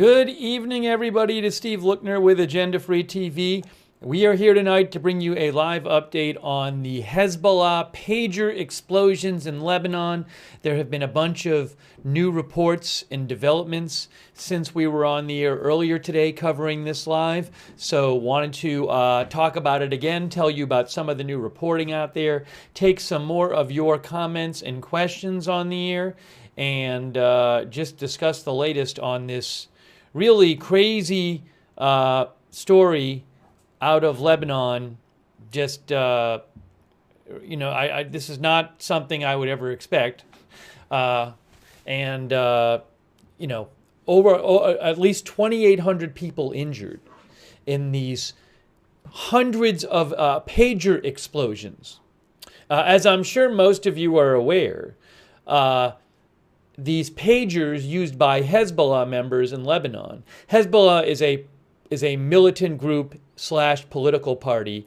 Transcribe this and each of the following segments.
Good evening, everybody. It is Steve Lookner with Agenda Free TV. We are here tonight to bring you a live update on the Hezbollah pager explosions in Lebanon. There have been a bunch of new reports and developments since we were on the air earlier today covering this live. So wanted to talk about it again, tell you about some of the new reporting out there, take some more of your comments and questions on the air, and just discuss the latest on this really crazy story out of Lebanon. Just, this is not something I would ever expect. Over at least 2,800 people injured in these hundreds of pager explosions. As I'm sure most of you are aware, these pagers used by Hezbollah members in Lebanon. Hezbollah is a militant group / political party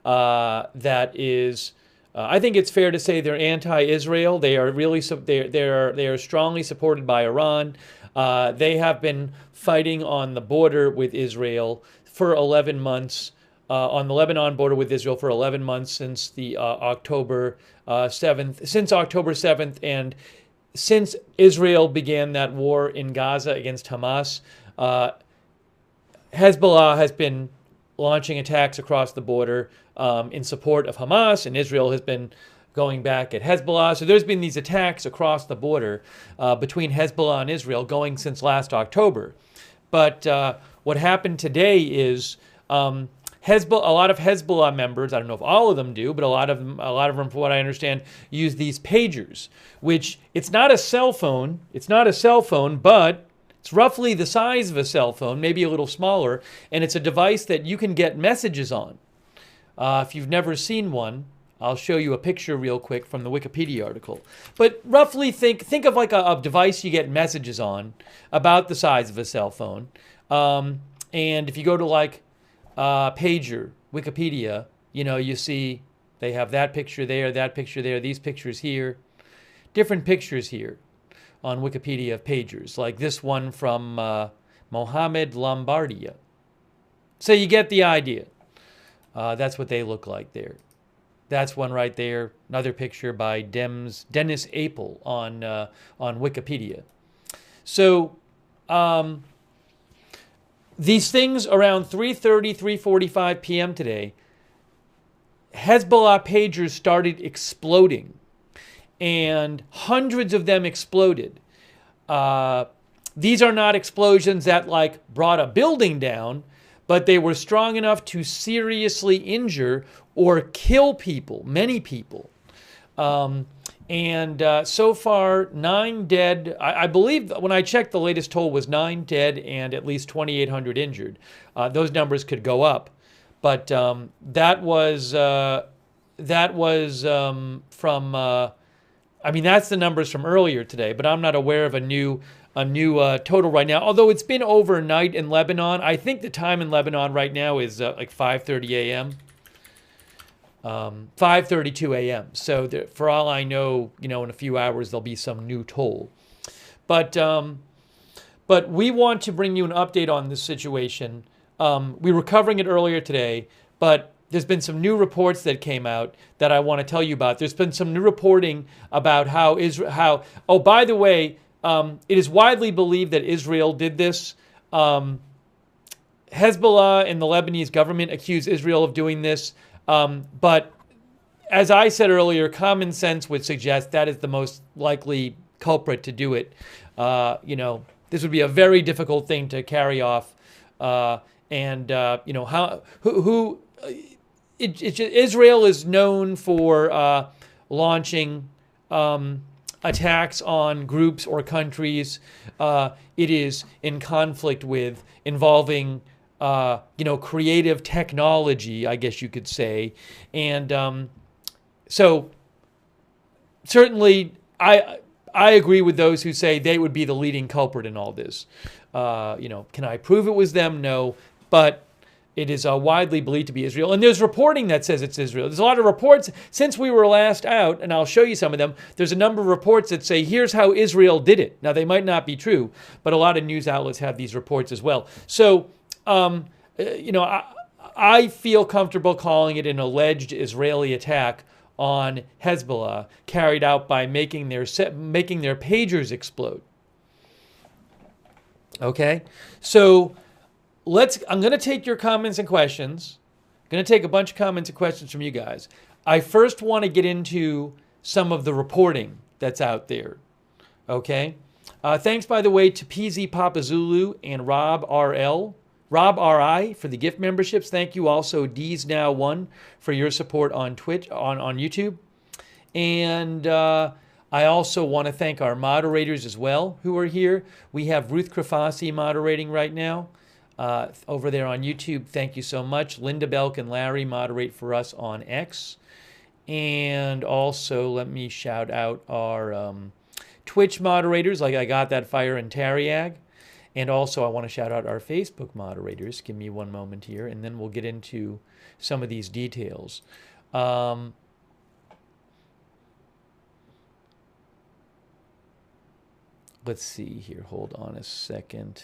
that is, I think it's fair to say they're anti-Israel. They are really they are strongly supported by Iran. They have been fighting on the border with Israel for 11 months. On the Lebanon border with Israel for 11 months since the October 7th, and since Israel began that war in Gaza against Hamas, Hezbollah has been launching attacks across the border in support of Hamas, and Israel has been going back at Hezbollah. So there's been these attacks across the border between Hezbollah and Israel going since last October. But what happened today is a lot of Hezbollah members, I don't know if all of them do, but a lot of them, from what I understand, use these pagers, which it's not a cell phone, but it's roughly the size of a cell phone, maybe a little smaller, and it's a device that you can get messages on. If you've never seen one, I'll show you a picture real quick from the Wikipedia article. But roughly think of like a device you get messages on, about the size of a cell phone. And if you go to like pager, Wikipedia, you see they have that picture there, these pictures here, different pictures here on Wikipedia of pagers, like this one from Mohammed Lombardia. So you get the idea. That's what they look like there. That's one right there. Another picture by Dennis Apel on Wikipedia. So these things around 3:30, 3:45 p.m. today, Hezbollah pagers started exploding, and hundreds of them exploded. These are not explosions that brought a building down, but they were strong enough to seriously injure or kill people, many people. So far, 9 dead. I believe when I checked, the latest toll was 9 dead and at least 2,800 injured. Those numbers could go up, but that was from. That's the numbers from earlier today, but I'm not aware of a new total right now. Although it's been overnight in Lebanon. I think the time in Lebanon right now is 5:30 a.m. 5:32 a.m. So for all I know, in a few hours there'll be some new toll. But we want to bring you an update on this situation. We were covering it earlier today, but there's been some new reports that came out that I want to tell you about. There's been some new reporting about oh, by the way, it is widely believed that Israel did this. Hezbollah and the Lebanese government accuse Israel of doing this. But as I said earlier, common sense would suggest that is the most likely culprit to do it. This would be a very difficult thing to carry off. Israel is known for launching attacks on groups or countries it is in conflict with, involving creative technology, I guess you could say. And so certainly I agree with those who say they would be the leading culprit in all this. Can I prove it was them? No. But It is widely believed to be Israel. And there's reporting that says it's Israel. There's a lot of reports since we were last out, and I'll show you some of them. There's a number of reports that say, here's how Israel did it. Now, they might not be true, but a lot of news outlets have these reports as well. So, I feel comfortable calling it an alleged Israeli attack on Hezbollah carried out by making their pagers explode. Okay? So, I'm going to take your comments and questions. I'm going to take a bunch of comments and questions from you guys. I first want to get into some of the reporting that's out there. Okay? Thanks, by the way, to PZ Papa Zulu and Rob RI for the gift memberships. Thank you also, D's Now One, for your support on Twitch, on YouTube. And I also want to thank our moderators as well who are here. We have Ruth Krafasi moderating right now. Over there on YouTube, thank you so much. Linda Belk and Larry moderate for us on X. And also, let me shout out our Twitch moderators, like I Got That Fire and Tariag. And also, I want to shout out our Facebook moderators. Give me one moment here, and then we'll get into some of these details. Let's see here. Hold on a second.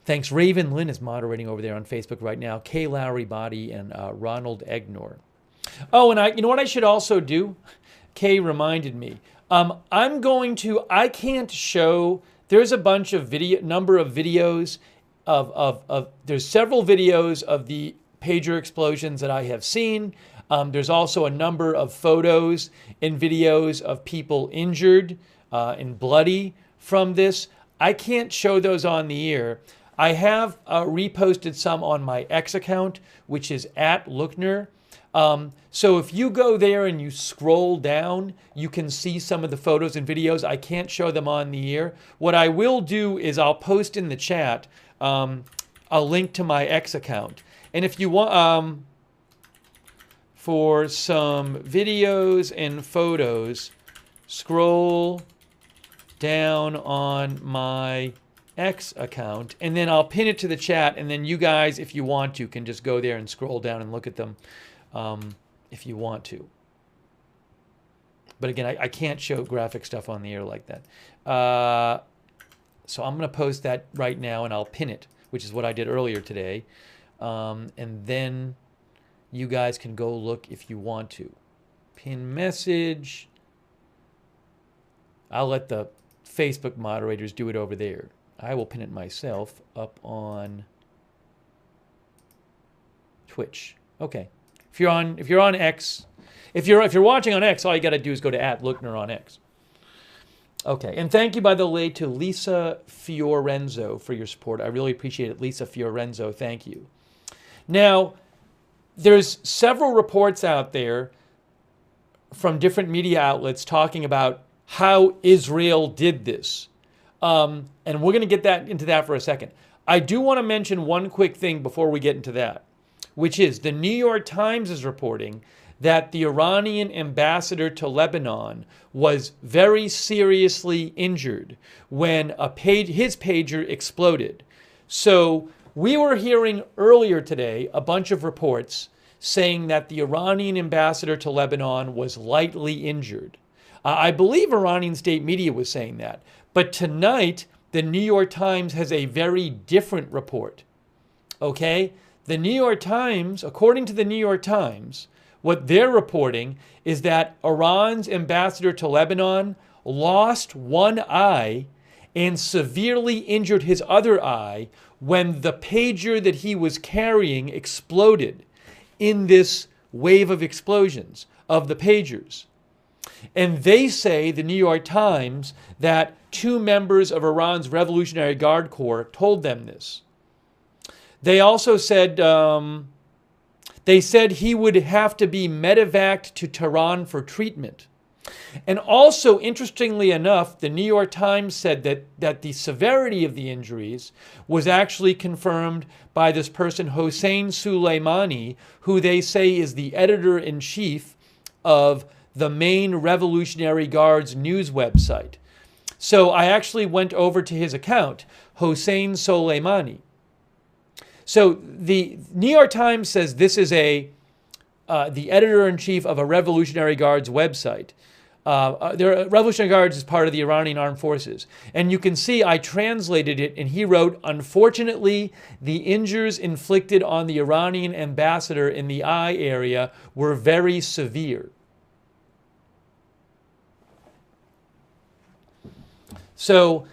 Thanks. Raven Lynn is moderating over there on Facebook right now. Kay Lowry Body and Ronald Egnor. Oh, and you know what I should also do? Kay reminded me. I can't show, there's a bunch of number of videos there's several videos of the pager explosions that I have seen. There's also a number of photos and videos of people injured and bloody from this. I can't show those on the air. I have reposted some on my X account, which is @Lookner. So if you go there and you scroll down, you can see some of the photos and videos. I can't show them on the air. What I will do is I'll post in the chat a link to my X account. And if you want, for some videos and photos, scroll down on my X account, and then I'll pin it to the chat, and then you guys, if you want to, can just go there and scroll down and look at them if you want to. But again, I can't show graphic stuff on the air like that. So I'm going to post that right now, and I'll pin it, which is what I did earlier today. And then you guys can go look if you want to. Pin message. I'll let the Facebook moderators do it over there. I will pin it myself up on Twitch. Okay. If you're on X, if you're watching on X, all you got to do is go to @Lookner on X. Okay. And thank you, by the way, to Lisa Fiorenzo for your support. I really appreciate it, Lisa Fiorenzo. Thank you. Now, there's several reports out there from different media outlets talking about how Israel did this. And we're going to get into that for a second. I do want to mention one quick thing before we get into that, which is the New York Times is reporting that the Iranian ambassador to Lebanon was very seriously injured when his pager exploded. So we were hearing earlier today a bunch of reports saying that the Iranian ambassador to Lebanon was lightly injured. I believe Iranian state media was saying that. But tonight, the New York Times has a very different report. Okay? The New York Times, according to the New York Times, what they're reporting is that Iran's ambassador to Lebanon lost one eye and severely injured his other eye when the pager that he was carrying exploded in this wave of explosions of the pagers. And they say, the New York Times, that 2 members of Iran's Revolutionary Guard Corps told them this. They also said, he would have to be medevaced to Tehran for treatment. And also, interestingly enough, the New York Times said that the severity of the injuries was actually confirmed by this person, Hossein Soleimani, who they say is the editor-in-chief of the main Revolutionary Guard's news website. So I actually went over to his account, Hossein Soleimani. So the New York Times says this is the editor-in-chief of a Revolutionary Guards website. The Revolutionary Guards is part of the Iranian Armed Forces. And you can see I translated it, and he wrote, "Unfortunately, the injuries inflicted on the Iranian ambassador in the eye area were very severe." So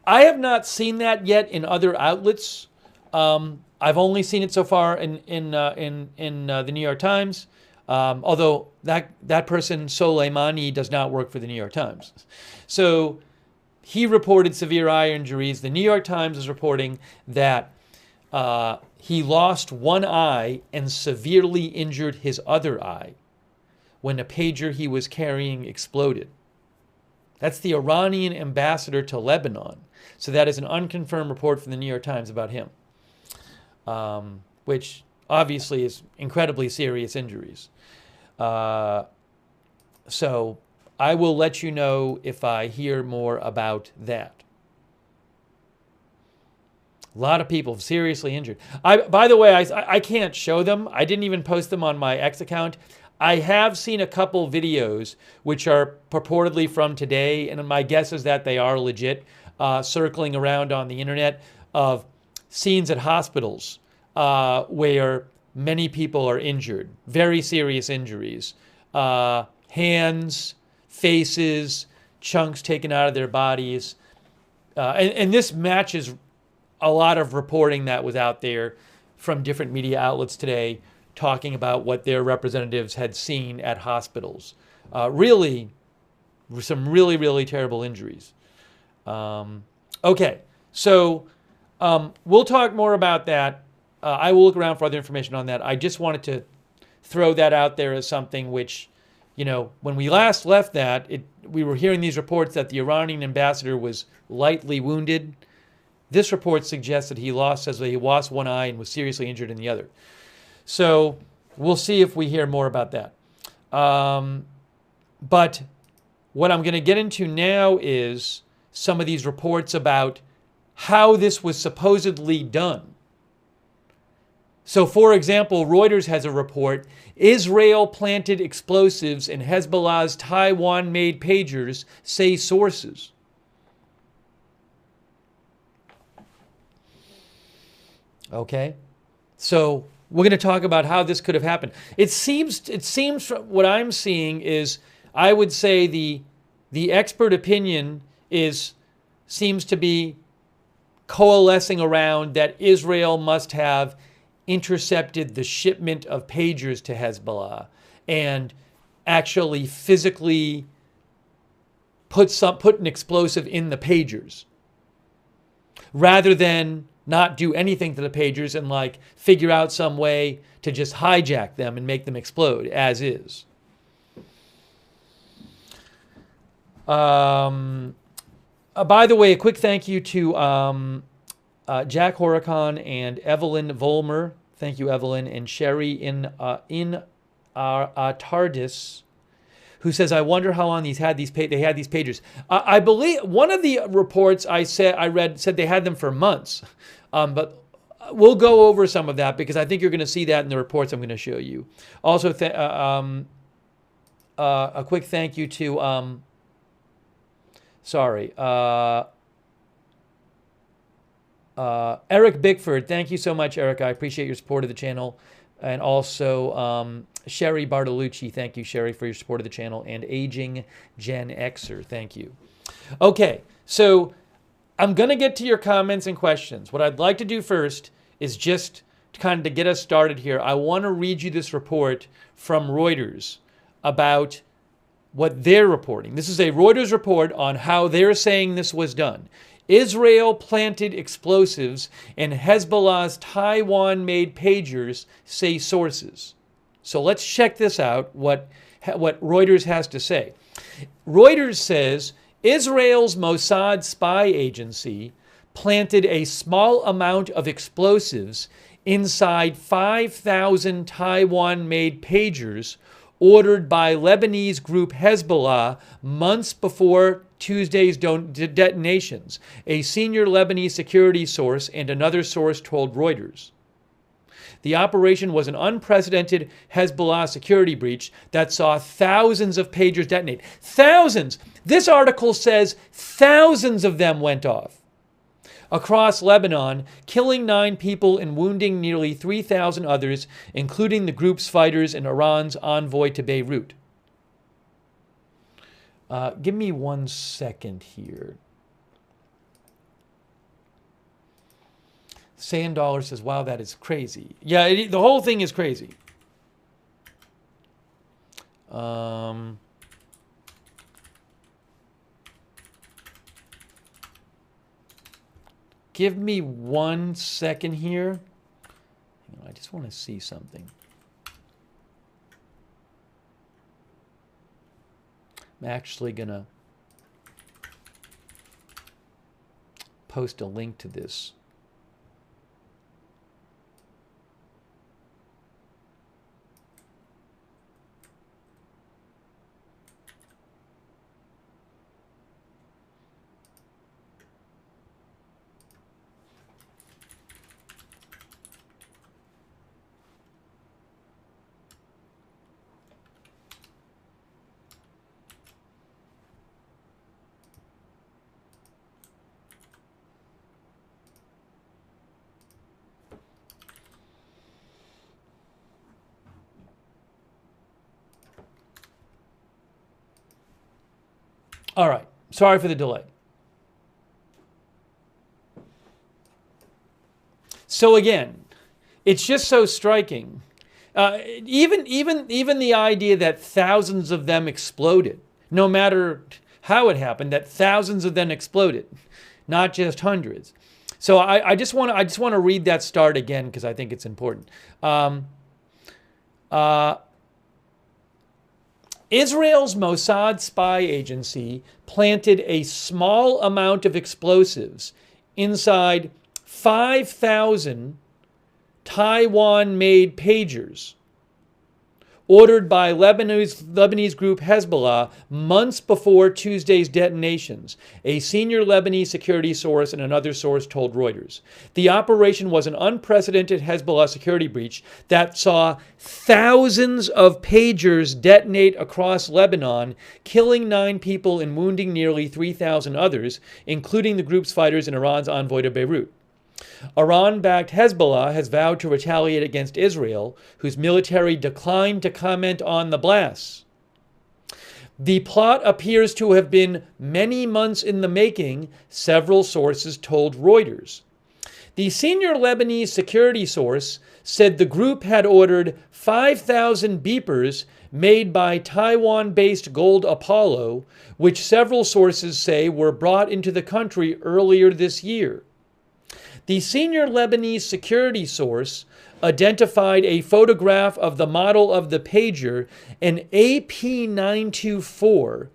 I have not seen that yet in other outlets. I've only seen it so far in the New York Times. Although that person, Soleimani, does not work for the New York Times. So he reported severe eye injuries. The New York Times is reporting that he lost one eye and severely injured his other eye when a pager he was carrying exploded. That's the Iranian ambassador to Lebanon. So that is an unconfirmed report from the New York Times about him, which obviously is incredibly serious injuries. So I will let you know if I hear more about that. A lot of people seriously injured. By the way, I can't show them. I didn't even post them on my X account. I have seen a couple videos which are purportedly from today, and my guess is that they are legit, circling around on the internet of scenes at hospitals where many people are injured, very serious injuries. Hands, faces, chunks taken out of their bodies. And this matches a lot of reporting that was out there from different media outlets today talking about what their representatives had seen at hospitals. Really, some really, really terrible injuries. Okay, so we'll talk more about that. I will look around for other information on that. I just wanted to throw that out there as something which, when we last left that, we were hearing these reports that the Iranian ambassador was lightly wounded. This report suggests that he lost one eye and was seriously injured in the other. So we'll see if we hear more about that. But what I'm going to get into now is some of these reports about how this was supposedly done. So, for example, Reuters has a report, Israel planted explosives in Hezbollah's Taiwan-made pagers, say sources. Okay, so we're going to talk about how this could have happened. It seems from what I'm seeing is, I would say the expert opinion seems to be coalescing around that Israel must have intercepted the shipment of pagers to Hezbollah and actually physically put an explosive in the pagers, rather than not do anything to the pagers and figure out some way to just hijack them and make them explode as is. By the way, a quick thank you to Jack Horicon and Evelyn Volmer. Thank you, Evelyn. And Sherry in Tardis, who says, I wonder how long they had these pagers. I believe one of the reports I read said they had them for months. But we'll go over some of that because I think you're going to see that in the reports I'm going to show you. Also, a quick thank you to, Eric Bickford. Thank you so much, Eric. I appreciate your support of the channel. And also Sherry Bartolucci. Thank you, Sherry, for your support of the channel. And Aging Gen Xer. Thank you. Okay, so I'm going to get to your comments and questions. What I'd like to do first is just to get us started here. I want to read you this report from Reuters about what they're reporting. This is a Reuters report on how they're saying this was done. Israel planted explosives in Hezbollah's Taiwan-made pagers, say sources. So let's check this out, what Reuters has to say. Reuters says Israel's Mossad spy agency planted a small amount of explosives inside 5,000 Taiwan-made pagers ordered by Lebanese group Hezbollah months before Tuesday's detonations, a senior Lebanese security source and another source told Reuters. The operation was an unprecedented Hezbollah security breach that saw thousands of pagers detonate. Thousands! This article says thousands of them went off across Lebanon, killing 9 people and wounding nearly 3,000 others, including the group's fighters and Iran's envoy to Beirut. Give me 1 second here. Sandollar says, wow, that is crazy. Yeah, the whole thing is crazy. Give me 1 second here. I just want to see something. I'm actually going to post a link to this. All right. Sorry for the delay. So again, it's just so striking. Even the idea that thousands of them exploded, no matter how it happened, that thousands of them exploded, not just hundreds. So I just want to read that start again because I think it's important. Israel's Mossad spy agency planted a small amount of explosives inside 5,000 Taiwan-made pagers ordered by Lebanese group Hezbollah months before Tuesday's detonations, a senior Lebanese security source and another source told Reuters. The operation was an unprecedented Hezbollah security breach that saw thousands of pagers detonate across Lebanon, killing 9 people and wounding nearly 3,000 others, including the group's fighters and Iran's envoy to Beirut. Iran-backed Hezbollah has vowed to retaliate against Israel, whose military declined to comment on the blasts. The plot appears to have been many months in the making, several sources told Reuters. The senior Lebanese security source said the group had ordered 5,000 beepers made by Taiwan-based Gold Apollo, which several sources say were brought into the country earlier this year. The senior Lebanese security source identified a photograph of the model of the pager, an AP924,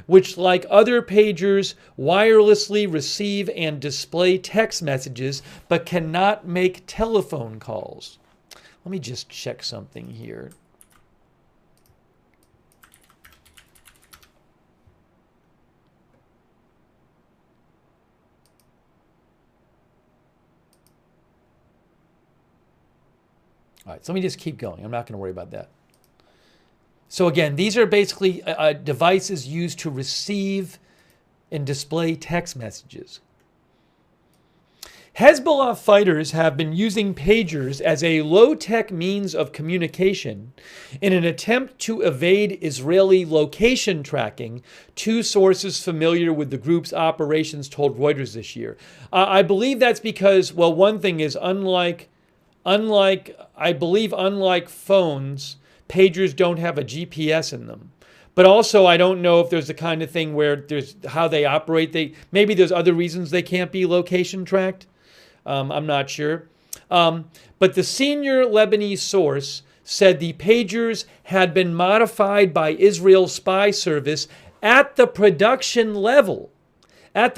which, like other pagers, wirelessly receive and display text messages but cannot make telephone calls. Let me just check something here. All right, so let me just keep going. I'm not going to worry about that. So again, these are basically devices used to receive and display text messages. Hezbollah fighters have been using pagers as a low-tech means of communication in an attempt to evade Israeli location tracking, 2 sources familiar with the group's operations told Reuters this year. I believe that's because, well, one thing is unlike phones, pagers don't have a GPS in them. But also, I don't know if there's the kind of thing where there's how they operate. Maybe there's other reasons they can't be location tracked. I'm not sure. But the senior Lebanese source said the pagers had been modified by Israel's spy service at the production level. The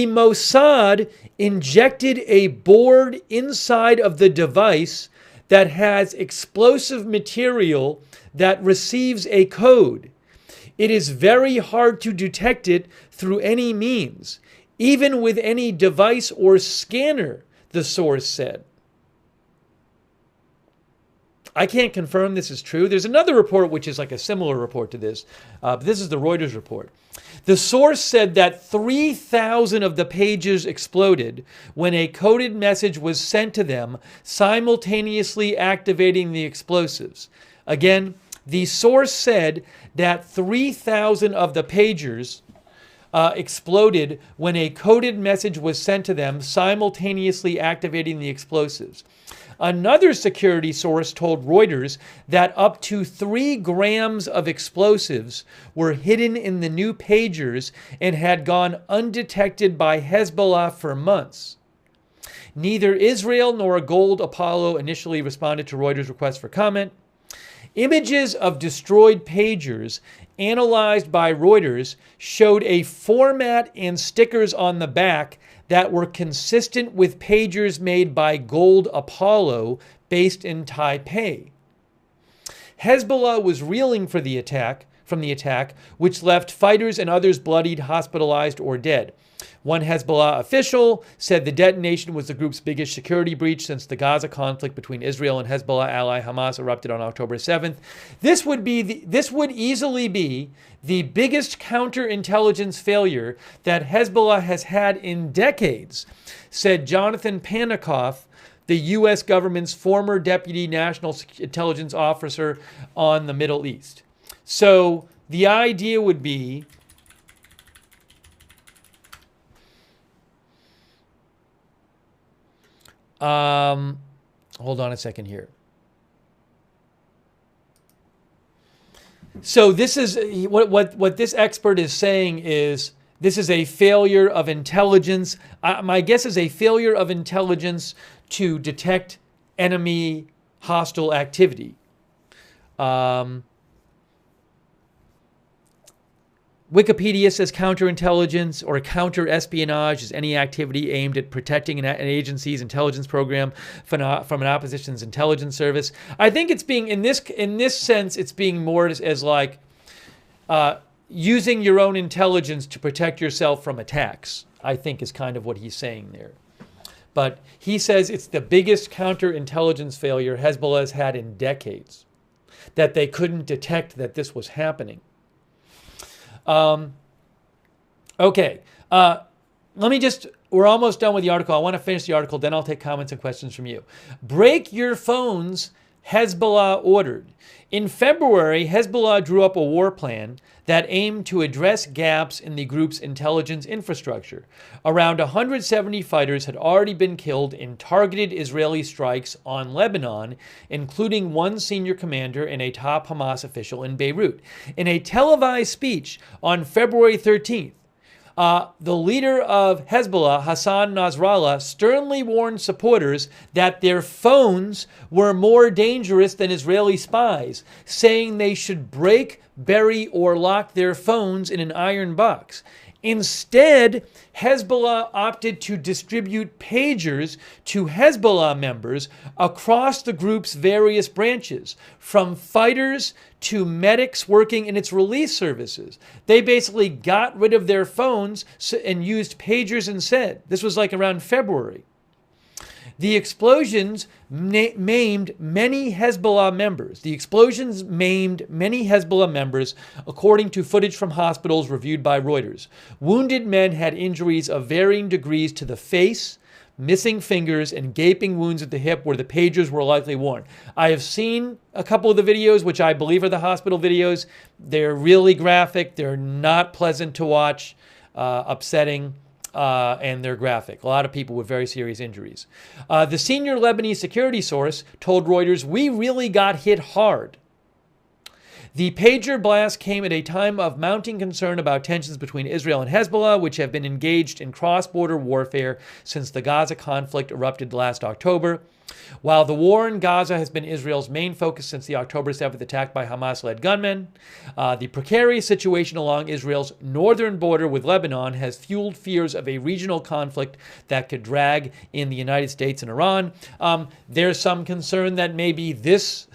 Mossad injected a board inside of the device that has explosive material that receives a code. It is very hard to detect it through any means, even with any device or scanner, the source said. I can't confirm this is true. There's another report which is like a similar report to this. But this is the Reuters report. The source said that 3,000 of the pages exploded when a coded message was sent to them, simultaneously activating the explosives. Again, the source said that 3,000 of the pagers exploded when a coded message was sent to them, simultaneously activating the explosives. Another security source told Reuters that up to 3 grams of explosives were hidden in the new pagers and had gone undetected by Hezbollah for months. Neither Israel nor Gold Apollo initially responded to Reuters' request for comment. Images of destroyed pagers analyzed by Reuters showed a format and stickers on the back that were consistent with pagers made by Gold Apollo based in Taipei. Hezbollah was reeling from the attack, which left fighters and others bloodied, hospitalized, or dead. One Hezbollah official said the detonation was the group's biggest security breach since the Gaza conflict between Israel and Hezbollah ally Hamas erupted on October 7th. This would easily be the biggest counterintelligence failure that Hezbollah has had in decades, said Jonathan Panikoff, the U.S. government's former deputy national intelligence officer on the Middle East. So the idea would be hold on a second here. So this is what this expert is saying is this is a failure of intelligence. My guess is a failure of intelligence to detect enemy hostile activity. Wikipedia says counterintelligence or counter-espionage is any activity aimed at protecting an agency's intelligence program from an opposition's intelligence service. I think it's being, in this sense, it's being more as like using your own intelligence to protect yourself from attacks, I think is kind of what he's saying there. But he says it's the biggest counterintelligence failure Hezbollah has had in decades, that they couldn't detect that this was happening. Okay. We're almost done with the article. I want to finish the article, then I'll take comments and questions from you. Break your phones, Hezbollah ordered. In February, Hezbollah drew up a war plan that aimed to address gaps in the group's intelligence infrastructure. Around 170 fighters had already been killed in targeted Israeli strikes on Lebanon, including one senior commander and a top Hamas official in Beirut. In a televised speech on February 13th, the leader of Hezbollah, Hassan Nasrallah, sternly warned supporters that their phones were more dangerous than Israeli spies, saying they should break, bury, or lock their phones in an iron box. Instead, Hezbollah opted to distribute pagers to Hezbollah members across the group's various branches, from fighters to medics working in its relief services. They basically got rid of their phones and used pagers instead. This was like around February. The explosions maimed many Hezbollah members. According to footage from hospitals reviewed by Reuters. Wounded men had injuries of varying degrees to the face, missing fingers, and gaping wounds at the hip where the pagers were likely worn. I have seen a couple of the videos, which I believe are the hospital videos. They're really graphic. They're not pleasant to watch, upsetting. And they're graphic. A lot of people with very serious injuries. The senior Lebanese security source told Reuters, "We really got hit hard." The pager blast came at a time of mounting concern about tensions between Israel and Hezbollah, which have been engaged in cross-border warfare since the Gaza conflict erupted last October. While the war in Gaza has been Israel's main focus since the October 7th attack by Hamas-led gunmen, the precarious situation along Israel's northern border with Lebanon has fueled fears of a regional conflict that could drag in the United States and Iran. There's some concern that maybe this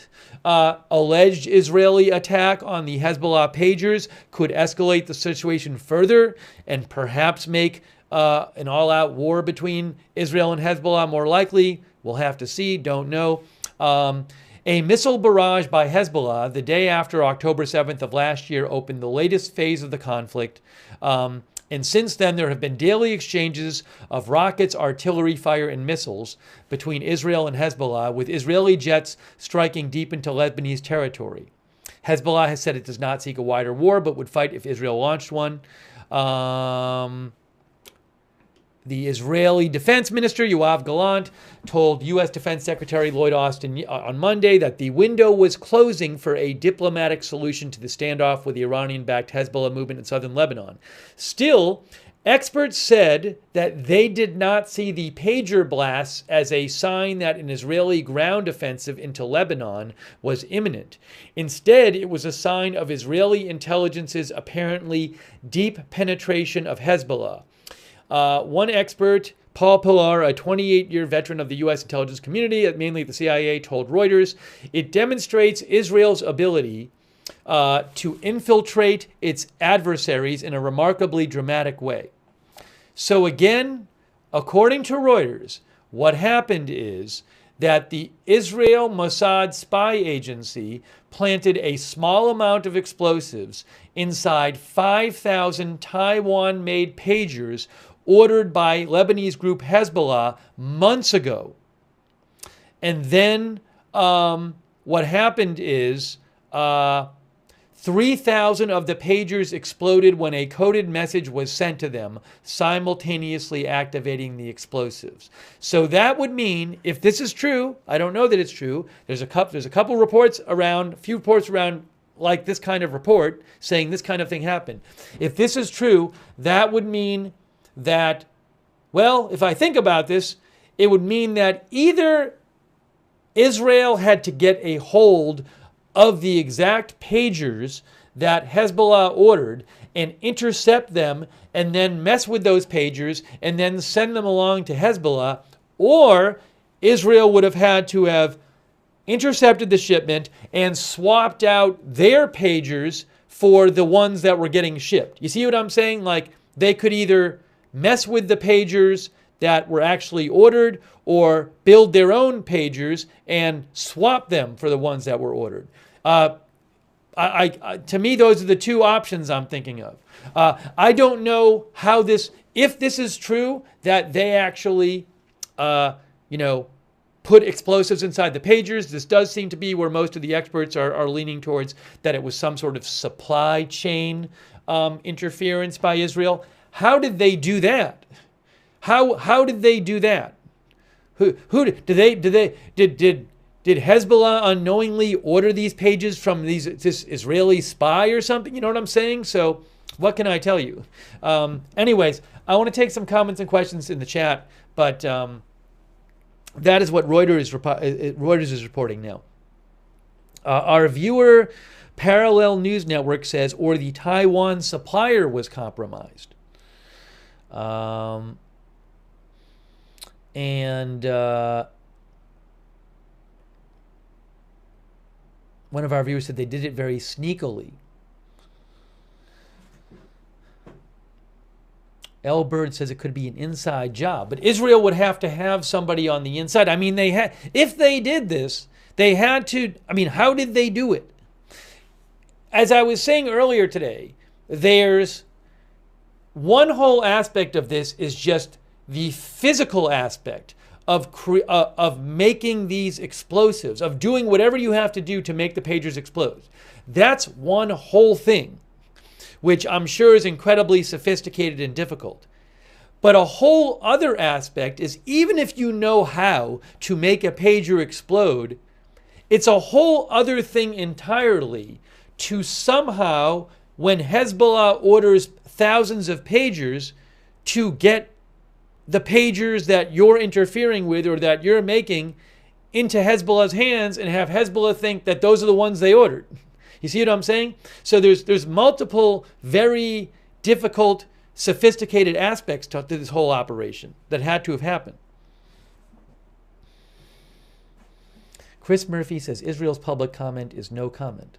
alleged Israeli attack on the Hezbollah pagers could escalate the situation further and perhaps make an all-out war between Israel and Hezbollah more likely. We'll have to see, don't know. A missile barrage by Hezbollah the day after October 7th of last year opened the latest phase of the conflict. And since then, there have been daily exchanges of rockets, artillery fire, and missiles between Israel and Hezbollah, with Israeli jets striking deep into Lebanese territory. Hezbollah has said it does not seek a wider war, but would fight if Israel launched one. The Israeli Defense Minister, Yoav Gallant, told U.S. Defense Secretary Lloyd Austin on Monday that the window was closing for a diplomatic solution to the standoff with the Iranian-backed Hezbollah movement in southern Lebanon. Still, experts said that they did not see the pager blasts as a sign that an Israeli ground offensive into Lebanon was imminent. Instead, it was a sign of Israeli intelligence's apparently deep penetration of Hezbollah. One expert, Paul Pillar, a 28-year veteran of the U.S. intelligence community, mainly the CIA, told Reuters, it demonstrates Israel's ability to infiltrate its adversaries in a remarkably dramatic way. So again, according to Reuters, what happened is that the Israel Mossad spy agency planted a small amount of explosives inside 5,000 Taiwan-made pagers ordered by Lebanese group Hezbollah months ago. And then what happened is 3,000 of the pagers exploded when a coded message was sent to them, simultaneously activating the explosives. So that would mean, if this is true, I don't know that it's true, there's a couple reports around, a few reports around like this kind of report saying this kind of thing happened. If this is true, that would mean that, well, if I think about this, it would mean that either Israel had to get a hold of the exact pagers that Hezbollah ordered and intercept them and then mess with those pagers and then send them along to Hezbollah, or Israel would have had to have intercepted the shipment and swapped out their pagers for the ones that were getting shipped. You see what I'm saying? Like, they could either mess with the pagers that were actually ordered or build their own pagers and swap them for the ones that were ordered. To me, those are the two options I'm thinking of. I don't know how this, if this is true, that they actually, put explosives inside the pagers. This does seem to be where most of the experts are leaning towards, that it was some sort of supply chain interference by Israel. How did they do that? How did they do that? Did Hezbollah unknowingly order these pages from this Israeli spy or something? You know what I'm saying? So what can I tell you? Anyways, I want to take some comments and questions in the chat, but that is what Reuters is reporting now. Our viewer Parallel News Network says, or the Taiwan supplier was compromised. One of our viewers said they did it very sneakily. L. Bird says it could be an inside job, but Israel would have to have somebody on the inside. I mean, if they did this, they had to. I mean, how did they do it? As I was saying earlier today, there's one whole aspect of this is just the physical aspect of making these explosives, of doing whatever you have to do to make the pagers explode. That's one whole thing, which I'm sure is incredibly sophisticated and difficult. But a whole other aspect is, even if you know how to make a pager explode, it's a whole other thing entirely to somehow, when Hezbollah orders thousands of pagers, to get the pagers that you're interfering with or that you're making into Hezbollah's hands and have Hezbollah think that those are the ones they ordered. You see what I'm saying? So there's multiple very difficult, sophisticated aspects to this whole operation that had to have happened. Chris Murphy says Israel's public comment is no comment.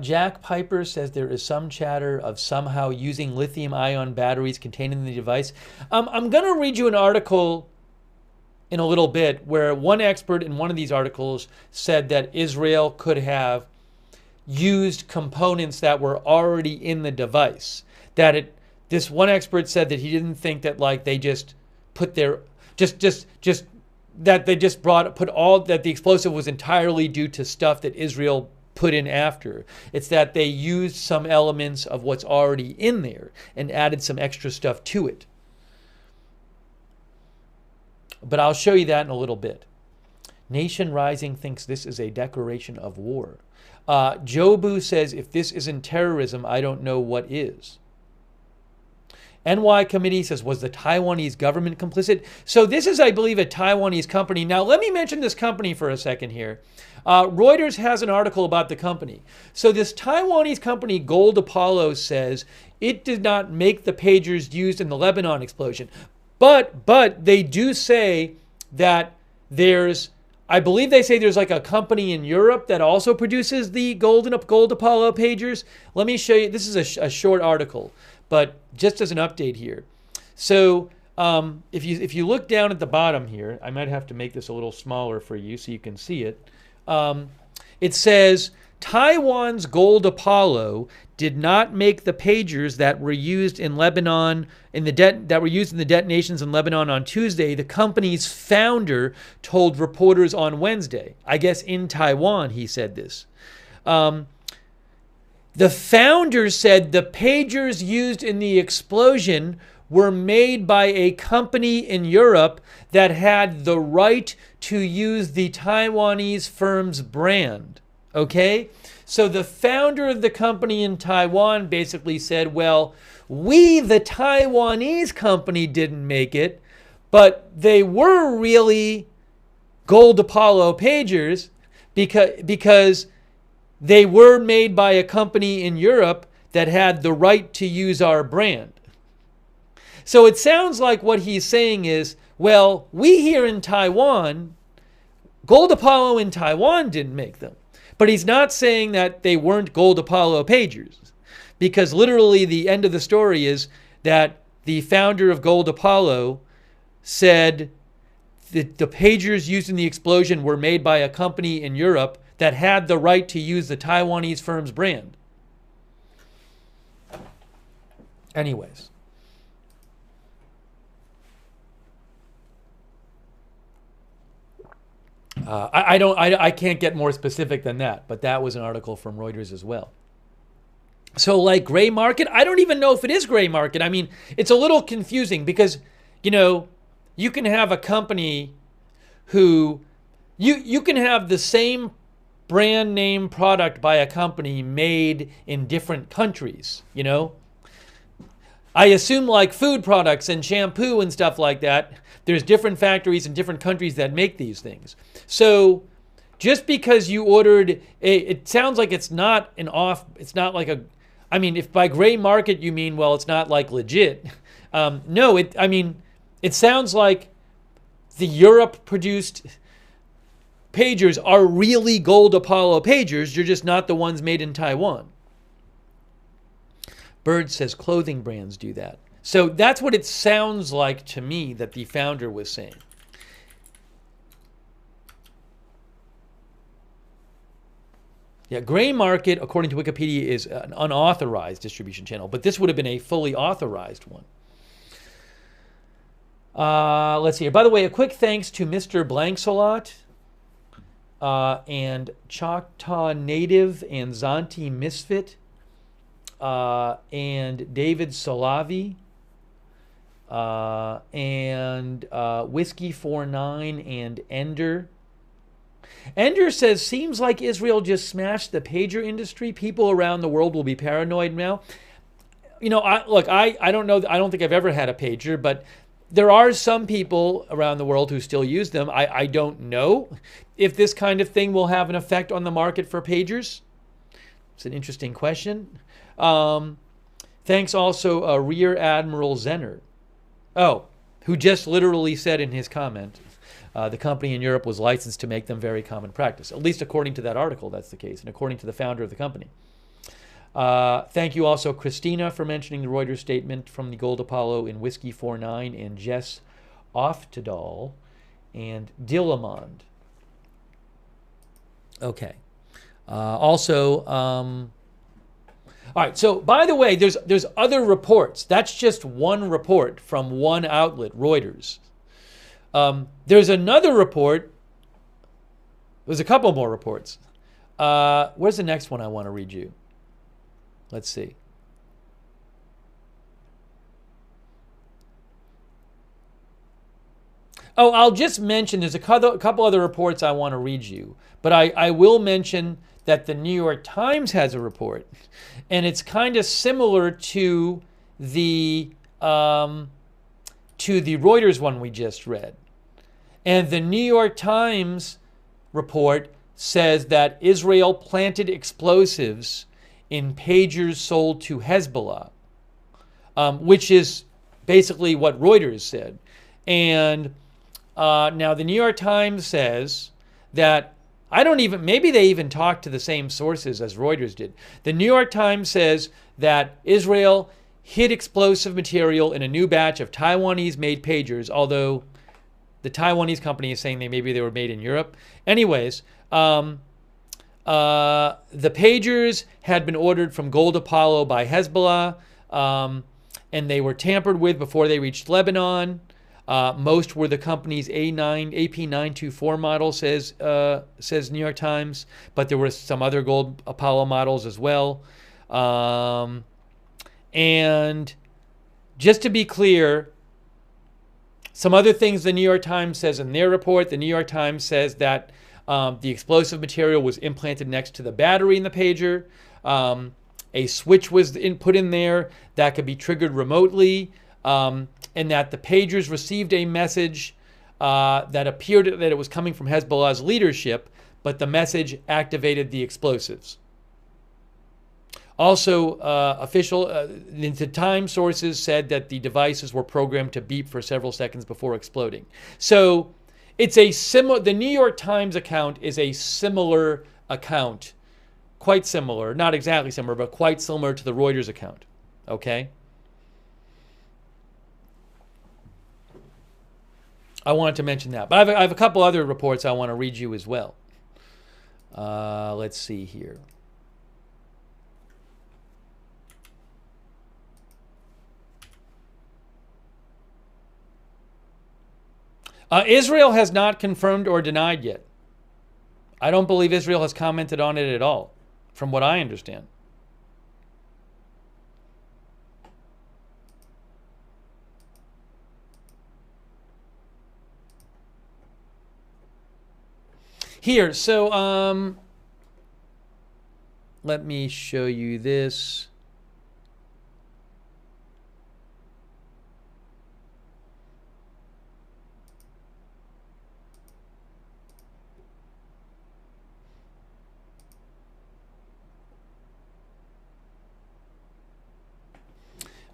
Jack Piper says there is some chatter of somehow using lithium-ion batteries contained in the device. I'm going to read you an article in a little bit where one expert in one of these articles said that Israel could have used components that were already in the device. This one expert said that he didn't think that like they just put their that the explosive was entirely due to stuff that Israel put in after. It's that they used some elements of what's already in there and added some extra stuff to it. But I'll show you that in a little bit. Nation Rising thinks this is a declaration of war. Jobu says, if this isn't terrorism, I don't know what is. NY Committee says, was the Taiwanese government complicit? So this is, I believe, a Taiwanese company. Now, let me mention this company for a second here. Reuters has an article about the company. So this Taiwanese company, Gold Apollo, says it did not make the pagers used in the Lebanon explosion. But they do say that I believe they say there's like a company in Europe that also produces the Gold Apollo pagers. Let me show you. This is a short article, but just as an update here. So if you look down at the bottom here, I might have to make this a little smaller for you so you can see it. It says Taiwan's Gold Apollo did not make the pagers that were used in Lebanon that were used in the detonations in Lebanon on Tuesday. The company's founder told reporters on Wednesday. I guess in Taiwan he said this. The founder said the pagers used in the explosion were made by a company in Europe that had the right to use the Taiwanese firm's brand. Okay? So the founder of the company in Taiwan basically said, well, we, the Taiwanese company, didn't make it, but they were really Gold Apollo pagers because they were made by a company in Europe that had the right to use our brand. So it sounds like what he's saying is, well, we here in Taiwan, Gold Apollo in Taiwan didn't make them. But he's not saying that they weren't Gold Apollo pagers, because literally the end of the story is that the founder of Gold Apollo said that the pagers used in the explosion were made by a company in Europe that had the right to use the Taiwanese firm's brand. Anyways. I can't get more specific than that, but that was an article from Reuters as well. So like gray market, I don't even know if it is gray market. I mean, it's a little confusing because, you can have a company who, you can have the same brand name product by a company made in different countries, I assume like food products and shampoo and stuff like that, there's different factories in different countries that make these things. So just because you ordered it sounds like it's not like if by gray market you mean, well, it's not like legit. No, it sounds like the Europe produced pagers are really Gold Apollo pagers. You're just not the ones made in Taiwan. Bird says clothing brands do that. So that's what it sounds like to me that the founder was saying. Yeah, gray market, according to Wikipedia, is an unauthorized distribution channel, but this would have been a fully authorized one. Let's see here. By the way, a quick thanks to Mr. Blanksolot and Choctaw Native and Zanti Misfit and David Salavi and Whiskey 49 and Ender Ender says, seems like Israel just smashed the pager industry. People around the world will be paranoid now. You know, I don't know. I don't think I've ever had a pager, but there are some people around the world who still use them. I don't know if this kind of thing will have an effect on the market for pagers. It's an interesting question. Thanks also Rear Admiral Zenner. Oh, who just literally said in his comment, the company in Europe was licensed to make them very common practice. At least according to that article, that's the case, and according to the founder of the company. Thank you also, Christina, for mentioning the Reuters statement from the Gold Apollo in Whiskey 49 and Jess Oftedal and Dillamond. Okay. All right, so by the way, there's other reports. That's just one report from one outlet, Reuters. There's another report. There's a couple more reports. Where's the next one I want to read you? Let's see. Oh, I'll just mention there's a couple other reports I want to read you, but I will mention that the New York Times has a report, and it's kind of similar to the Reuters one we just read. And the New York Times report says that Israel planted explosives in pagers sold to Hezbollah, which is basically what Reuters said. And now the New York Times says that, maybe they even talked to the same sources as Reuters did. The New York Times says that Israel hid explosive material in a new batch of Taiwanese-made pagers, although the Taiwanese company is saying maybe they were made in Europe. Anyways, the pagers had been ordered from Gold Apollo by Hezbollah, and they were tampered with before they reached Lebanon. Most were the company's AP924 model, says New York Times, but there were some other Gold Apollo models as well. And just to be clear, some other things the New York Times says in their report. The New York Times says that the explosive material was implanted next to the battery in the pager. A switch was put in there that could be triggered remotely, and that the pagers received a message that appeared that it was coming from Hezbollah's leadership, but the message activated the explosives. Also, the Times sources said that the devices were programmed to beep for several seconds before exploding. So it's the New York Times account is a similar account, quite similar, not exactly similar, but quite similar to the Reuters account. Okay? I wanted to mention that. But I have a couple other reports I want to read you as well. Let's see here. Israel has not confirmed or denied yet. I don't believe Israel has commented on it at all, from what I understand. Here, so let me show you this.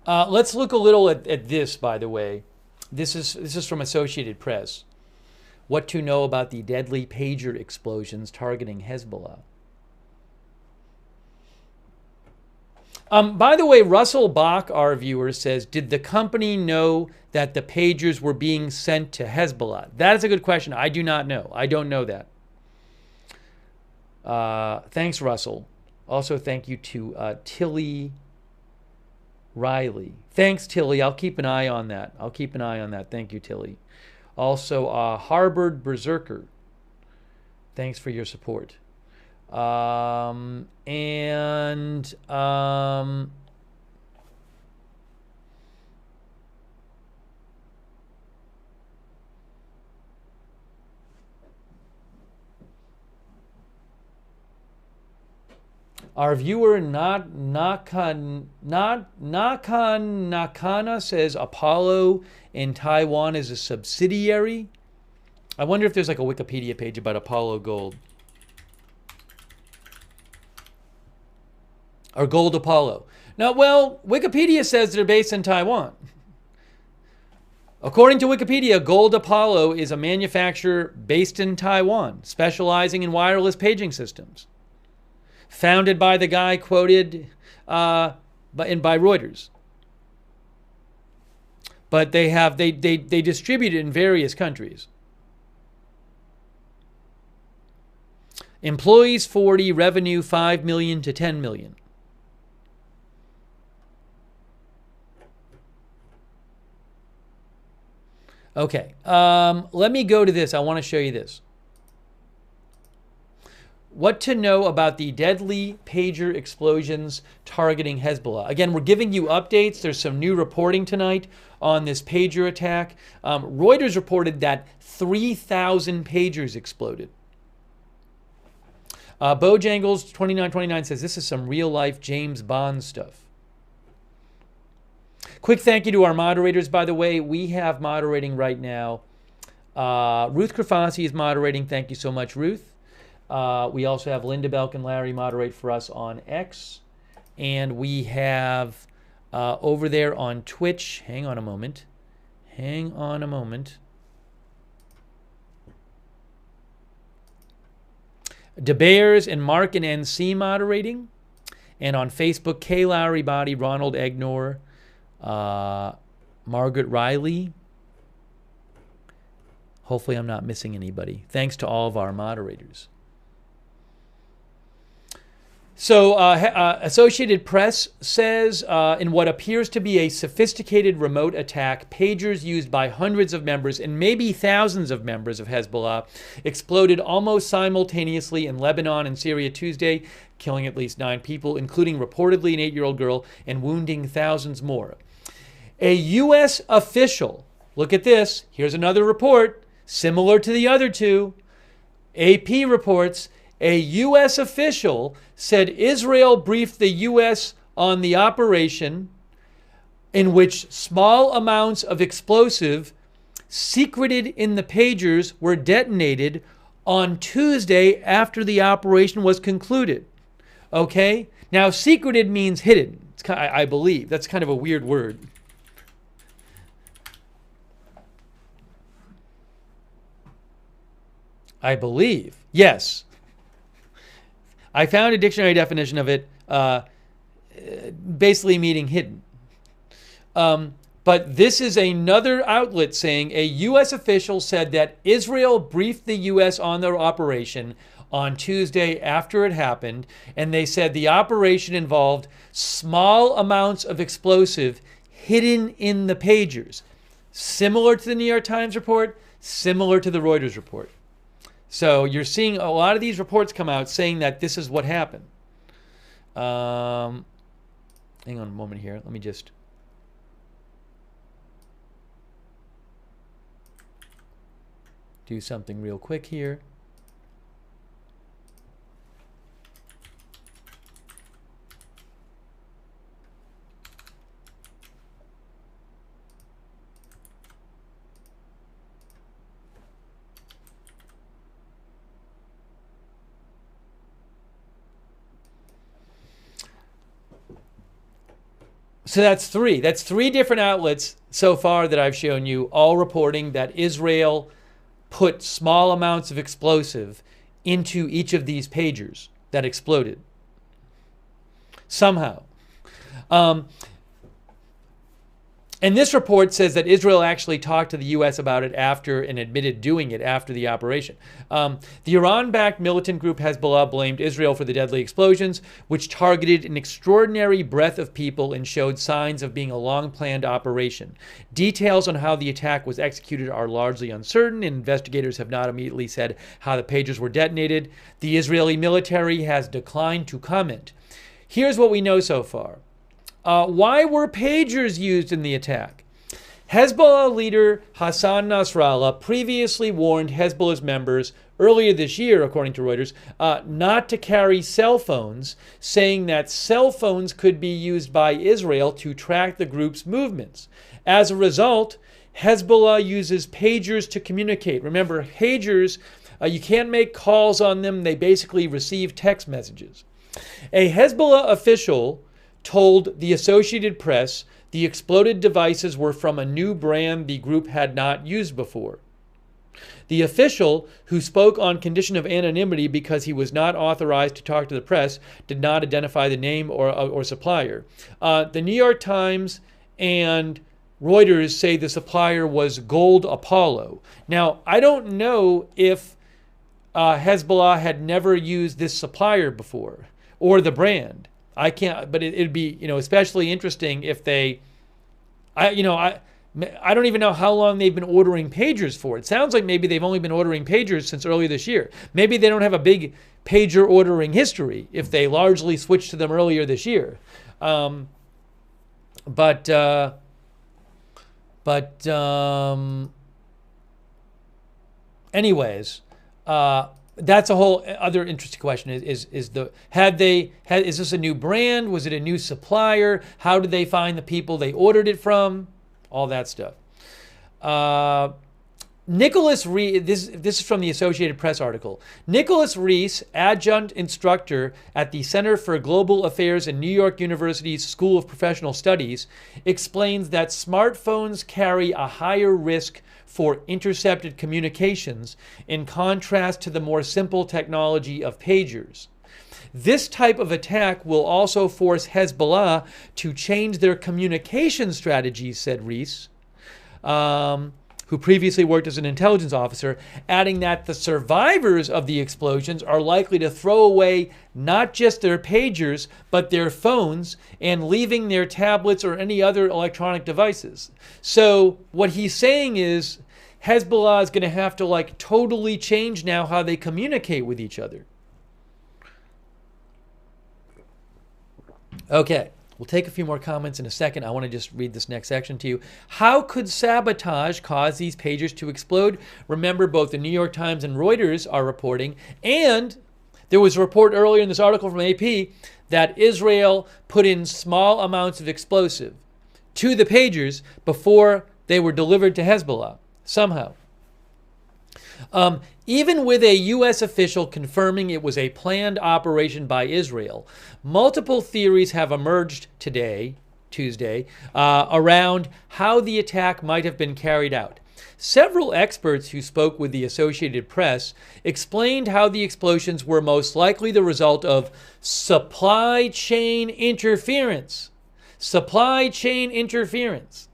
Let's look a little at this, by the way. This is from Associated Press. What to know about the deadly pager explosions targeting Hezbollah. By the way, Russell Bach, our viewer, says, did the company know that the pagers were being sent to Hezbollah? That is a good question. I do not know. I don't know that. Thanks, Russell. Also, thank you to Tilly Riley. Thanks, Tilly. I'll keep an eye on that. Thank you, Tilly. Also, Harvard Berserker. Thanks for your support. Our viewer Nakana says Apollo in Taiwan is a subsidiary. I wonder if there's like a Wikipedia page about Apollo Gold. Or Gold Apollo. Now, well, Wikipedia says they're based in Taiwan. According to Wikipedia, Gold Apollo is a manufacturer based in Taiwan, specializing in wireless paging systems. Founded by the guy quoted by Reuters. But they distribute it in various countries. Employees 40, revenue 5 million to 10 million. Okay, let me go to this. I want to show you this. What to know about the deadly pager explosions targeting Hezbollah. Again, we're giving you updates. There's some new reporting tonight on this pager attack. Reuters reported that 3,000 pagers exploded. Bojangles 2929 says this is some real-life James Bond stuff. Quick thank you to our moderators, by the way. We have moderating right now. Ruth Krafasi is moderating. Thank you so much, Ruth. We also have Linda Belk and Larry moderate for us on X. And we have over there on Twitch. Hang on a moment. Hang on a moment. DeBears and Mark and NC moderating. And on Facebook, Kay Lowry Body, Ronald Egnor, Margaret Riley. Hopefully I'm not missing anybody. Thanks to all of our moderators. So Associated Press says in what appears to be a sophisticated remote attack, pagers used by hundreds of members and maybe thousands of members of Hezbollah exploded almost simultaneously in Lebanon and Syria Tuesday, killing at least 9 people, including reportedly an 8-year-old girl, and wounding thousands more. A U.S. official, look at this, here's another report, similar to the other two. AP reports, a U.S. official said Israel briefed the U.S. on the operation in which small amounts of explosive secreted in the pagers were detonated on Tuesday after the operation was concluded. Okay? Now, secreted means hidden, I believe. That's kind of a weird word. I believe. Yes. I found a dictionary definition of it basically meaning hidden. But this is another outlet saying a U.S. official said that Israel briefed the U.S. on their operation on Tuesday after it happened, and they said the operation involved small amounts of explosive hidden in the pagers. Similar to the New York Times report, similar to the Reuters report. So you're seeing a lot of these reports come out saying that this is what happened. Hang on a moment here. Let me just... do something real quick here. So that's three. That's 3 different outlets so far that I've shown you, all reporting that Israel put small amounts of explosive into each of these pagers that exploded. Somehow. And this report says that Israel actually talked to the U.S. about it after and admitted doing it after the operation. The Iran-backed militant group Hezbollah blamed Israel for the deadly explosions, which targeted an extraordinary breadth of people and showed signs of being a long-planned operation. Details on how the attack was executed are largely uncertain, and investigators have not immediately said how the pagers were detonated. The Israeli military has declined to comment. Here's what we know so far. Why were pagers used in the attack? Hezbollah leader Hassan Nasrallah previously warned Hezbollah's members earlier this year, according to Reuters, not to carry cell phones, saying that cell phones could be used by Israel to track the group's movements. As a result, Hezbollah uses pagers to communicate. Remember, pagers, you can't make calls on them. They basically receive text messages. A Hezbollah official told the Associated Press the exploded devices were from a new brand the group had not used before. The official, who spoke on condition of anonymity because he was not authorized to talk to the press, did not identify the name or supplier. The New York Times and Reuters say the supplier was Gold Apollo. Now, I don't know if Hezbollah had never used this supplier before or the brand. I can't, but it'd be, especially interesting if they, I don't even know how long they've been ordering pagers for. It sounds like maybe they've only been ordering pagers since earlier this year. Maybe they don't have a big pager ordering history if they largely switched to them earlier this year. Anyways, that's a whole other interesting question. Is this a new brand? Was it a new supplier? How did they find the people they ordered it from? All that stuff. Nicholas Rees, this is from the Associated Press article. Nicholas Rees, adjunct instructor at the Center for Global Affairs in New York University's School of Professional Studies, explains that smartphones carry a higher risk for intercepted communications in contrast to the more simple technology of pagers. This type of attack will also force Hezbollah to change their communication strategies, said Rees, who previously worked as an intelligence officer, adding that the survivors of the explosions are likely to throw away not just their pagers, but their phones, and leaving their tablets or any other electronic devices. So what he's saying is Hezbollah is going to have to totally change now how they communicate with each other. Okay. We'll take a few more comments in a second. I want to just read this next section to you. How could sabotage cause these pagers to explode? Remember, both the New York Times and Reuters are reporting, and there was a report earlier in this article from AP that Israel put in small amounts of explosive to the pagers before they were delivered to Hezbollah, somehow. Even with a U.S. official confirming it was a planned operation by Israel, multiple theories have emerged today, Tuesday, around how the attack might have been carried out. Several experts who spoke with the Associated Press explained how the explosions were most likely the result of supply chain interference. Supply chain interference.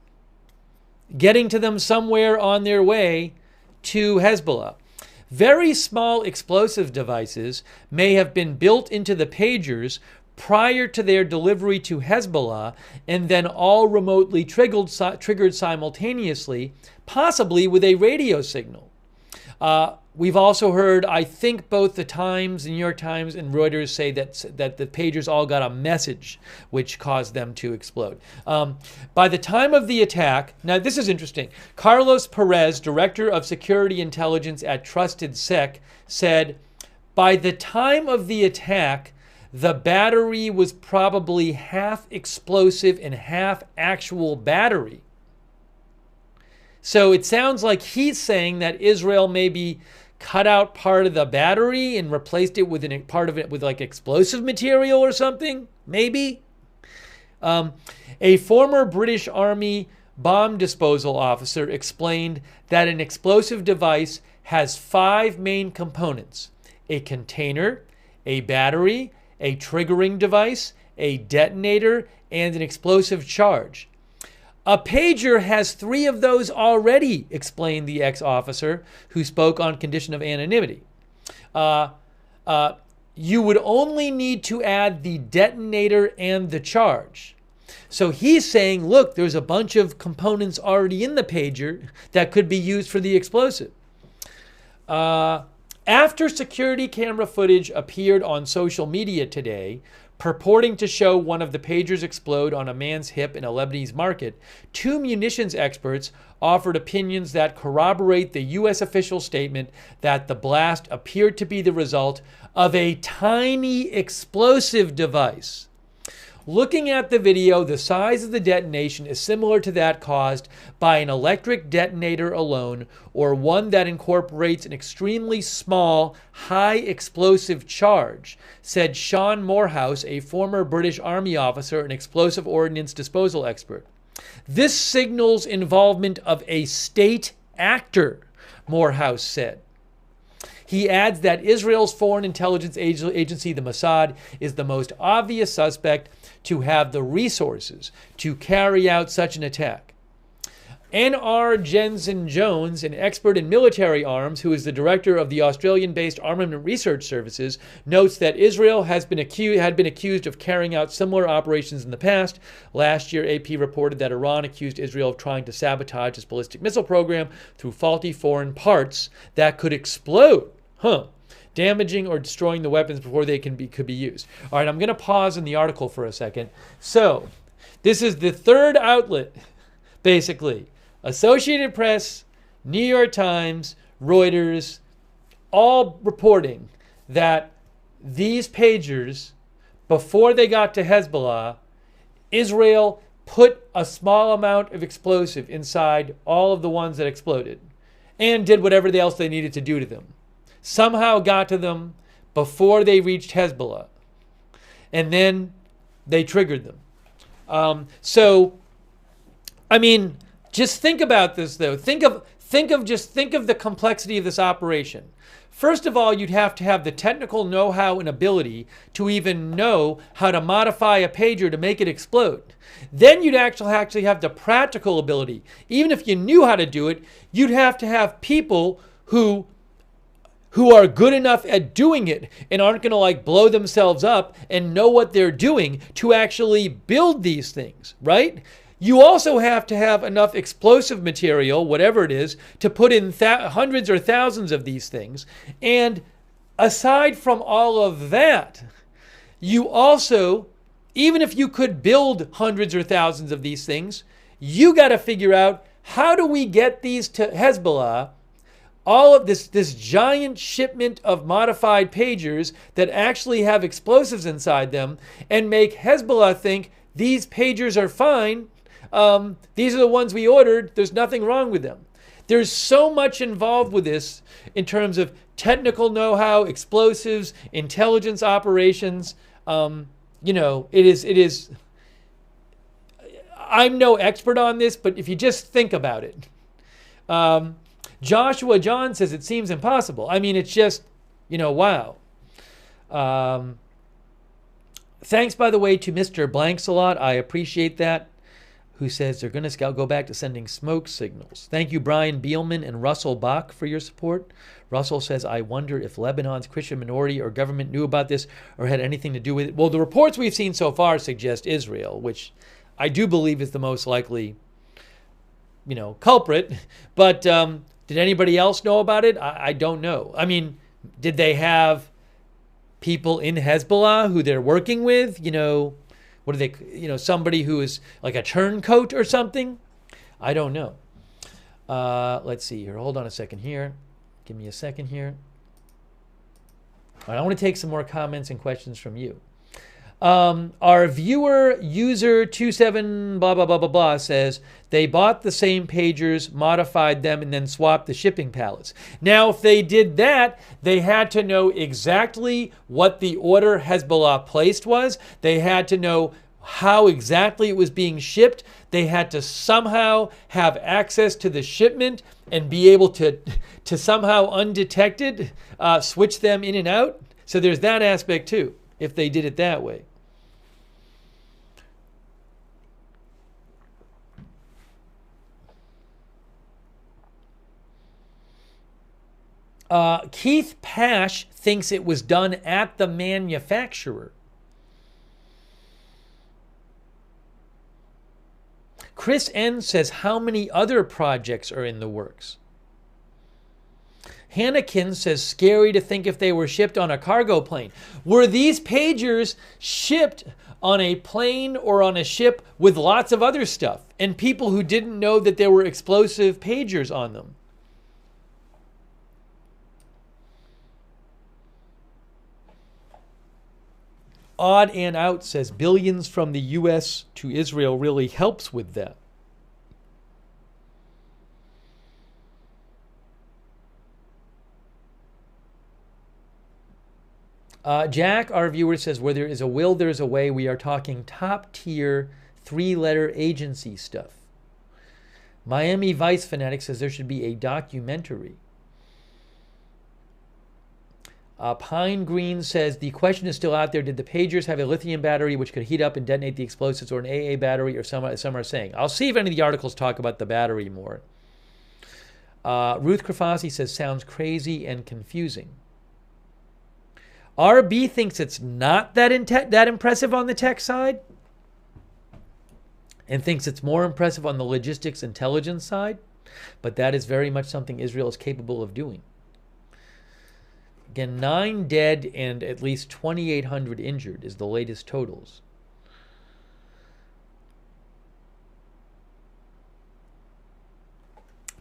Getting to them somewhere on their way to Hezbollah. Very small explosive devices may have been built into the pagers prior to their delivery to Hezbollah and then all remotely triggered simultaneously, possibly with a radio signal. We've also heard, I think both the Times, the New York Times, and Reuters say that the pagers all got a message which caused them to explode. By the time of the attack, now this is interesting. Carlos Perez, Director of Security Intelligence at Trusted Sec, said, by the time of the attack, the battery was probably half explosive and half actual battery. So it sounds like he's saying that Israel maybe cut out part of the battery and replaced it with part of it with explosive material or something, maybe. A former British Army bomb disposal officer explained that an explosive device has 5 main components: a container, a battery, a triggering device, a detonator, and an explosive charge. A pager has 3 of those already, explained the ex-officer, who spoke on condition of anonymity. You would only need to add the detonator and the charge. So he's saying, look, there's a bunch of components already in the pager that could be used for the explosive. After security camera footage appeared on social media today, purporting to show one of the pagers explode on a man's hip in a Lebanese market, 2 munitions experts offered opinions that corroborate the U.S. official statement that the blast appeared to be the result of a tiny explosive device. Looking at the video, the size of the detonation is similar to that caused by an electric detonator alone, or one that incorporates an extremely small, high explosive charge, said Sean Morehouse, a former British Army officer and explosive ordnance disposal expert. This signals involvement of a state actor, Morehouse said. He adds that Israel's foreign intelligence agency, the Mossad, is the most obvious suspect to have the resources to carry out such an attack. N.R. Jensen Jones, an expert in military arms who is the director of the Australian-based Armament Research Services, notes that Israel had been accused of carrying out similar operations in the past. Last year, AP reported that Iran accused Israel of trying to sabotage its ballistic missile program through faulty foreign parts that could explode, damaging or destroying the weapons before they could be used. All right, I'm going to pause in the article for a second. So, this is the third outlet, basically. Associated Press, New York Times, Reuters, all reporting that these pagers, before they got to Hezbollah, Israel put a small amount of explosive inside all of the ones that exploded and did whatever else they needed to do to them. Somehow got to them before they reached Hezbollah. And then they triggered them. Just think about this, though. Think of the complexity of this operation. First of all, you'd have to have the technical know-how and ability to even know how to modify a pager to make it explode. Then you'd actually have the practical ability. Even if you knew how to do it, you'd have to have people who are good enough at doing it and aren't going to blow themselves up and know what they're doing to actually build these things, right? You also have to have enough explosive material, whatever it is, to put in hundreds or thousands of these things. And aside from all of that, you also, even if you could build hundreds or thousands of these things, you got to figure out, how do we get these to Hezbollah? All of this giant shipment of modified pagers that actually have explosives inside them, and make Hezbollah think these pagers are fine. These are the ones we ordered. There's nothing wrong with them. There's so much involved with this in terms of technical know-how, explosives, intelligence operations. It is. I'm no expert on this, but if you just think about it. Joshua John says it seems impossible. It's just, wow. Thanks, by the way, to Mr. Blanks a lot. I appreciate that. Who says they're going to go back to sending smoke signals. Thank you, Brian Bielman and Russell Bach, for your support. Russell says, I wonder if Lebanon's Christian minority or government knew about this or had anything to do with it. Well, the reports we've seen so far suggest Israel, which I do believe is the most likely, culprit. But did anybody else know about it? I don't know. Did they have people in Hezbollah who they're working with? What are they, somebody who is like a turncoat or something? I don't know. Let's see here. Hold on a second here. Give me a second here. All right, I want to take some more comments and questions from you. Our viewer user 27 blah blah blah blah blah says they bought the same pagers, modified them, and then swapped the shipping pallets. Now, if they did that, they had to know exactly what the order Hezbollah placed was. They had to know how exactly it was being shipped. They had to somehow have access to the shipment and be able to somehow undetected switch them in and out. So there's that aspect too, if they did it that way. Keith Pash thinks it was done at the manufacturer. Chris N says, how many other projects are in the works? Hannikin says, scary to think if they were shipped on a cargo plane. Were these pagers shipped on a plane or on a ship with lots of other stuff and people who didn't know that there were explosive pagers on them? Odd and Out says billions from the U.S. to Israel really helps with that. Jack, our viewer, says, where there is a will, there's a way. We are talking top tier 3-letter agency stuff. Miami Vice Fanatic says there should be a documentary. Pine Green says the question is still out there. Did the pagers have a lithium battery which could heat up and detonate the explosives, or an AA battery, or some are saying? I'll see if any of the articles talk about the battery more. Ruth Krafasi says sounds crazy and confusing. RB thinks it's not that impressive on the tech side and thinks it's more impressive on the logistics intelligence side, but that is very much something Israel is capable of doing. Again, 9 dead and at least 2,800 injured is the latest totals.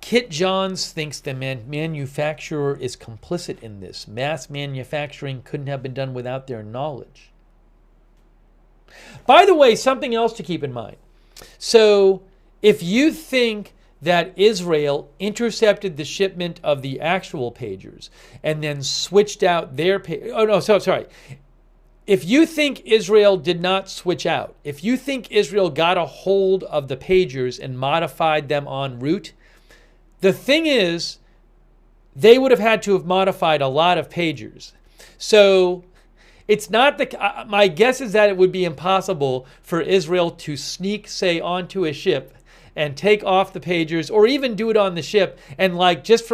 Kit Johns thinks the manufacturer is complicit in this. Mass manufacturing couldn't have been done without their knowledge. By the way, something else to keep in mind. So if you think that Israel intercepted the shipment of the actual pagers and then switched out their if you think Israel did not switch out, if you think Israel got a hold of the pagers and modified them en route, the thing is, they would have had to have modified a lot of pagers. So it's not my guess is that it would be impossible for Israel to sneak, say, onto a ship and take off the pagers, or even do it on the ship and just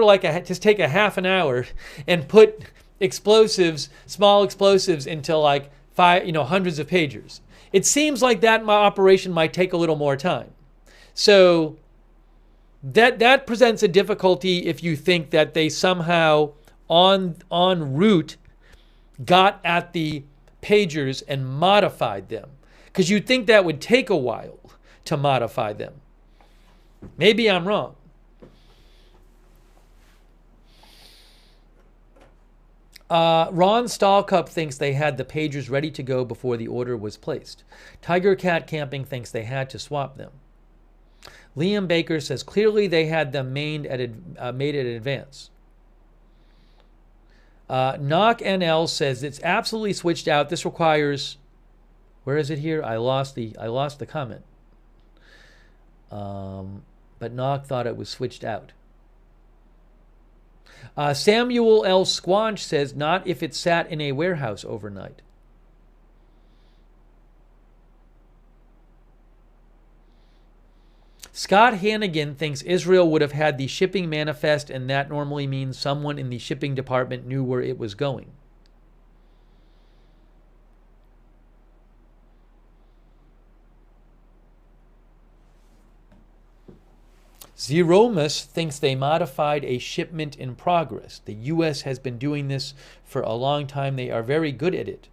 take a half an hour and put explosives, small explosives, into hundreds of pagers. It seems like that operation might take a little more time. So that presents a difficulty if you think that they somehow en route got at the pagers and modified them, because you'd think that would take a while to modify them. Maybe I'm wrong. Ron Stahlcup thinks they had the pagers ready to go before the order was placed. Tiger Cat Camping thinks they had to swap them. Liam Baker says clearly they had them made in advance. Knock NL says it's absolutely switched out. This requires, where is it here? I lost the comment. But Knock thought it was switched out. Samuel L. Squanch says not if it sat in a warehouse overnight. Scott Hannigan thinks Israel would have had the shipping manifest, and that normally means someone in the shipping department knew where it was going. Zeromus thinks they modified a shipment in progress. The U.S. has been doing this for a long time. They are very good at it.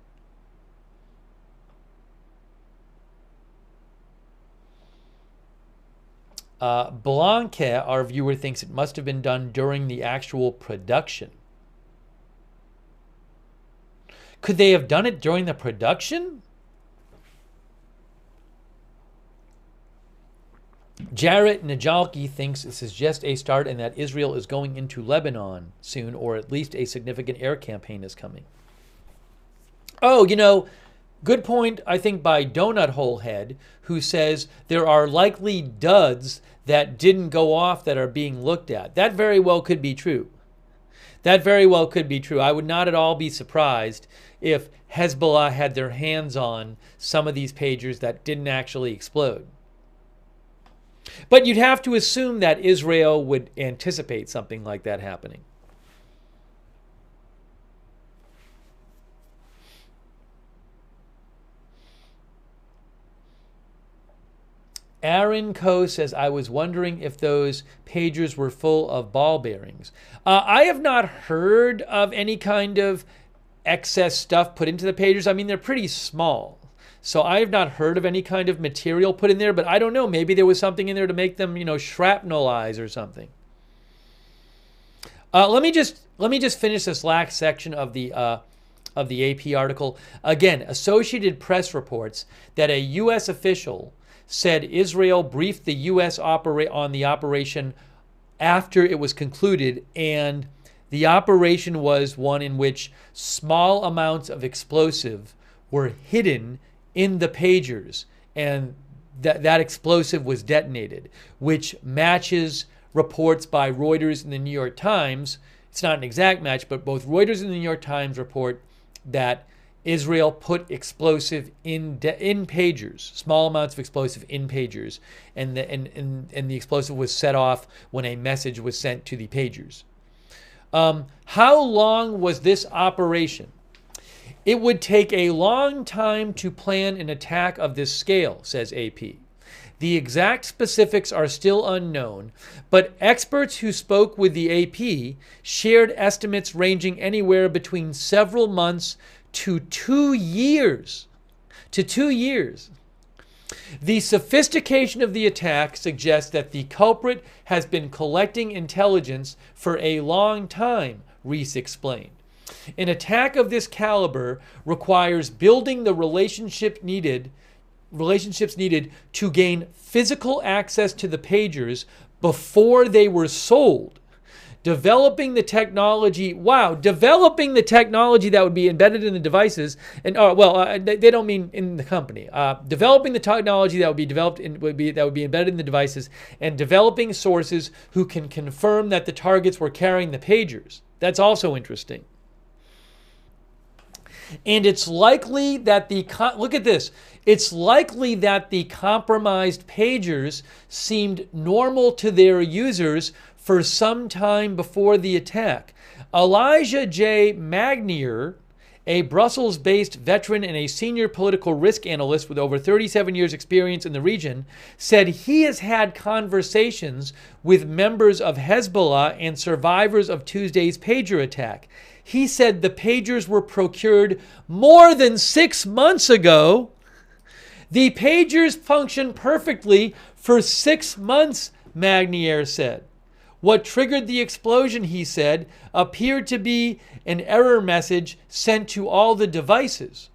Blanca, our viewer, thinks it must have been done during the actual production. Could they have done it during the production? Jarrett Najalki thinks this is just a start and that Israel is going into Lebanon soon, or at least a significant air campaign is coming. Oh, good point, I think, by Donut Hole Head, who says there are likely duds that didn't go off that are being looked at. That very well could be true. That very well could be true. I would not at all be surprised if Hezbollah had their hands on some of these pagers that didn't actually explode. But you'd have to assume that Israel would anticipate something like that happening. Aaron Coe says, I was wondering if those pagers were full of ball bearings. I have not heard of any kind of excess stuff put into the pagers. I mean, they're pretty small. So I have not heard of any kind of material put in there, but I don't know. Maybe there was something in there to make them, shrapnelize or something. Let me just finish this last section of the AP article. Again, Associated Press reports that a U.S. official said Israel briefed the U.S. on the operation after it was concluded, and the operation was one in which small amounts of explosive were hidden in the pagers, and that explosive was detonated, which matches reports by Reuters and the New York Times. It's not an exact match, but both Reuters and the New York Times report that Israel put explosive in pagers, small amounts of explosive in pagers, and the explosive was set off when a message was sent to the pagers. How long was this operation? It would take a long time to plan an attack of this scale, says AP. The exact specifics are still unknown, but experts who spoke with the AP shared estimates ranging anywhere between several months to 2 years. The sophistication of the attack suggests that the culprit has been collecting intelligence for a long time, Reese explained. An attack of this caliber requires building the relationships needed to gain physical access to the pagers before they were sold. Developing the technology that would be embedded in the devices, and they don't mean in the company. Developing the technology that would be embedded in the devices, and developing sources who can confirm that the targets were carrying the pagers. That's also interesting. And it's likely that It's likely that the compromised pagers seemed normal to their users for some time before the attack. Elijah J. Magnier, a Brussels-based veteran and a senior political risk analyst with over 37 years' experience in the region, said he has had conversations with members of Hezbollah and survivors of Tuesday's pager attack. He said the pagers were procured more than 6 months ago. The pagers functioned perfectly for 6 months, Magnier said. What triggered the explosion, he said, appeared to be an error message sent to all the devices.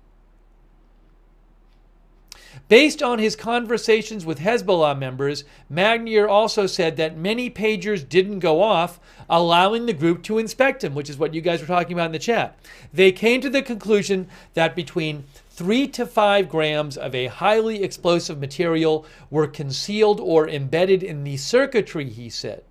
Based on his conversations with Hezbollah members, Magnier also said that many pagers didn't go off, allowing the group to inspect them, which is what you guys were talking about in the chat. They came to the conclusion that between 3 to 5 grams of a highly explosive material were concealed or embedded in the circuitry, he said.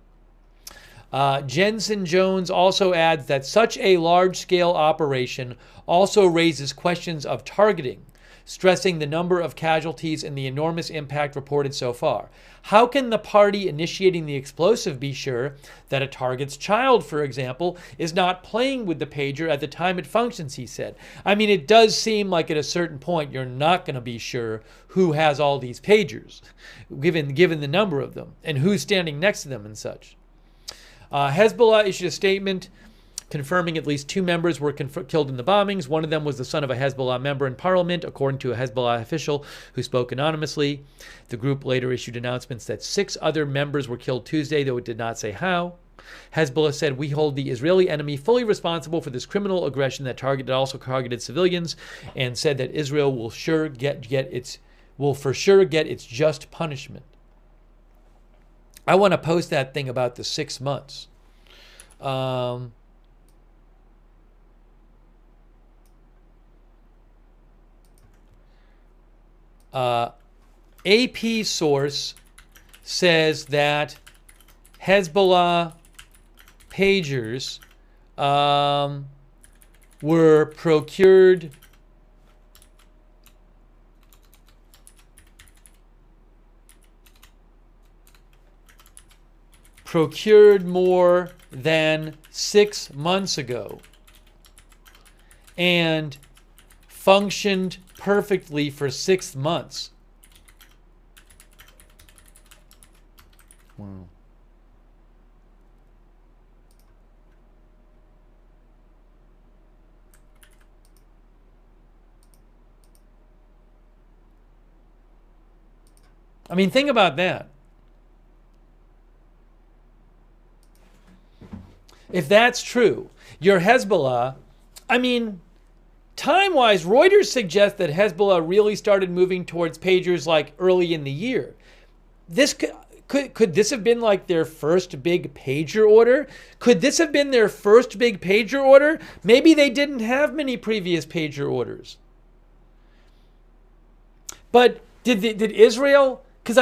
Jensen Jones also adds that such a large-scale operation also raises questions of targeting, stressing the number of casualties and the enormous impact reported so far. How can the party initiating the explosive be sure that a target's child, for example, is not playing with the pager at the time it functions, he said. I mean, it does seem like at a certain point you're not going to be sure who has all these pagers, given the number of them, and who's standing next to them and such. Hezbollah issued a statement confirming at least 2 members were killed in the bombings. One of them was the son of a Hezbollah member in parliament, according to a Hezbollah official who spoke anonymously. The group later issued announcements that 6 other members were killed Tuesday, though it did not say how. Hezbollah said, "We hold the Israeli enemy fully responsible for this criminal aggression that also targeted civilians," and said that Israel will for sure get its just punishment. I want to post that thing about the 6 months. AP source says that Hezbollah pagers were procured more than 6 months ago and functioned perfectly for 6 months. I mean, think about that. If that's true, your Hezbollah, I mean, time-wise, Reuters suggests that Hezbollah really started moving towards pagers like early in the year. This could this have been like their first big pager order? Could this have been their first big pager order? Maybe they didn't have many previous pager orders. But did Israel? Because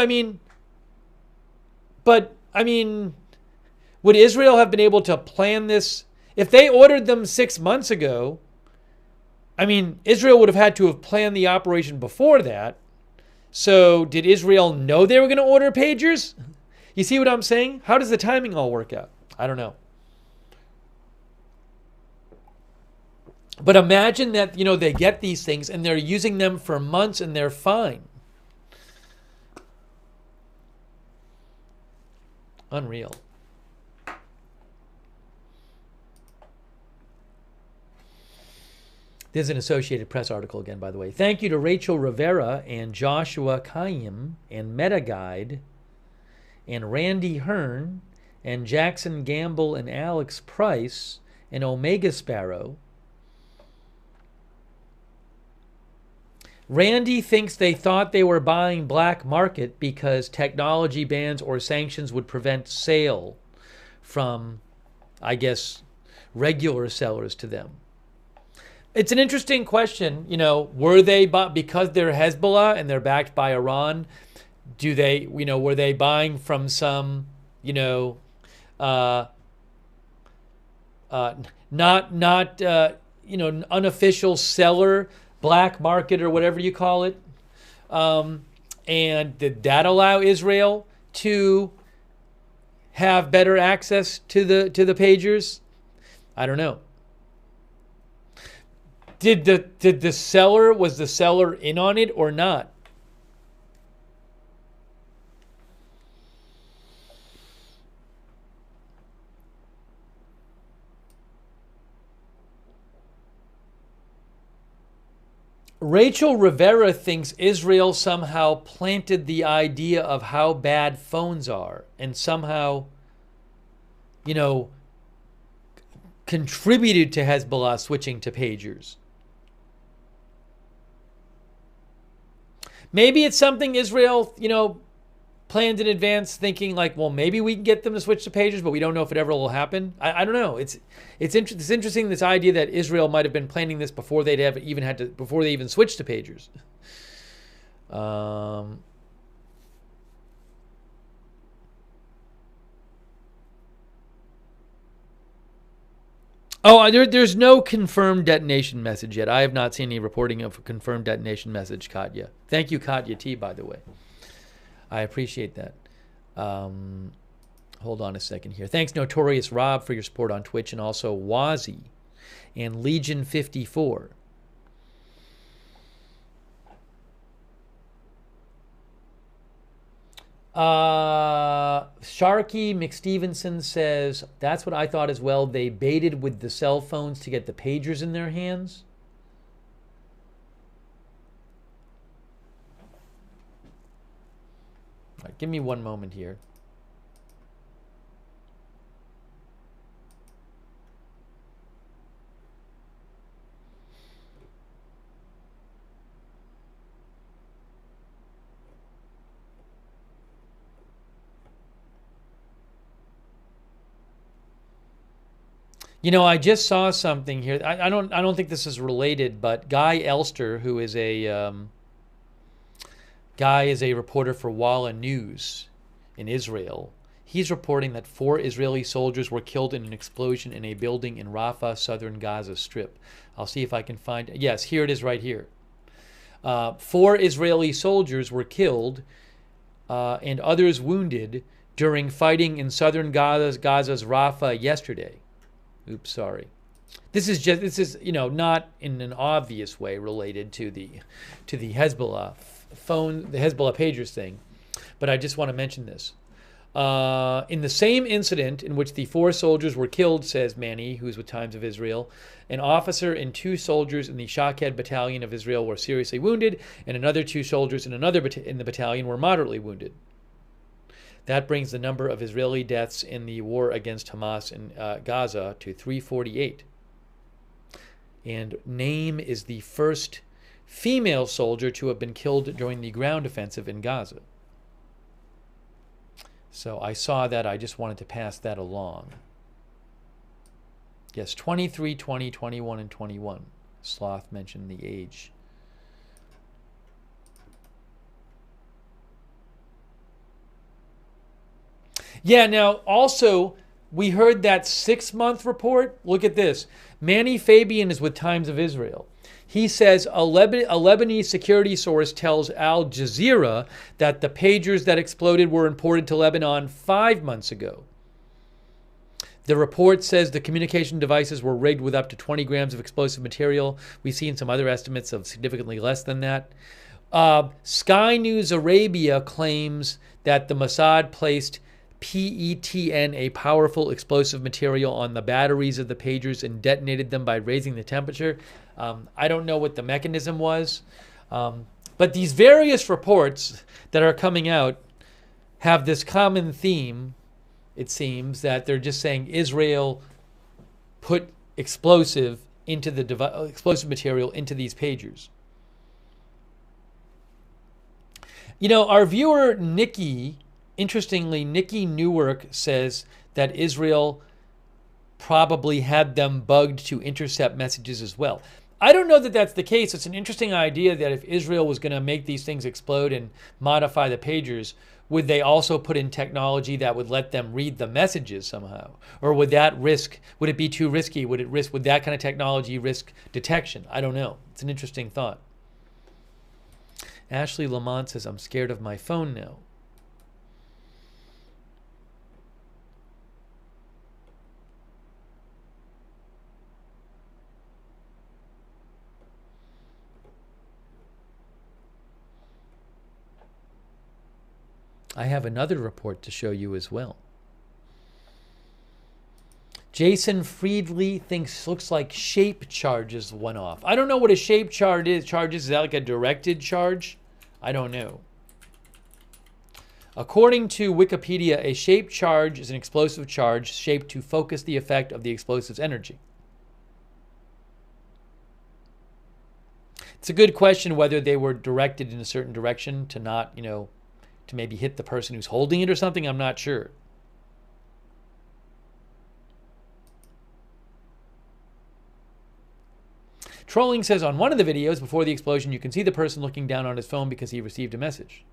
would Israel have been able to plan this? If they ordered them 6 months ago, Israel would have had to have planned the operation before that. So did Israel know they were going to order pagers? You see what I'm saying? How does the timing all work out? I don't know. But imagine that, they get these things and they're using them for months and they're fine. Unreal. There's an Associated Press article again, by the way. Thank you to Rachel Rivera and Joshua Kaim and MetaGuide and Randy Hearn and Jackson Gamble and Alex Price and Omega Sparrow. Randy thinks they thought they were buying black market because technology bans or sanctions would prevent sale from, I guess, regular sellers to them. It's an interesting question. Were they because they're Hezbollah and they're backed by Iran? Were they buying from some, unofficial seller, black market or whatever you call it? And did that allow Israel to have better access to the pagers? I don't know. Was the seller in on it or not? Rachel Rivera thinks Israel somehow planted the idea of how bad phones are and somehow, contributed to Hezbollah switching to pagers. Maybe it's something Israel, planned in advance, thinking like, well, maybe we can get them to switch to pagers, but we don't know if it ever will happen. I don't know. It's interesting, this idea that Israel might have been planning this before they even switched to pagers. There's no confirmed detonation message yet. I have not seen any reporting of a confirmed detonation message, Katya. Thank you, Katya T, by the way. I appreciate that. Hold on a second here. Thanks, Notorious Rob, for your support on Twitch, and also Wazi and Legion 54. Sharky McStevenson says, that's what I thought as well. They baited with the cell phones to get the pagers in their hands. All right, give me one moment here. I just saw something here. I don't think this is related, but Guy Elster, who is a reporter for Walla News in Israel, he's reporting that 4 Israeli soldiers were killed in an explosion in a building in Rafah, southern Gaza Strip. I'll see if I can find it. Yes, here it is right here. 4 Israeli soldiers were killed and others wounded during fighting in southern Gaza's Rafah yesterday. Oops, sorry. This is not in an obvious way related to the Hezbollah phone, the Hezbollah pagers thing, but I just want to mention this. In the same incident in which the 4 soldiers were killed, says Manny, who's with Times of Israel, an officer and 2 soldiers in the Shaked battalion of Israel were seriously wounded, and another 2 soldiers in the battalion were moderately wounded. That brings the number of Israeli deaths in the war against Hamas in Gaza to 348. And Naim is the first female soldier to have been killed during the ground offensive in Gaza. So I saw that. I just wanted to pass that along. Yes, 23, 20, 21, and 21. Sloth mentioned the age. Yeah, now also, we heard that 6-month report. Look at this. Manny Fabian is with Times of Israel. He says a Lebanese security source tells Al Jazeera that the pagers that exploded were imported to Lebanon 5 months ago. The report says the communication devices were rigged with up to 20 grams of explosive material. We've seen some other estimates of significantly less than that. Sky News Arabia claims that the Mossad placed PETN, a powerful explosive material, on the batteries of the pagers and detonated them by raising the temperature. I don't know what the mechanism was. But these various reports that are coming out have this common theme, it seems, that they're just saying Israel put explosive material into these pagers. You know, our viewer Nikki, interestingly, Nikki Newark says that Israel probably had them bugged to intercept messages as well. I don't know that that's the case. It's an interesting idea that if Israel was going to make these things explode and modify the pagers, would they also put in technology that would let them read the messages somehow? Or would it be too risky? Would that kind of technology risk detection? I don't know. It's an interesting thought. Ashley Lamont says, I'm scared of my phone now. I have another report to show you as well. Jason Friedley looks like shape charges went off. I don't know what a shape charge is. Is that like a directed charge? I don't know. According to Wikipedia, a shape charge is an explosive charge shaped to focus the effect of the explosive's energy. It's a good question whether they were directed in a certain direction to not, to maybe hit the person who's holding it or something. I'm not sure. Trolling says on one of the videos before the explosion, you can see the person looking down on his phone because he received a message.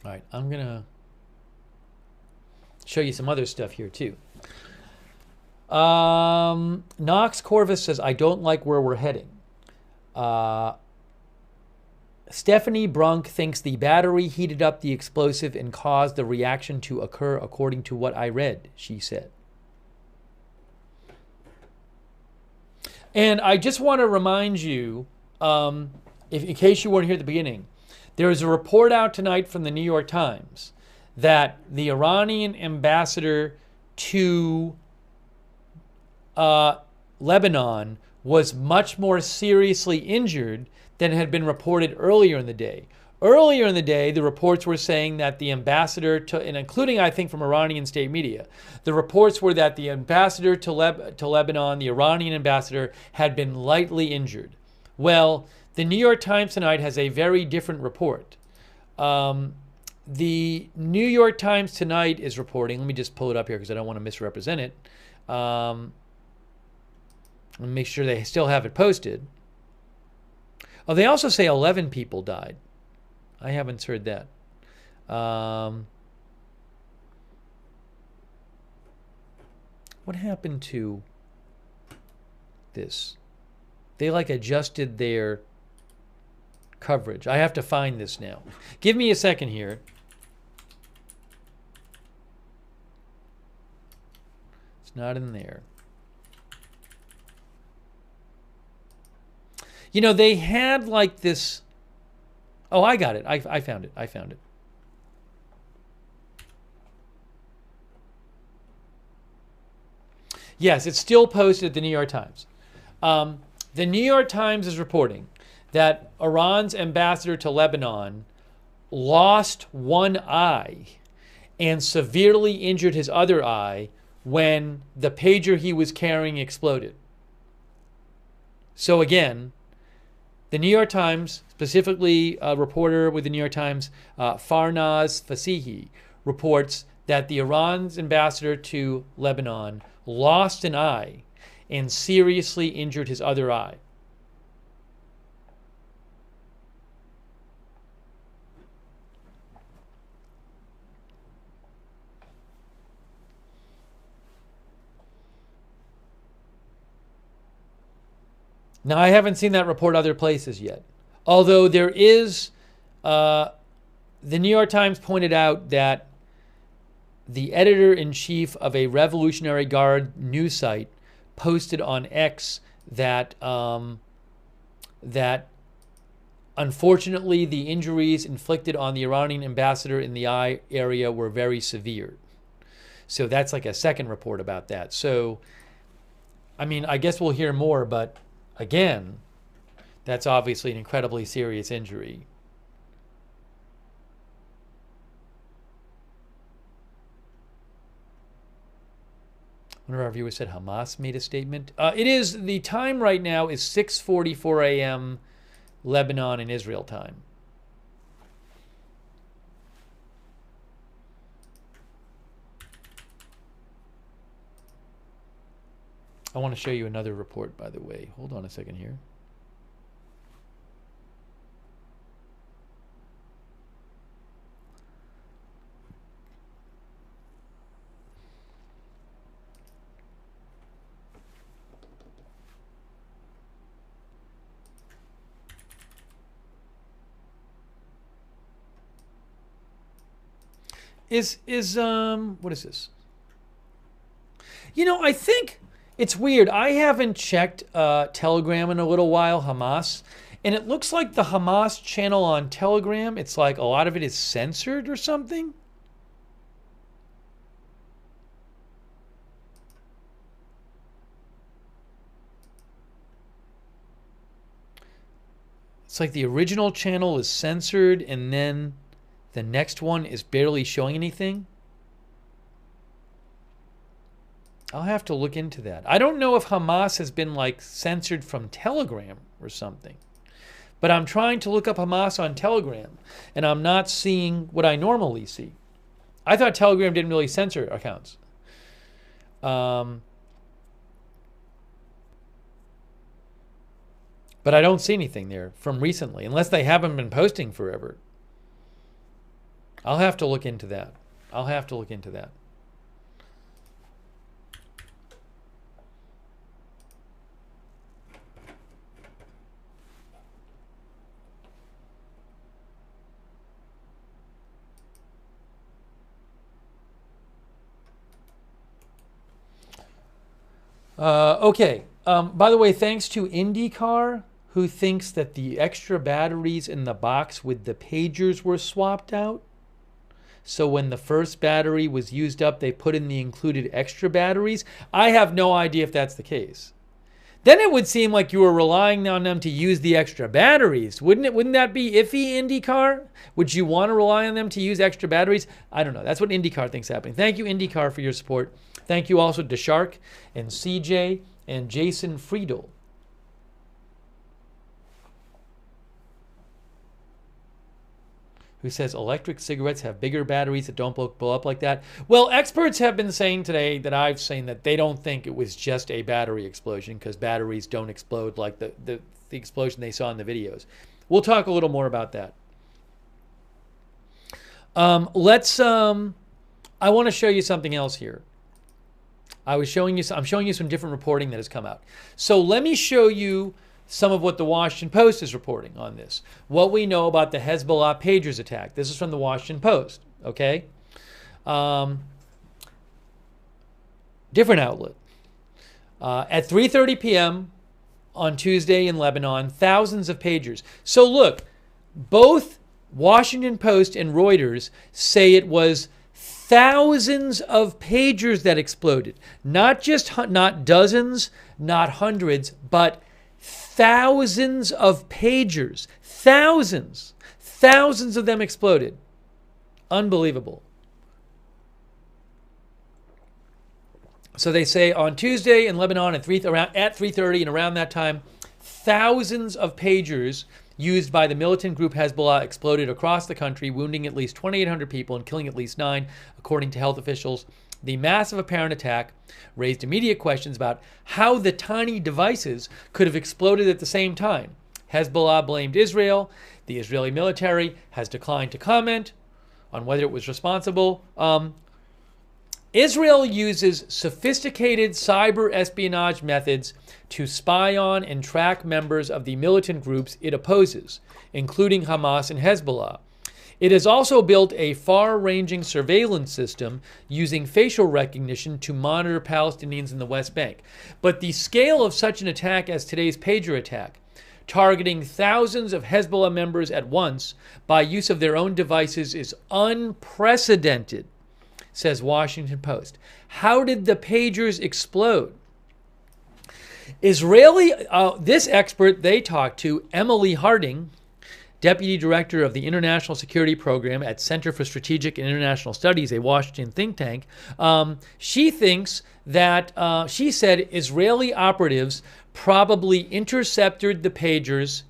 All right, I'm going to show you some other stuff here too. Knox Corvus says, I don't like where we're heading. Stephanie Brunk thinks the battery heated up the explosive and caused the reaction to occur according to what I read, she said. And I just want to remind you, in case you weren't here at the beginning, there is a report out tonight from the New York Times that the Iranian ambassador to Lebanon was much more seriously injured than had been reported earlier in the day. Earlier in the day, the reports were saying that the ambassador and including, I think, from Iranian state media, the reports were that the ambassador to Lebanon, the Iranian ambassador, had been lightly injured. Well, the New York Times tonight has a very different report. The New York Times tonight is reporting, let me just pull it up here because I don't want to misrepresent it. Let me make sure they still have it posted. Oh, they also say 11 people died. I haven't heard that. What happened to this? They like adjusted their coverage. I have to find this now. Give me a second here. It's not in there. You know, they had like this. Oh, I got it. I found it. I found it. Yes, it's still posted at the New York Times. The New York Times is reporting that Iran's ambassador to Lebanon lost one eye and severely injured his other eye when the pager he was carrying exploded. So again, the New York Times, specifically a reporter with the New York Times, Farnaz Fasihi, reports that the Iran's ambassador to Lebanon lost an eye and seriously injured his other eye. Now, I haven't seen that report other places yet. Although there is, the New York Times pointed out that the editor-in-chief of a Revolutionary Guard news site posted on X that that unfortunately the injuries inflicted on the Iranian ambassador in the eye area were very severe. So that's like a second report about that. So, I mean, I guess we'll hear more, but again, that's obviously an incredibly serious injury. One of our viewers said Hamas made a statement. It is, the time right now is 6:44 a.m. Lebanon and Israel time. I want to show you another report, by the way. Hold on a second here. What is this? You know, I think it's weird. I haven't checked Telegram in a little while, Hamas, and it looks like the Hamas channel on Telegram, it's like a lot of it is censored or something. It's like the original channel is censored and then the next one is barely showing anything. I'll have to look into that. I don't know if Hamas has been like censored from Telegram or something. But I'm trying to look up Hamas on Telegram and I'm not seeing what I normally see. I thought Telegram didn't really censor accounts. But I don't see anything there from recently, unless they haven't been posting forever. I'll have to look into that. I'll have to look into that. Okay. By the way, thanks to IndyCar, who thinks that the extra batteries in the box with the pagers were swapped out. So when the first battery was used up, they put in the included extra batteries. I have no idea if that's the case. Then it would seem like you were relying on them to use the extra batteries. Wouldn't it? Wouldn't that be iffy, IndyCar? Would you want to rely on them to use extra batteries? I don't know. That's what IndyCar thinks happening. Thank you, IndyCar, for your support. Thank you also to Shark and CJ and Jason Friedel. Who says electric cigarettes have bigger batteries that don't blow up like that. Well, experts have been saying today that I've seen that they don't think it was just a battery explosion because batteries don't explode like the explosion they saw in the videos. We'll talk a little more about that. I want to show you something else here. I'm showing you some different reporting that has come out. So let me show you some of what the Washington Post is reporting on this. What we know about the Hezbollah pagers attack. This is from the Washington Post, okay? Different outlet. At 3:30 p.m. on Tuesday in Lebanon, thousands of pagers. So look, both Washington Post and Reuters say it was thousands of pagers that exploded. Not dozens, not hundreds, but thousands of pagers. Thousands of them exploded. Unbelievable. So they say on Tuesday in Lebanon at 3:30 and around that time, thousands of pagers used by the militant group Hezbollah exploded across the country, wounding at least 2,800 people and killing at least 9, according to health officials. The massive apparent attack raised immediate questions about how the tiny devices could have exploded at the same time. Hezbollah blamed Israel. The Israeli military has declined to comment on whether it was responsible. Israel uses sophisticated cyber espionage methods to spy on and track members of the militant groups it opposes, including Hamas and Hezbollah. It has also built a far-ranging surveillance system using facial recognition to monitor Palestinians in the West Bank. But the scale of such an attack as today's pager attack, targeting thousands of Hezbollah members at once by use of their own devices, is unprecedented, says Washington Post. How did the pagers explode? This expert they talked to, Emily Harding, Deputy Director of the International Security Program at Center for Strategic and International Studies, a Washington think tank, she thinks that, she said Israeli operatives probably intercepted the pagers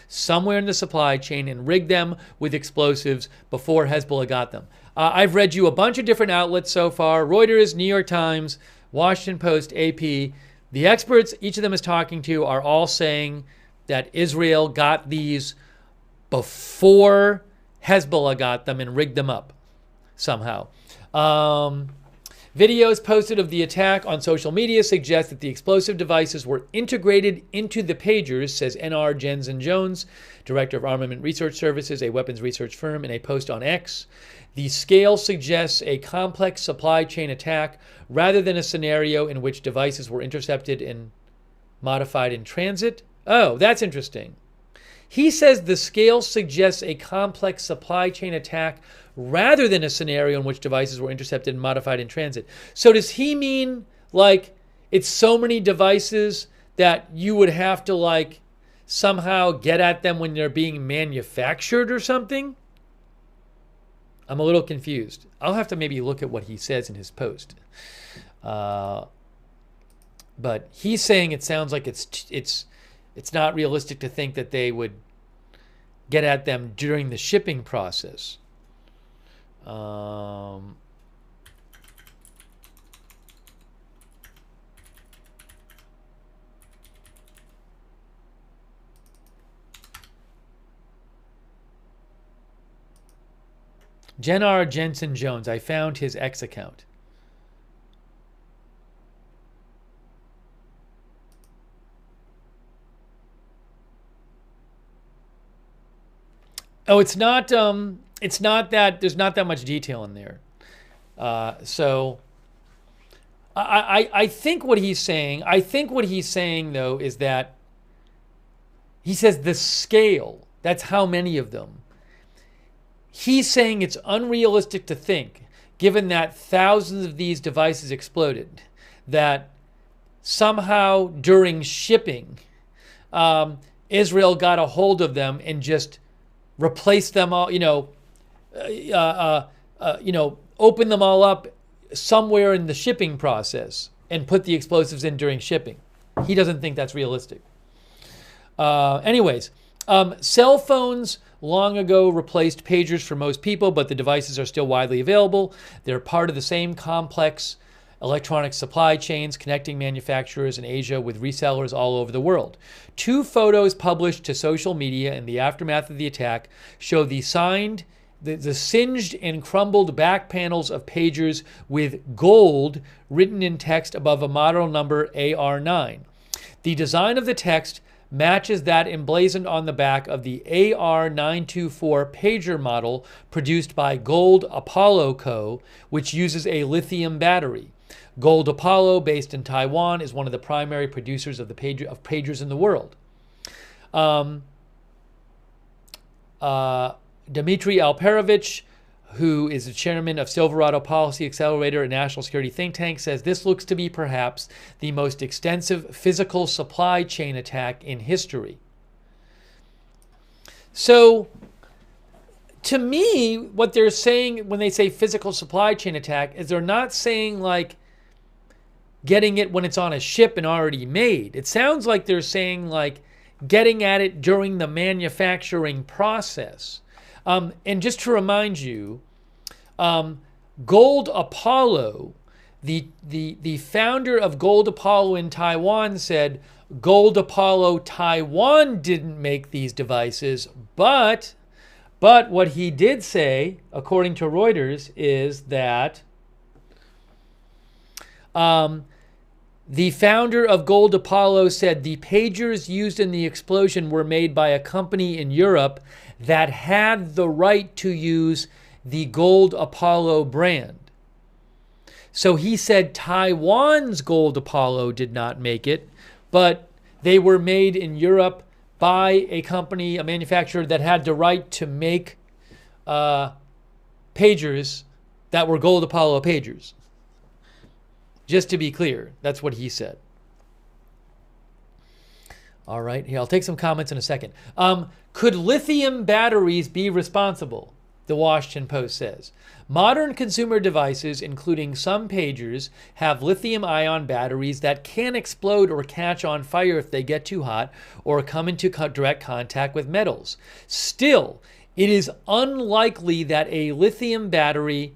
somewhere in the supply chain and rigged them with explosives before Hezbollah got them. I've read you a bunch of different outlets so far: Reuters, New York Times, Washington Post, AP. The experts each of them is talking to are all saying that Israel got these before Hezbollah got them and rigged them up somehow. Videos posted of the attack on social media suggest that the explosive devices were integrated into the pagers, says N.R. Jensen Jones, Director of Armament Research Services, a weapons research firm, in a post on X. The scale suggests a complex supply chain attack rather than a scenario in which devices were intercepted and modified in transit. Oh, that's interesting. He says the scale suggests a complex supply chain attack rather than a scenario in which devices were intercepted and modified in transit. So does he mean like it's so many devices that you would have to like somehow get at them when they're being manufactured or something? I'm a little confused. I'll have to maybe look at what he says in his post. But he's saying it sounds like it's not realistic to think that they would get at them during the shipping process. Jen.R. Jensen Jones. I found his X account. Oh, it's not that, there's not that much detail in there. So I think what he's saying, though, is that he says the scale, that's how many of them. He's saying it's unrealistic to think, given that thousands of these devices exploded, that somehow during shipping, Israel got a hold of them and just replaced them all, open them all up somewhere in the shipping process and put the explosives in during shipping. He doesn't think that's realistic. Cell phones long ago replaced pagers for most people, but the devices are still widely available. They're part of the same complex electronic supply chains connecting manufacturers in Asia with resellers all over the world. 2 photos published to social media in the aftermath of the attack show the the singed and crumbled back panels of pagers with gold written in text above a model number AR9. The design of the text matches that emblazoned on the back of the AR924 pager model produced by Gold Apollo Co., which uses a lithium battery. Gold Apollo, based in Taiwan, is one of the primary producers of pagers in the world. Dmitry Alperovich, who is the chairman of Silverado Policy Accelerator, a national security think tank, says this looks to be perhaps the most extensive physical supply chain attack in history. So, to me, what they're saying when they say physical supply chain attack is they're not saying like getting it when it's on a ship and already made. It sounds like they're saying like getting at it during the manufacturing process. And just to remind you, Gold Apollo, the founder of Gold Apollo in Taiwan said Gold Apollo Taiwan didn't make these devices, but what he did say, according to Reuters, is that the founder of Gold Apollo said the pagers used in the explosion were made by a company in Europe that had the right to use the Gold Apollo brand. So he said Taiwan's Gold Apollo did not make it, but they were made in Europe by a company, a manufacturer that had the right to make pagers that were Gold Apollo pagers. Just to be clear, that's what he said. All right, here, I'll take some comments in a second. Could lithium batteries be responsible? The Washington Post says. Modern consumer devices, including some pagers, have lithium-ion batteries that can explode or catch on fire if they get too hot or come into direct contact with metals. Still, it is unlikely that a lithium battery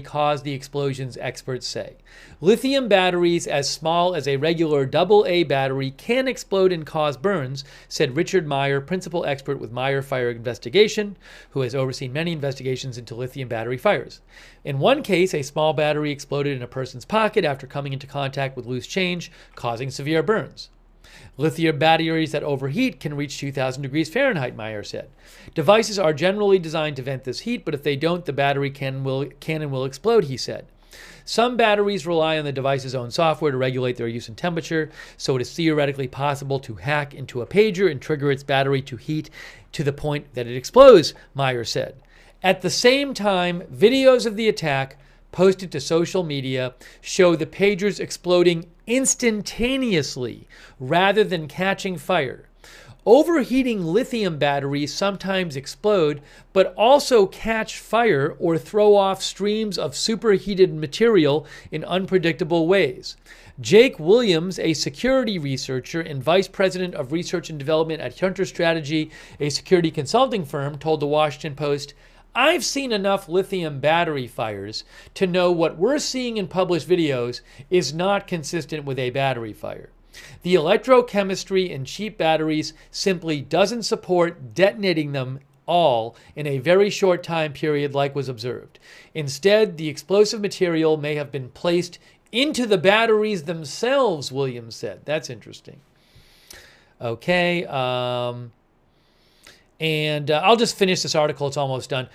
caused the explosions, experts say. Lithium batteries as small as a regular AA battery can explode and cause burns, said Richard Meyer, principal expert with Meyer Fire Investigation, who has overseen many investigations into lithium battery fires. In one case, a small battery exploded in a person's pocket after coming into contact with loose change, causing severe burns. Lithium batteries that overheat can reach 2,000 degrees Fahrenheit, Meyer said. Devices are generally designed to vent this heat, but if they don't, the battery can and will explode, he said. Some batteries rely on the device's own software to regulate their use and temperature, so it is theoretically possible to hack into a pager and trigger its battery to heat to the point that it explodes, Meyer said. At the same time, videos of the attack posted to social media show the pagers exploding instantaneously rather than catching fire. Overheating lithium batteries sometimes explode, but also catch fire or throw off streams of superheated material in unpredictable ways. Jake Williams, a security researcher and vice president of research and development at Hunter Strategy, a security consulting firm, told the Washington Post, "I've seen enough lithium battery fires to know what we're seeing in published videos is not consistent with a battery fire. The electrochemistry in cheap batteries simply doesn't support detonating them all in a very short time period like was observed. Instead, the explosive material may have been placed into the batteries themselves," Williams said. That's interesting. Okay, And I'll just finish this article. It's almost done.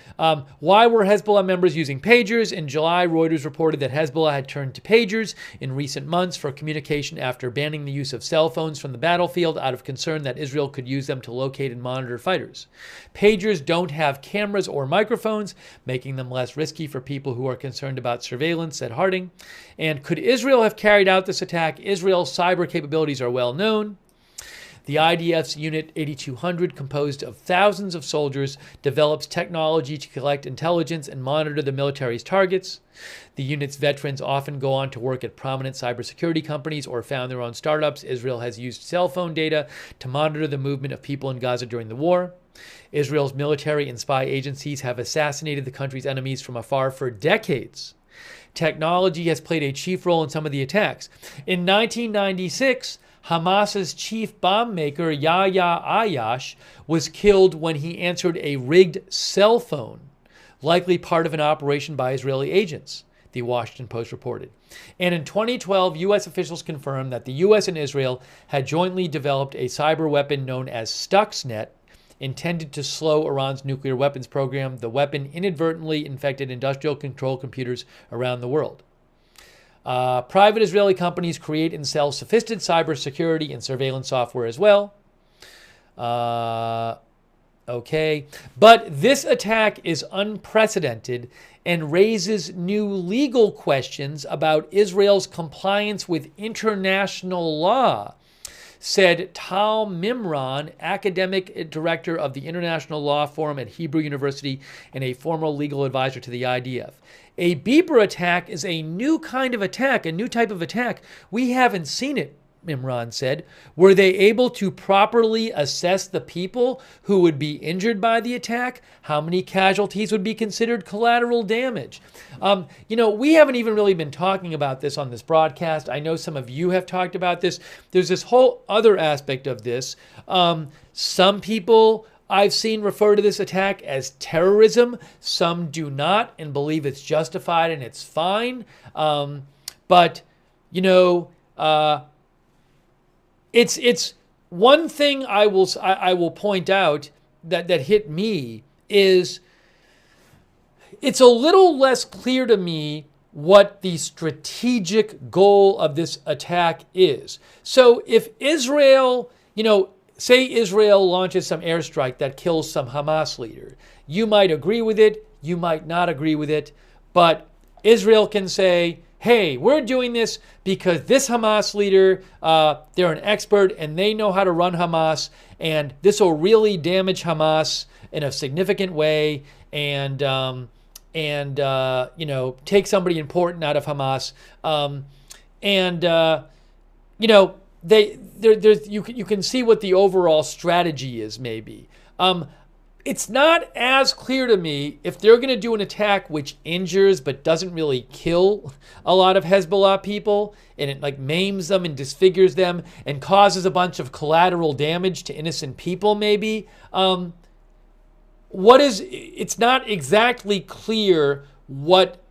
Why were Hezbollah members using pagers? In July, Reuters reported that Hezbollah had turned to pagers in recent months for communication after banning the use of cell phones from the battlefield out of concern that Israel could use them to locate and monitor fighters. Pagers don't have cameras or microphones, making them less risky for people who are concerned about surveillance, said Harding. And could Israel have carried out this attack? Israel's cyber capabilities are well known. The IDF's Unit 8200, composed of thousands of soldiers, develops technology to collect intelligence and monitor the military's targets. The unit's veterans often go on to work at prominent cybersecurity companies or found their own startups. Israel has used cell phone data to monitor the movement of people in Gaza during the war. Israel's military and spy agencies have assassinated the country's enemies from afar for decades. technology has played a chief role in some of the attacks. In 1996, Hamas's chief bomb maker, Yahya Ayash, was killed when he answered a rigged cell phone, likely part of an operation by Israeli agents, the Washington Post reported. And in 2012, U.S. officials confirmed that the U.S. and Israel had jointly developed a cyber weapon known as Stuxnet, intended to slow Iran's nuclear weapons program. The weapon inadvertently infected industrial control computers around the world. Private Israeli companies create and sell sophisticated cybersecurity and surveillance software as well. Okay. But this attack is unprecedented and raises new legal questions about Israel's compliance with international law, said Tal Mimran, academic director of the International Law Forum at Hebrew University and a former legal advisor to the IDF. A beeper attack is a new kind of attack, a new type of attack. We haven't seen it, Mimran said. Were they able to properly assess the people who would be injured by the attack? How many casualties would be considered collateral damage? We haven't even really been talking about this on this broadcast. I know some of you have talked about this. There's this whole other aspect of this. Some people I've seen refer to this attack as terrorism. Some do not and believe it's justified and it's fine. It's one thing I will point out that hit me is it's a little less clear to me what the strategic goal of this attack is. So if Israel, say Israel launches some airstrike that kills some Hamas leader, you might agree with it, you might not agree with it, but Israel can say, hey, we're doing this because this Hamas leader, they're an expert and they know how to run Hamas, and this will really damage Hamas in a significant way and take somebody important out of Hamas. You can see what the overall strategy is maybe. It's not as clear to me if they're going to do an attack which injures but doesn't really kill a lot of Hezbollah people, and it maims them and disfigures them and causes a bunch of collateral damage to innocent people maybe. It's not exactly clear what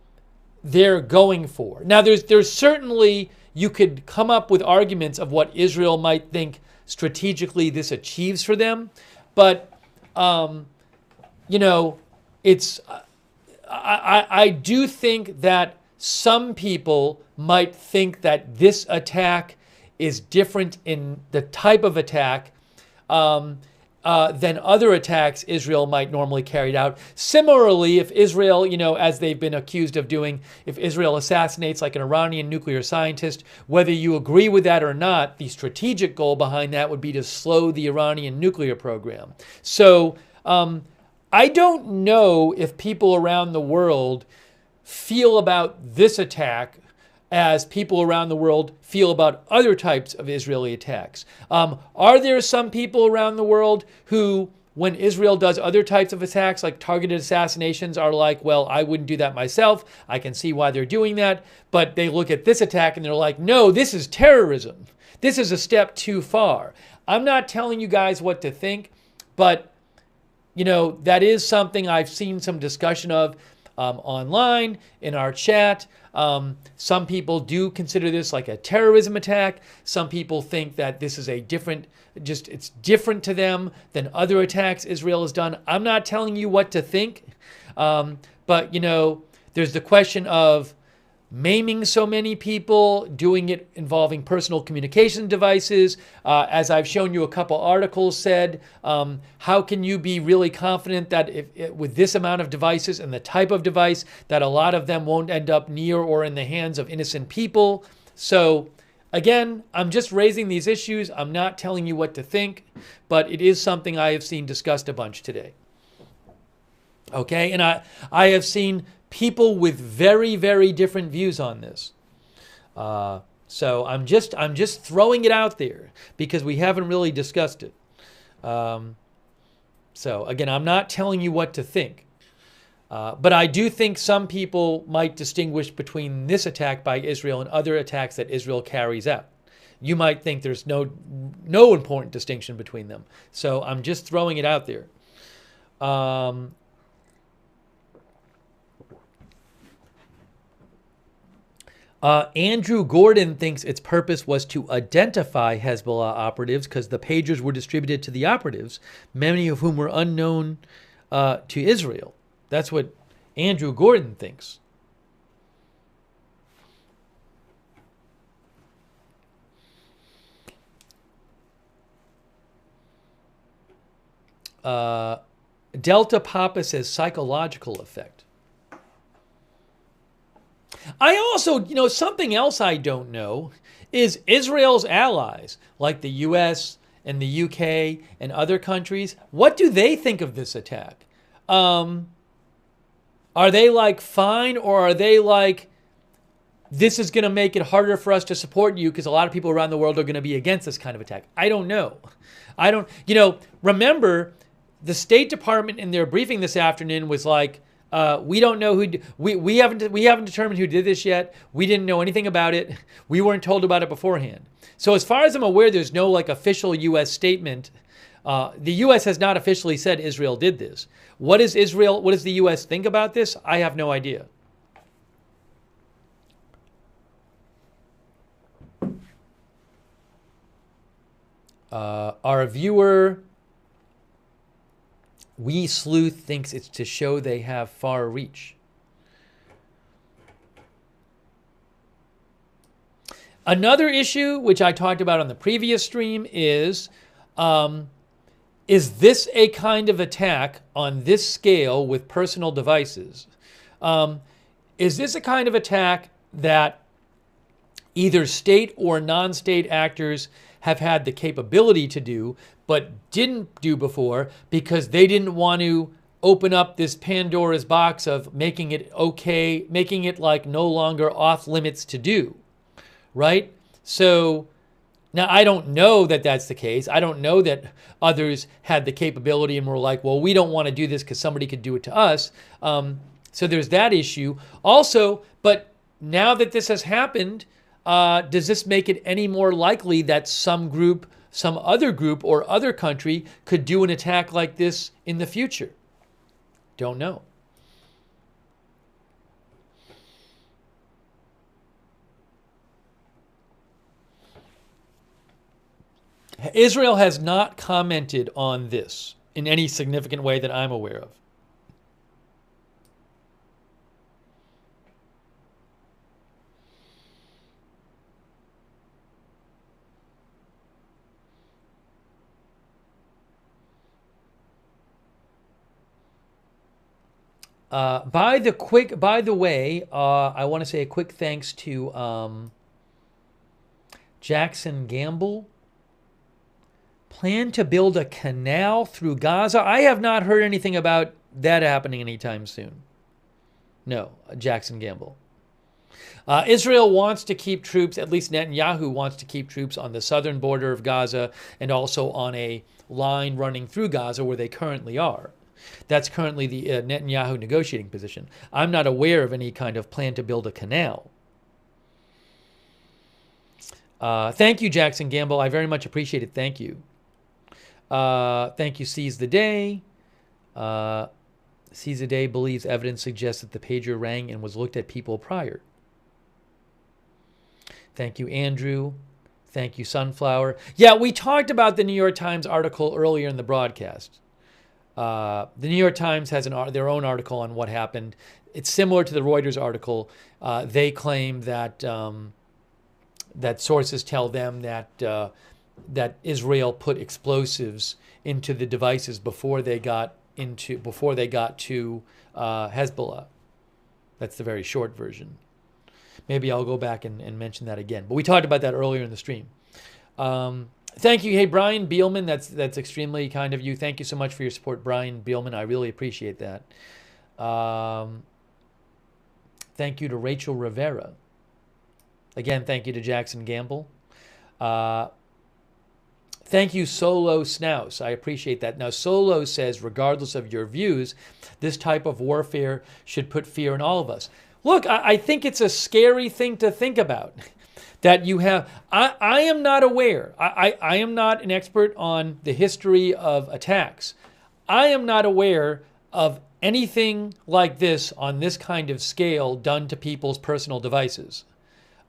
they're going for. Now, there's certainly, you could come up with arguments of what Israel might think strategically this achieves for them, but I do think that some people might think that this attack is different in the type of attack than other attacks Israel might normally carry out. Similarly, if Israel, as they've been accused of doing, if Israel assassinates like an Iranian nuclear scientist, whether you agree with that or not, the strategic goal behind that would be to slow the Iranian nuclear program. So I don't know if people around the world feel about this attack as people around the world feel about other types of Israeli attacks. Are there some people around the world who, when Israel does other types of attacks, like targeted assassinations, are like, well, I wouldn't do that myself. I can see why they're doing that. But they look at this attack and they're like, no, this is terrorism. This is a step too far. I'm not telling you guys what to think, but, that is something I've seen some discussion of online, in our chat. Some people do consider this like a terrorism attack. Some people think that this is it's different to them than other attacks Israel has done. I'm not telling you what to think. But, there's the question of maiming so many people, doing it involving personal communication devices. As I've shown you, a couple articles said, how can you be really confident that with this amount of devices and the type of device, that a lot of them won't end up near or in the hands of innocent people? So again, I'm just raising these issues. I'm not telling you what to think, but it is something I have seen discussed a bunch today. Okay, and I have seen people with very, very different views on this. So I'm just throwing it out there because we haven't really discussed it. So again, I'm not telling you what to think. But I do think some people might distinguish between this attack by Israel and other attacks that Israel carries out. You might think there's no important distinction between them. So I'm just throwing it out there. Andrew Gordon thinks its purpose was to identify Hezbollah operatives because the pagers were distributed to the operatives, many of whom were unknown to Israel. That's what Andrew Gordon thinks. Delta Papa says psychological effect. I also, something else I don't know is Israel's allies, like the US and the UK and other countries, what do they think of this attack? Are they like fine, or are they like, this is going to make it harder for us to support you because a lot of people around the world are going to be against this kind of attack? I don't know. Remember, the State Department in their briefing this afternoon was like, we don't know we haven't determined who did this yet. We didn't know anything about it. We weren't told about it beforehand. So as far as I'm aware, there's no like official U.S. statement. The U.S. has not officially said Israel did this. What does the U.S. think about this? I have no idea. Our viewer, We Sleuth, thinks it's to show they have far reach. Another issue, which I talked about on the previous stream, is this a kind of attack on this scale with personal devices? Is this a kind of attack that either state or non-state actors have had the capability to do, but didn't do before because they didn't want to open up this Pandora's box of making it okay, making it like no longer off limits to do, right? So now I don't know that that's the case. I don't know that others had the capability and were like, well, we don't want to do this because somebody could do it to us. So there's that issue. Also, but now that this has happened, does this make it any more likely that some other group or other country could do an attack like this in the future? Don't know. Israel has not commented on this in any significant way that I'm aware of. By the way, I want to say a quick thanks to Jackson Gamble. Plan to build a canal through Gaza? I have not heard anything about that happening anytime soon. No, Jackson Gamble. Israel wants to keep troops, at least Netanyahu wants to keep troops on the southern border of Gaza and also on a line running through Gaza where they currently are. That's currently the Netanyahu negotiating position. I'm not aware of any kind of plan to build a canal. Thank you, Jackson Gamble. I very much appreciate it. Thank you. Thank you, Seize the Day. Seize the Day believes evidence suggests that the pager rang and was looked at people prior. Thank you, Andrew. Thank you, Sunflower. Yeah, we talked about the New York Times article earlier in the broadcast. The New York Times has their own article on what happened. It's similar to the Reuters article. They claim that that sources tell them that Israel put explosives into the devices before they got to Hezbollah. That's the very short version. Maybe I'll go back and mention that again. But we talked about that earlier in the stream. Thank you. Hey, Brian Beelman, that's extremely kind of you. Thank you so much for your support, Brian Beelman. I really appreciate that. Thank you to Rachel Rivera. Again, thank you to Jackson Gamble. Thank you, Solo Snouse. I appreciate that. Now, Solo says, regardless of your views, this type of warfare should put fear in all of us. Look, I think it's a scary thing to think about. That you have, I am not aware, I am not an expert on the history of attacks. I am not aware of anything like this on this kind of scale done to people's personal devices.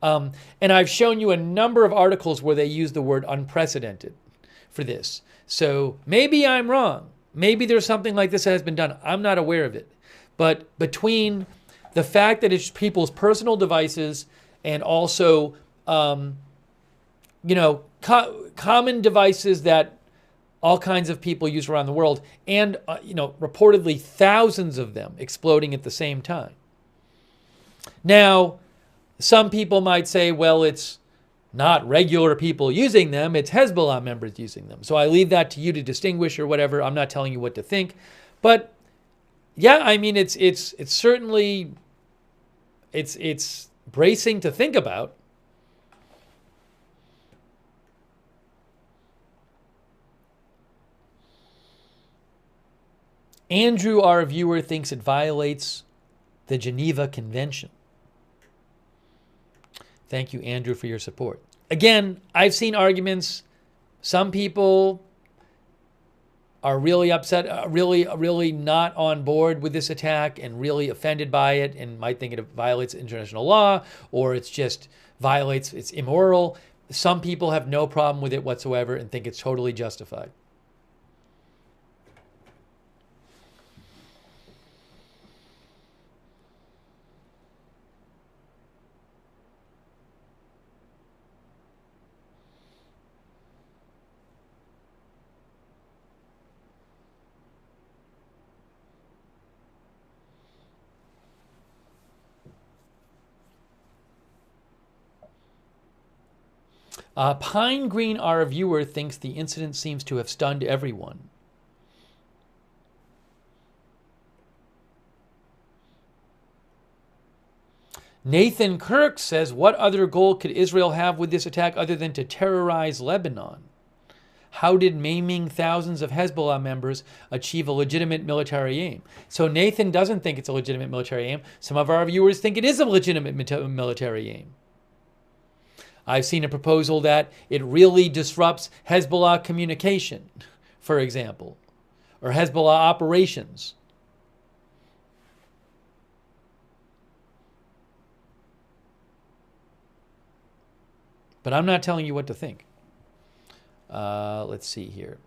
And I've shown you a number of articles where they use the word unprecedented for this. So maybe I'm wrong. Maybe there's something like this that has been done. I'm not aware of it. But between the fact that it's people's personal devices and also, common devices that all kinds of people use around the world, and, reportedly thousands of them exploding at the same time. Now, some people might say, well, it's not regular people using them, it's Hezbollah members using them. So I leave that to you to distinguish or whatever. I'm not telling you what to think. But yeah, I mean, it's certainly, it's bracing to think about. Andrew, our viewer, thinks it violates the Geneva Convention. Thank you, Andrew, for your support. Again, I've seen arguments. Some people are really upset, really not on board with this attack and really offended by it and might think it violates international law or it's immoral. Some people have no problem with it whatsoever and think it's totally justified. Pine Green, our viewer, thinks the incident seems to have stunned everyone. Nathan Kirk says, what other goal could Israel have with this attack other than to terrorize Lebanon? How did maiming thousands of Hezbollah members achieve a legitimate military aim? So Nathan doesn't think it's a legitimate military aim. Some of our viewers think it is a legitimate military aim. I've seen a proposal that it really disrupts Hezbollah communication, for example, or Hezbollah operations. But I'm not telling you what to think. Let's see here.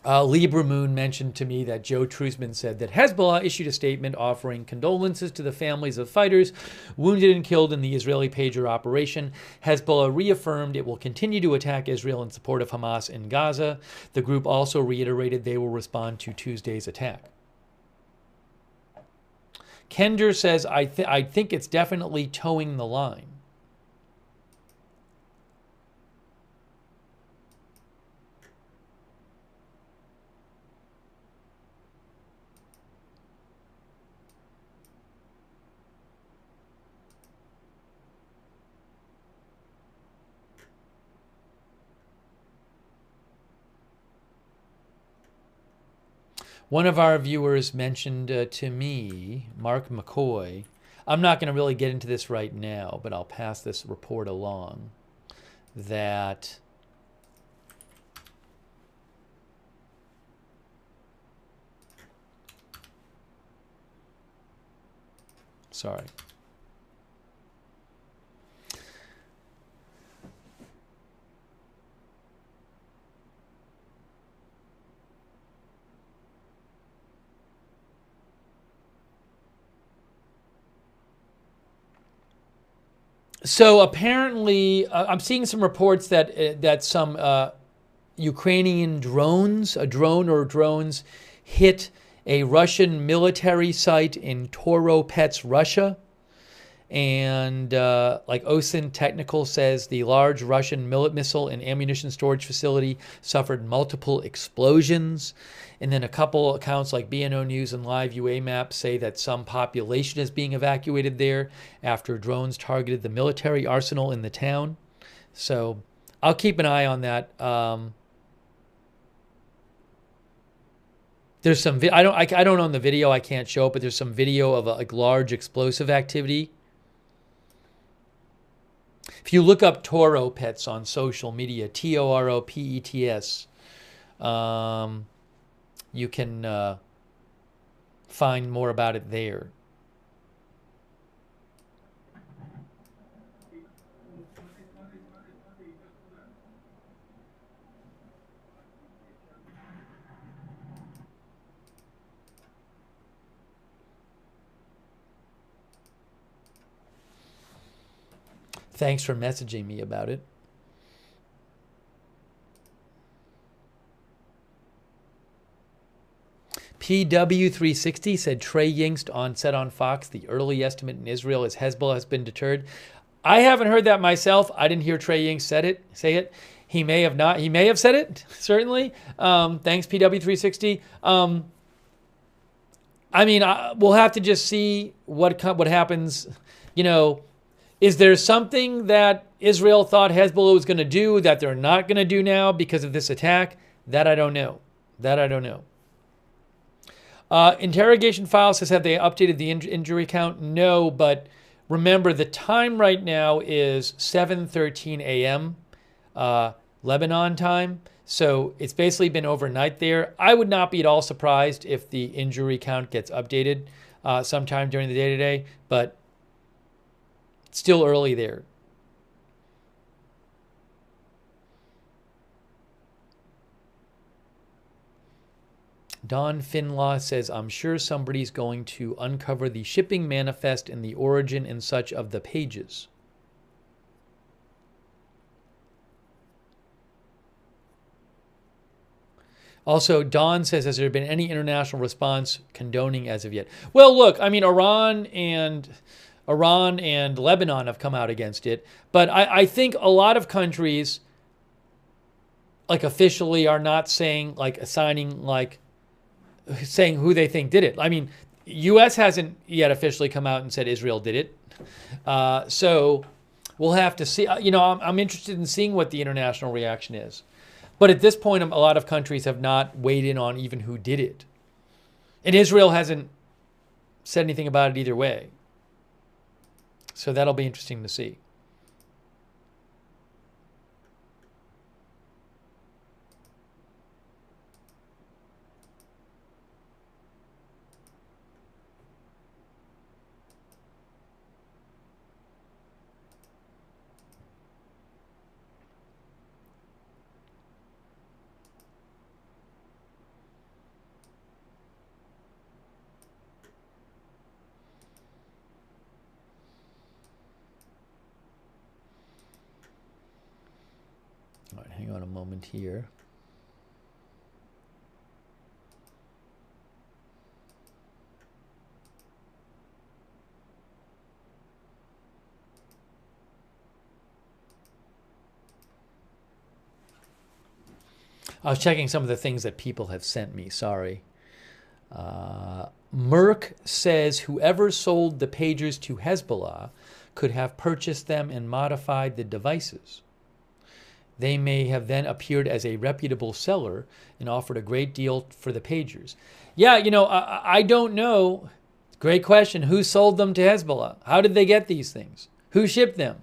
Libra Moon mentioned to me that Joe Trusman said that Hezbollah issued a statement offering condolences to the families of fighters wounded and killed in the Israeli pager operation. Hezbollah reaffirmed it will continue to attack Israel in support of Hamas in Gaza. The group also reiterated they will respond to Tuesday's attack. Kender says, I think it's definitely towing the line. One of our viewers mentioned to me, Mark McCoy, I'm not going to really get into this right now, but I'll pass this report along, that sorry. So apparently, I'm seeing some reports that some Ukrainian drones, a drone or drones, hit a Russian military site in Toropets, Russia, And like OSINT Technical says, the large Russian missile and ammunition storage facility suffered multiple explosions. And then a couple accounts like BNO News and Live UA Map say that some population is being evacuated there after drones targeted the military arsenal in the town. So I'll keep an eye on that. There's some I don't own the video, I can't show it, but there's some video of a large explosive activity. If you look up Toro Pets on social media, TOROPETS, you can find more about it there. Thanks for messaging me about it. PW360 said Trey Yingst said on Fox, the early estimate in Israel is Hezbollah has been deterred. I haven't heard that myself. I didn't hear Trey Yingst say it. He may have not. He may have said it, certainly. Thanks, PW360. I mean, we'll have to just see what happens. You know, is there something that Israel thought Hezbollah was going to do that they're not going to do now because of this attack? That I don't know. Interrogation file says, have they updated the injury count? No, but remember the time right now is 7:13 a.m. Lebanon time. So it's basically been overnight there. I would not be at all surprised if the injury count gets updated sometime during the day today, but it's still early there. Don Finlaw says, I'm sure somebody's going to uncover the shipping manifest and the origin and such of the pages. Also, Don says, has there been any international response condoning as of yet? Well, look, I mean, Iran and Lebanon have come out against it. But I think a lot of countries, like officially, are not saying, like saying who they think did it. I mean, U.S. hasn't yet officially come out and said Israel did it. So we'll have to see. You know, I'm interested in seeing what the international reaction is. But at this point, a lot of countries have not weighed in on even who did it. And Israel hasn't said anything about it either way. So that'll be interesting to see. All right, hang on a moment here. I was checking some of the things that people have sent me. Sorry. Merck says whoever sold the pagers to Hezbollah could have purchased them and modified the devices. They may have then appeared as a reputable seller and offered a great deal for the pagers. Yeah, you know, I don't know. Great question. Who sold them to Hezbollah? How did they get these things? Who shipped them?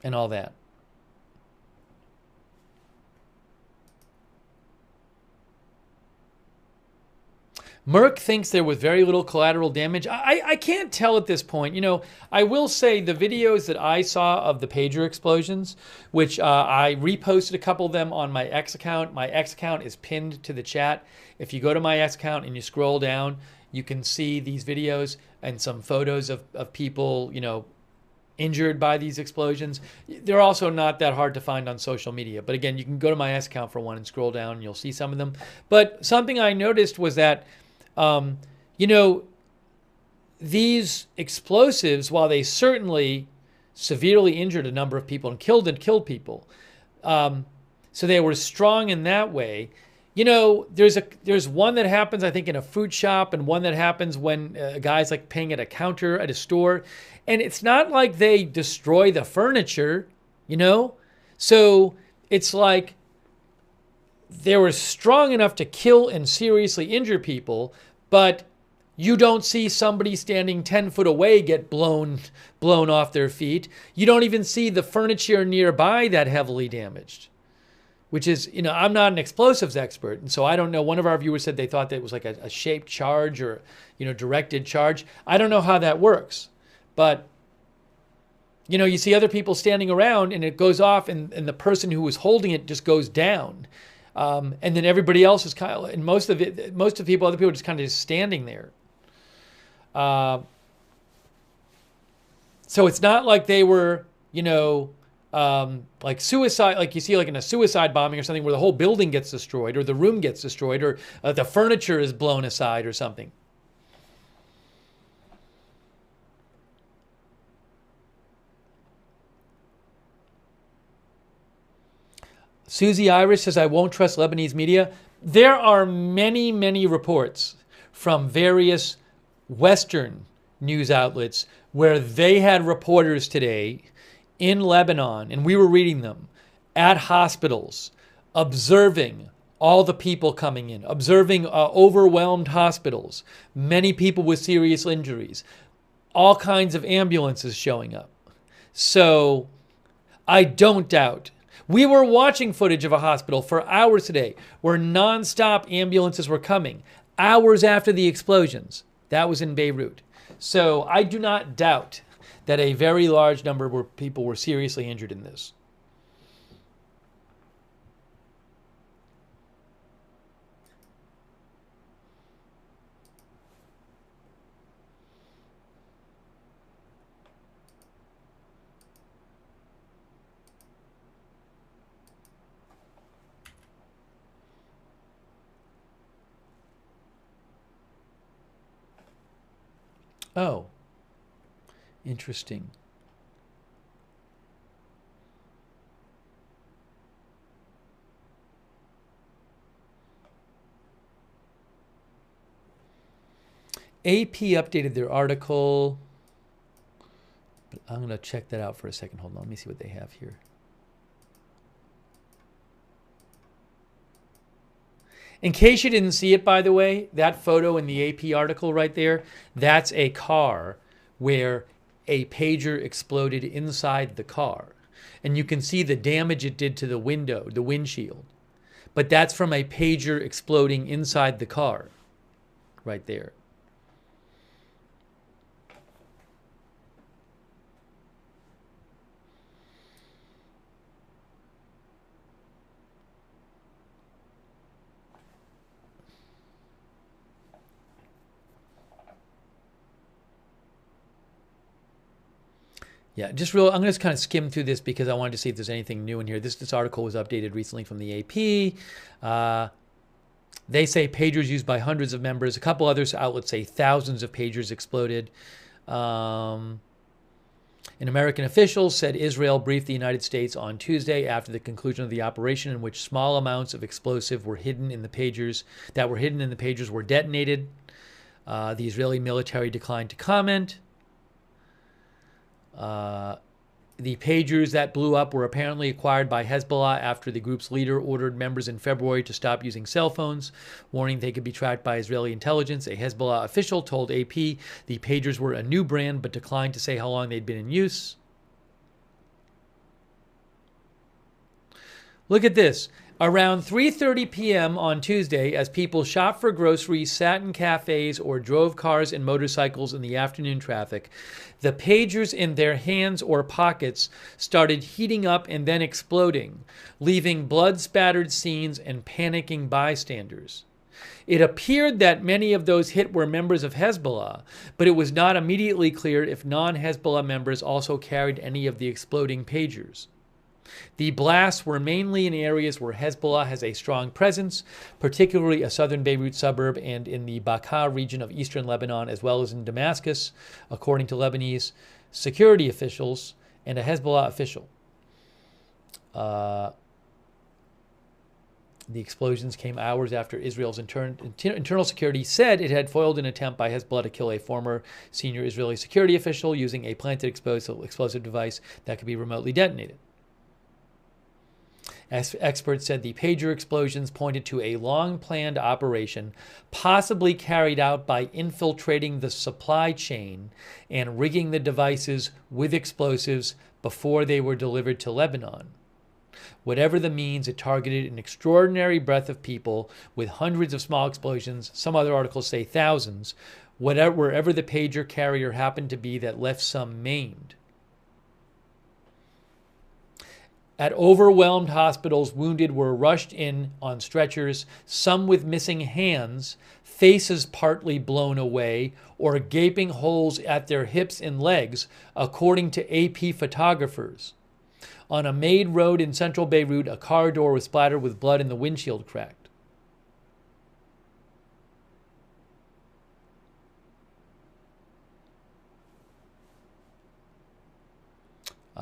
And all that. Merck thinks there was very little collateral damage. I can't tell at this point. You know, I will say the videos that I saw of the pager explosions, which I reposted a couple of them on my X account. My X account is pinned to the chat. If you go to my X account and you scroll down, you can see these videos and some photos of people, you know, injured by these explosions. They're also not that hard to find on social media. But again, you can go to my X account for one and scroll down and you'll see some of them. But something I noticed was that You know, these explosives, while they certainly severely injured a number of people and killed people, so they were strong in that way. You know, there's one that happens, I think, in a fruit shop, and one that happens when a guy's like paying at a counter at a store. And it's not like they destroy the furniture, you know? So it's like they were strong enough to kill and seriously injure people, but you don't see somebody standing 10 foot away get blown off their feet. You don't even see the furniture nearby that heavily damaged, which is, you know, I'm not an explosives expert. And so I don't know. One of our viewers said they thought that it was like a shaped charge or, you know, directed charge. I don't know how that works. But, you know, you see other people standing around and it goes off and the person who was holding it just goes down. And then everybody else is kind of, and other people are just kind of just standing there. So it's not like they were, you know, like suicide, like you see like in a suicide bombing or something where the whole building gets destroyed or the room gets destroyed or the furniture is blown aside or something. Susie Irish says, I won't trust Lebanese media. There are many, many reports from various Western news outlets where they had reporters today in Lebanon, and we were reading them, at hospitals, observing all the people coming in, observing overwhelmed hospitals, many people with serious injuries, all kinds of ambulances showing up. So I don't doubt. We were watching footage of a hospital for hours today where nonstop ambulances were coming, hours after the explosions. That was in Beirut. So I do not doubt that a very large number of people were seriously injured in this. Oh, interesting. AP updated their article. But I'm going to check that out for a second. Hold on. Let me see what they have here. In case you didn't see it, by the way, that photo in the AP article right there, that's a car where a pager exploded inside the car. And you can see the damage it did to the window, the windshield. But that's from a pager exploding inside the car right there. Yeah, I'm going to kind of skim through this because I wanted to see if there's anything new in here. This article was updated recently from the AP. They say pagers used by hundreds of members. A couple other outlets say thousands of pagers exploded. An American official said Israel briefed the United States on Tuesday after the conclusion of the operation in which small amounts of explosive were hidden in the pagers were detonated. The Israeli military declined to comment. The pagers that blew up were apparently acquired by Hezbollah after the group's leader ordered members in February to stop using cell phones, warning they could be tracked by Israeli intelligence. A Hezbollah official told AP the pagers were a new brand but declined to say how long they'd been in use. Look at this. Around 3:30 p.m. on Tuesday, as people shopped for groceries, sat in cafes, or drove cars and motorcycles in the afternoon traffic, the pagers in their hands or pockets started heating up and then exploding, leaving blood-spattered scenes and panicking bystanders. It appeared that many of those hit were members of Hezbollah, but it was not immediately clear if non-Hezbollah members also carried any of the exploding pagers. The blasts were mainly in areas where Hezbollah has a strong presence, particularly a southern Beirut suburb and in the Bekaa region of eastern Lebanon, as well as in Damascus, according to Lebanese security officials and a Hezbollah official. The explosions came hours after Israel's internal security said it had foiled an attempt by Hezbollah to kill a former senior Israeli security official using a planted explosive device that could be remotely detonated. As experts said, the pager explosions pointed to a long-planned operation, possibly carried out by infiltrating the supply chain and rigging the devices with explosives before they were delivered to Lebanon. Whatever the means, it targeted an extraordinary breadth of people with hundreds of small explosions. Some other articles say thousands, wherever the pager carrier happened to be that left some maimed. At overwhelmed hospitals, wounded were rushed in on stretchers, some with missing hands, faces partly blown away, or gaping holes at their hips and legs, according to AP photographers. On a made road in central Beirut, a car door was splattered with blood and the windshield cracked.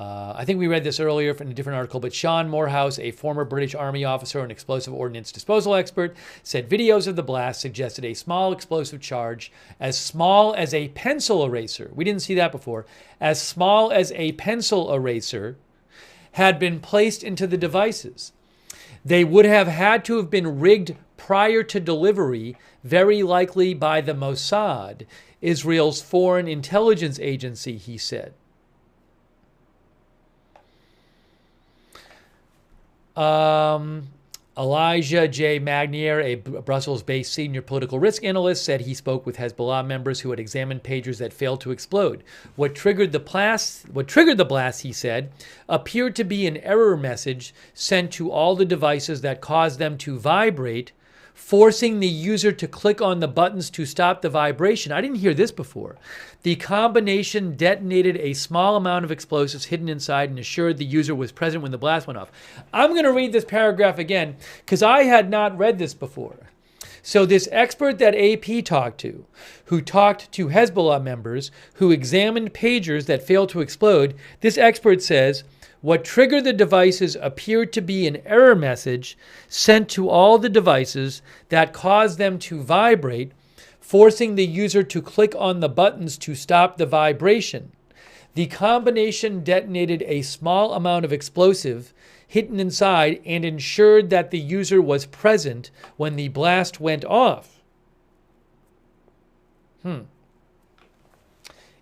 I think we read this earlier in a different article, but Sean Morehouse, a former British Army officer and explosive ordnance disposal expert, said videos of the blast suggested a small explosive charge as small as a pencil eraser. We didn't see that before. As small as a pencil eraser had been placed into the devices. They would have had to have been rigged prior to delivery, very likely by the Mossad, Israel's foreign intelligence agency, he said. Elijah J. Magnier, a Brussels-based senior political risk analyst, said he spoke with Hezbollah members who had examined pagers that failed to explode. What triggered the blast, he said, appeared to be an error message sent to all the devices that caused them to vibrate, forcing the user to click on the buttons to stop the vibration. I didn't hear this before. The combination detonated a small amount of explosives hidden inside and assured the user was present when the blast went off. I'm going to read this paragraph again because I had not read this before. So this expert that AP talked to, who talked to Hezbollah members, who examined pagers that failed to explode, this expert says, what triggered the devices appeared to be an error message sent to all the devices that caused them to vibrate, forcing the user to click on the buttons to stop the vibration. The combination detonated a small amount of explosive hidden inside and ensured that the user was present when the blast went off.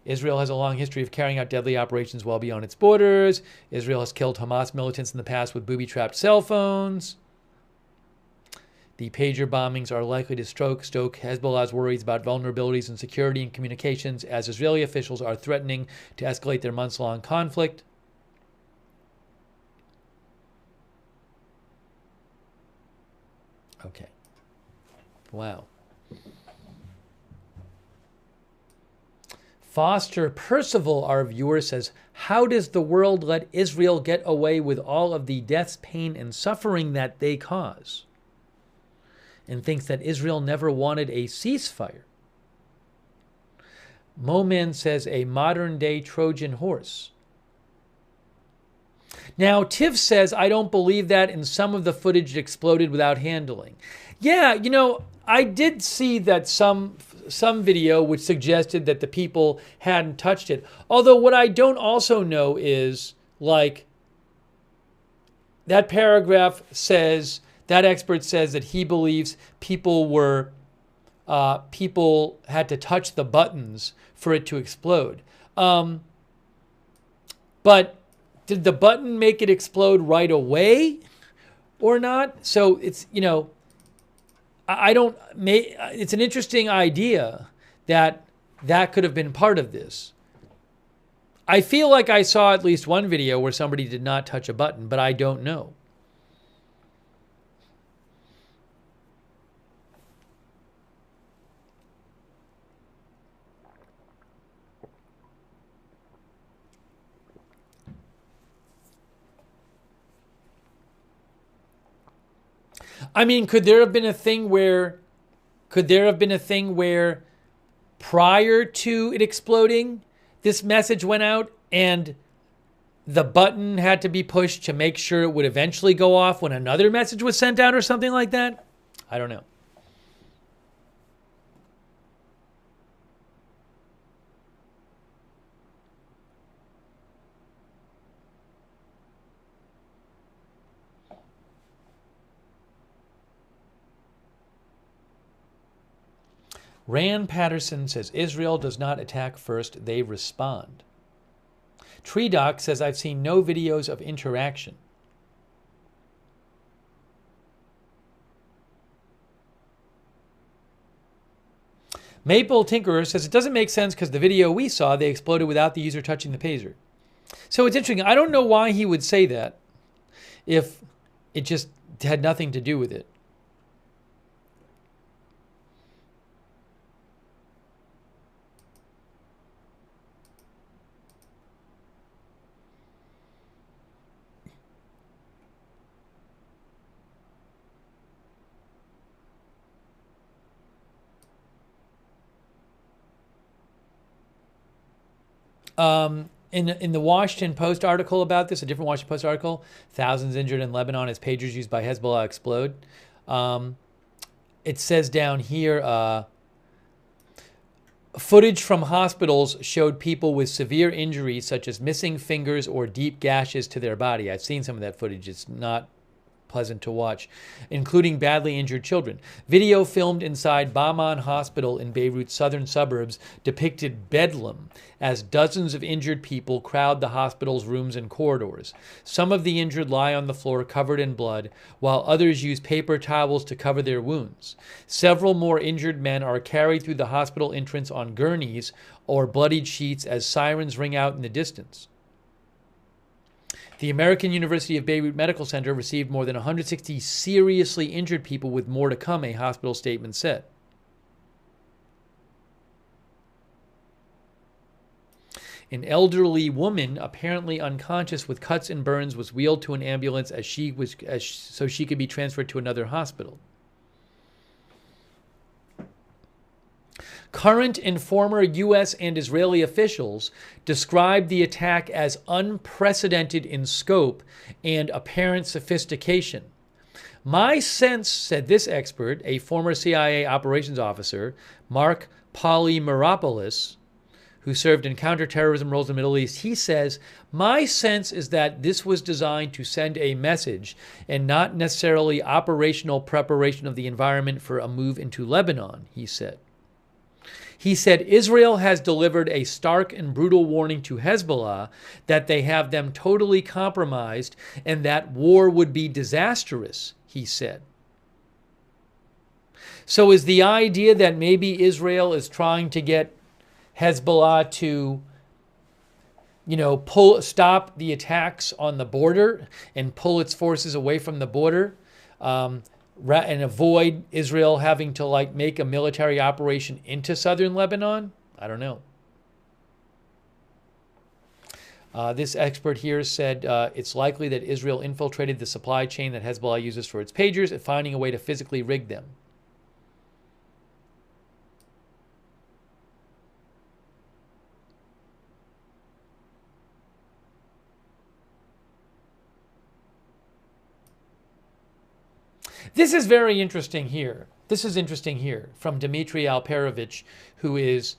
Israel has a long history of carrying out deadly operations well beyond its borders. Israel has killed Hamas militants in the past with booby-trapped cell phones. The pager bombings are likely to stoke Hezbollah's worries about vulnerabilities in security and communications as Israeli officials are threatening to escalate their months-long conflict. Okay. Wow. Foster Percival, our viewer, says, how does the world let Israel get away with all of the deaths, pain, and suffering that they cause? And thinks that Israel never wanted a ceasefire. Moman says, a modern-day Trojan horse. Now, Tiv says, I don't believe that in some of the footage exploded without handling. Yeah, you know, I did see that some video which suggested that the people hadn't touched it. Although what I don't also know is, like, that paragraph says, that expert says that he believes people had to touch the buttons for it to explode. But did the button make it explode right away or not? So it's, you know, it's an interesting idea that could have been part of this. I feel like I saw at least one video where somebody did not touch a button, but I don't know. I mean, could there have been a thing where prior to it exploding, this message went out and the button had to be pushed to make sure it would eventually go off when another message was sent out or something like that? I don't know. Rand Patterson says Israel does not attack first, they respond. Tree Doc says I've seen no videos of interaction. Maple Tinkerer says it doesn't make sense because the video we saw, they exploded without the user touching the pager. So it's interesting. I don't know why he would say that if it just had nothing to do with it. In the Washington Post article about this, a different Washington Post article, thousands injured in Lebanon as pagers used by Hezbollah explode. It says down here, footage from hospitals showed people with severe injuries such as missing fingers or deep gashes to their body. I've seen some of that footage. It's not pleasant to watch, including badly injured children. Video filmed inside Bahman Hospital in Beirut's southern suburbs depicted bedlam as dozens of injured people crowd the hospital's rooms and corridors. Some of the injured lie on the floor covered in blood, while others use paper towels to cover their wounds. Several more injured men are carried through the hospital entrance on gurneys or bloodied sheets as sirens ring out in the distance. The American University of Beirut Medical Center received more than 160 seriously injured people with more to come, a hospital statement said. An elderly woman, apparently unconscious with cuts and burns, was wheeled to an ambulance so she could be transferred to another hospital. Current and former U.S. and Israeli officials described the attack as unprecedented in scope and apparent sophistication. My sense, said this expert, a former CIA operations officer, Mark Polymeropoulos, who served in counterterrorism roles in the Middle East, he says, my sense is that this was designed to send a message and not necessarily operational preparation of the environment for a move into Lebanon, he said. He said Israel has delivered a stark and brutal warning to Hezbollah that they have them totally compromised and that war would be disastrous, he said. So is the idea that maybe Israel is trying to get Hezbollah to, stop the attacks on the border and pull its forces away from the border, and avoid Israel having to make a military operation into southern Lebanon? I don't know. This expert here said it's likely that Israel infiltrated the supply chain that Hezbollah uses for its pagers and finding a way to physically rig them. This is very interesting here. This is interesting here from Dmitry Alperovich, who is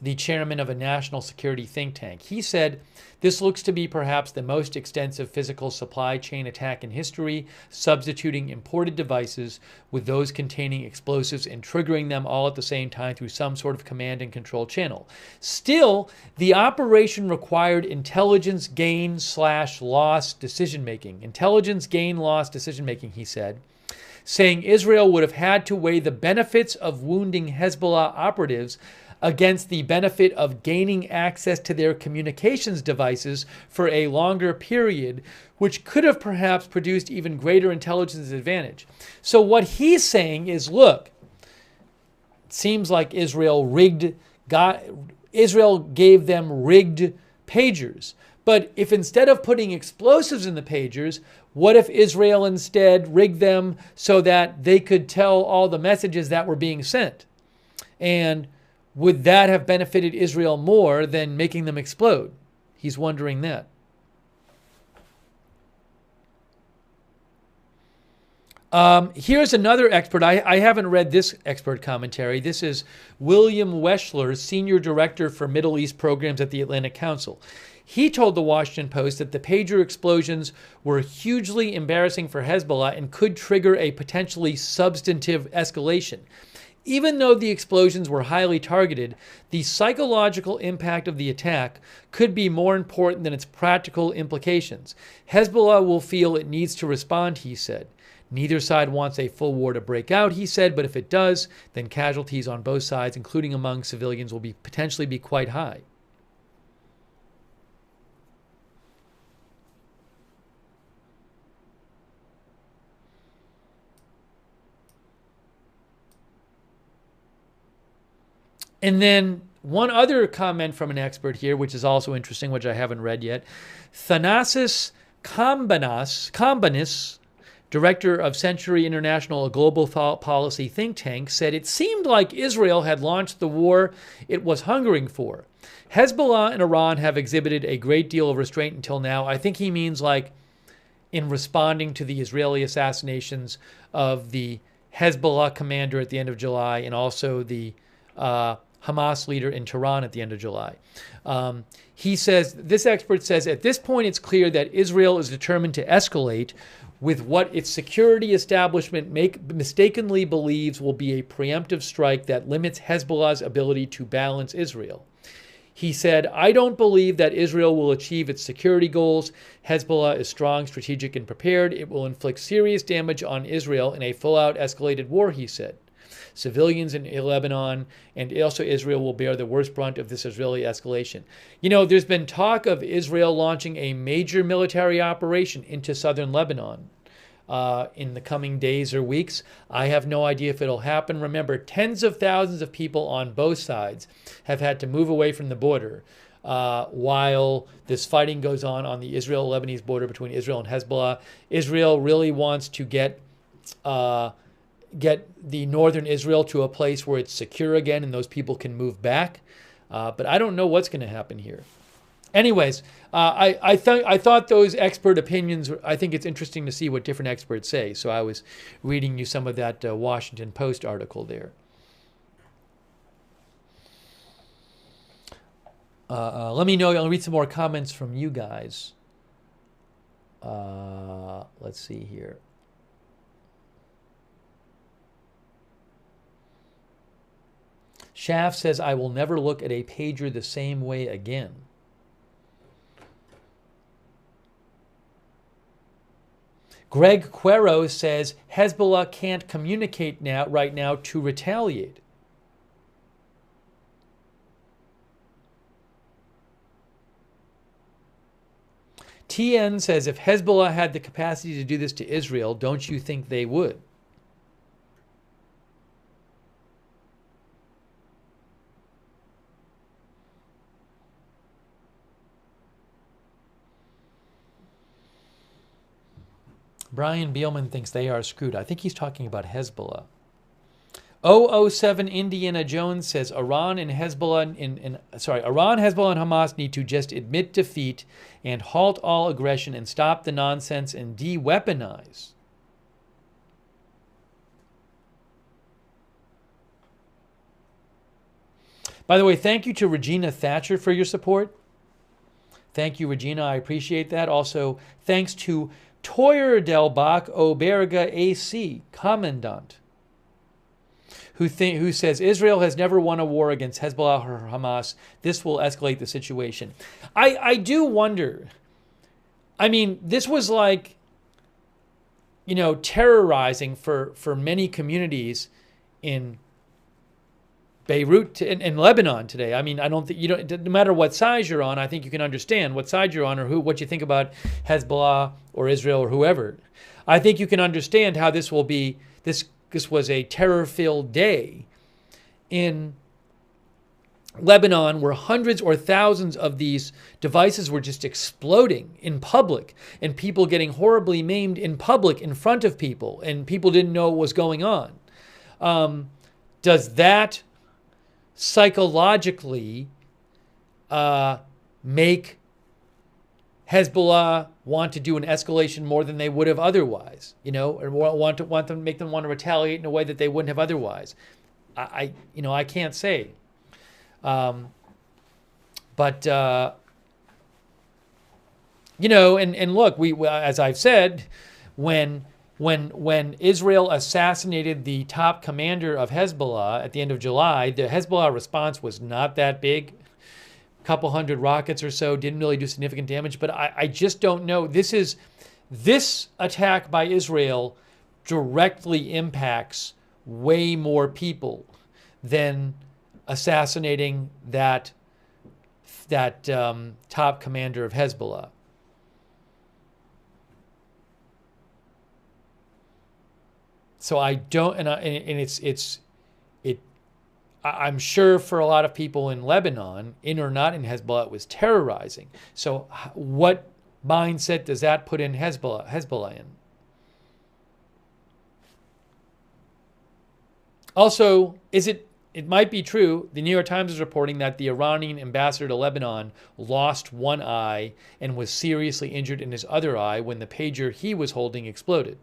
the chairman of a national security think tank. He said, this looks to be perhaps the most extensive physical supply chain attack in history, substituting imported devices with those containing explosives and triggering them all at the same time through some sort of command and control channel. Still, the operation required intelligence gain/loss decision-making. Intelligence gain-loss decision-making, he said, saying Israel would have had to weigh the benefits of wounding Hezbollah operatives against the benefit of gaining access to their communications devices for a longer period, which could have perhaps produced even greater intelligence advantage. So what he's saying is, look, it seems like Israel gave them rigged pagers. But if instead of putting explosives in the pagers, What if Israel instead rigged them so that they could tell all the messages that were being sent? And would that have benefited Israel more than making them explode? He's wondering that. Here's another expert. I haven't read this expert commentary. This is William Weschler, Senior Director for Middle East Programs at the Atlantic Council. He told the Washington Post that the pager explosions were hugely embarrassing for Hezbollah and could trigger a potentially substantive escalation. Even though the explosions were highly targeted, the psychological impact of the attack could be more important than its practical implications. Hezbollah will feel it needs to respond, he said. Neither side wants a full war to break out, he said, but if it does, then casualties on both sides, including among civilians, will potentially be quite high. And then one other comment from an expert here, which is also interesting, which I haven't read yet. Thanasis Kambanis, director of Century International, a global policy think tank, said it seemed like Israel had launched the war it was hungering for. Hezbollah and Iran have exhibited a great deal of restraint until now. I think he means like in responding to the Israeli assassinations of the Hezbollah commander at the end of July and also the Hamas leader in Tehran at the end of July. He says, this expert says, at this point it's clear that Israel is determined to escalate with what its security establishment mistakenly believes will be a preemptive strike that limits Hezbollah's ability to balance Israel. He said, I don't believe that Israel will achieve its security goals. Hezbollah is strong, strategic, and prepared. It will inflict serious damage on Israel in a full-out escalated war, he said. Civilians in Lebanon and also Israel will bear the worst brunt of this Israeli escalation. You know, there's been talk of Israel launching a major military operation into southern Lebanon in the coming days or weeks. I have no idea if it'll happen. Remember, tens of thousands of people on both sides have had to move away from the border while this fighting goes on the Israel-Lebanese border between Israel and Hezbollah. Israel really wants to get the northern Israel to a place where it's secure again and those people can move back. But I don't know what's going to happen here. Anyways, I thought those expert opinions, I think it's interesting to see what different experts say. So I was reading you some of that Washington Post article there. Let me know. I'll read some more comments from you guys. Let's see here. Shaft says, I will never look at a pager the same way again. Greg Quero says, Hezbollah can't communicate right now to retaliate. TN says, if Hezbollah had the capacity to do this to Israel, don't you think they would? Brian Beelman thinks they are screwed. I think he's talking about Hezbollah. 007 Indiana Jones says Iran, Hezbollah, and Hamas need to just admit defeat and halt all aggression and stop the nonsense and de-weaponize. By the way, thank you to Regina Thatcher for your support. Thank you, Regina. I appreciate that. Also, thanks to Toyer del Bach Oberga AC, Commandant, who says Israel has never won a war against Hezbollah or Hamas. This will escalate the situation. I do wonder. I mean, this was like, you know, terrorizing for many communities in Beirut and Lebanon today. I mean, I don't think no matter what side you're on, I think you can understand what side you're on or what you think about Hezbollah or Israel or whoever. I think you can understand how this will be. This was a terror-filled day in Lebanon, where hundreds or thousands of these devices were just exploding in public and people getting horribly maimed in public in front of people, and people didn't know what was going on. Does that psychologically make Hezbollah want to do an escalation more than they would have otherwise, or make them want to retaliate in a way that they wouldn't have otherwise? I can't say. And look, as I've said, when Israel assassinated the top commander of Hezbollah at the end of July, the Hezbollah response was not that big. A couple hundred rockets or so, didn't really do significant damage. But I just don't know. This attack by Israel directly impacts way more people than assassinating that top commander of Hezbollah. So I don't, I'm sure for a lot of people in Lebanon, in or not in Hezbollah, it was terrorizing. So what mindset does that put in Hezbollah in? Also, it might be true, the New York Times is reporting that the Iranian ambassador to Lebanon lost one eye and was seriously injured in his other eye when the pager he was holding exploded.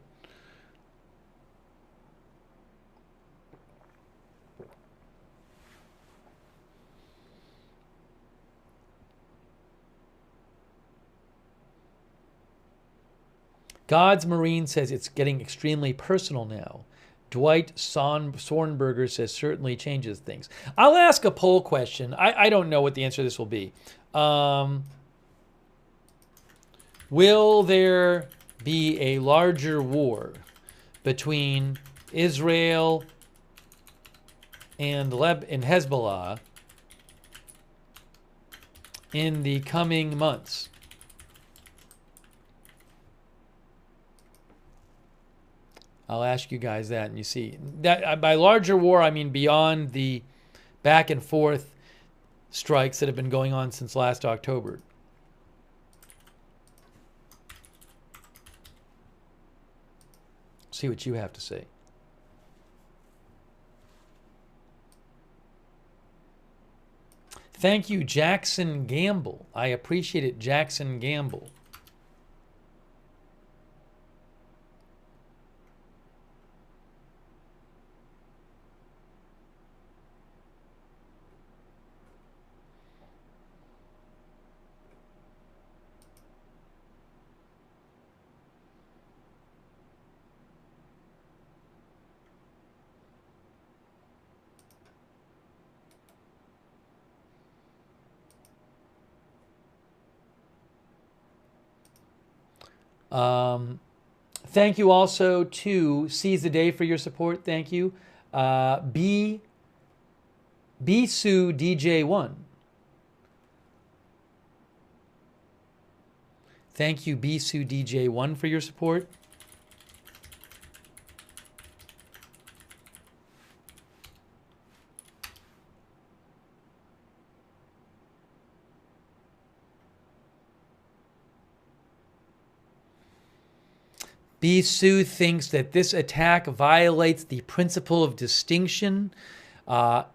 God's Marine says it's getting extremely personal now. Dwight Sornberger says certainly changes things. I'll ask a poll question. I don't know what the answer to this will be. Will there be a larger war between Israel and Hezbollah in the coming months? I'll ask you guys that, and you see that by larger war, I mean beyond the back and forth strikes that have been going on since last October. See what you have to say. Thank you, Jackson Gamble. I appreciate it, Jackson Gamble. Thank you also to Seize the Day for your support. Thank you. Bisu DJ1. Thank you, Bisu DJ1, for your support. Bisu thinks that this attack violates the principle of distinction.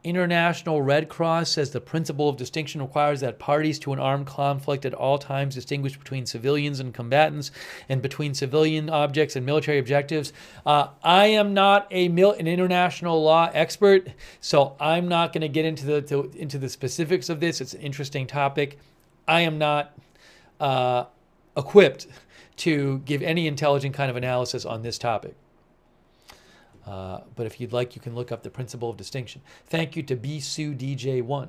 International Red Cross says the principle of distinction requires that parties to an armed conflict at all times distinguish between civilians and combatants and between civilian objects and military objectives. I am not an international law expert, so I'm not going to get into the specifics of this. It's an interesting topic. I am not equipped to give any intelligent kind of analysis on this topic. But if you'd like, you can look up the principle of distinction. Thank you to Bisu DJ1.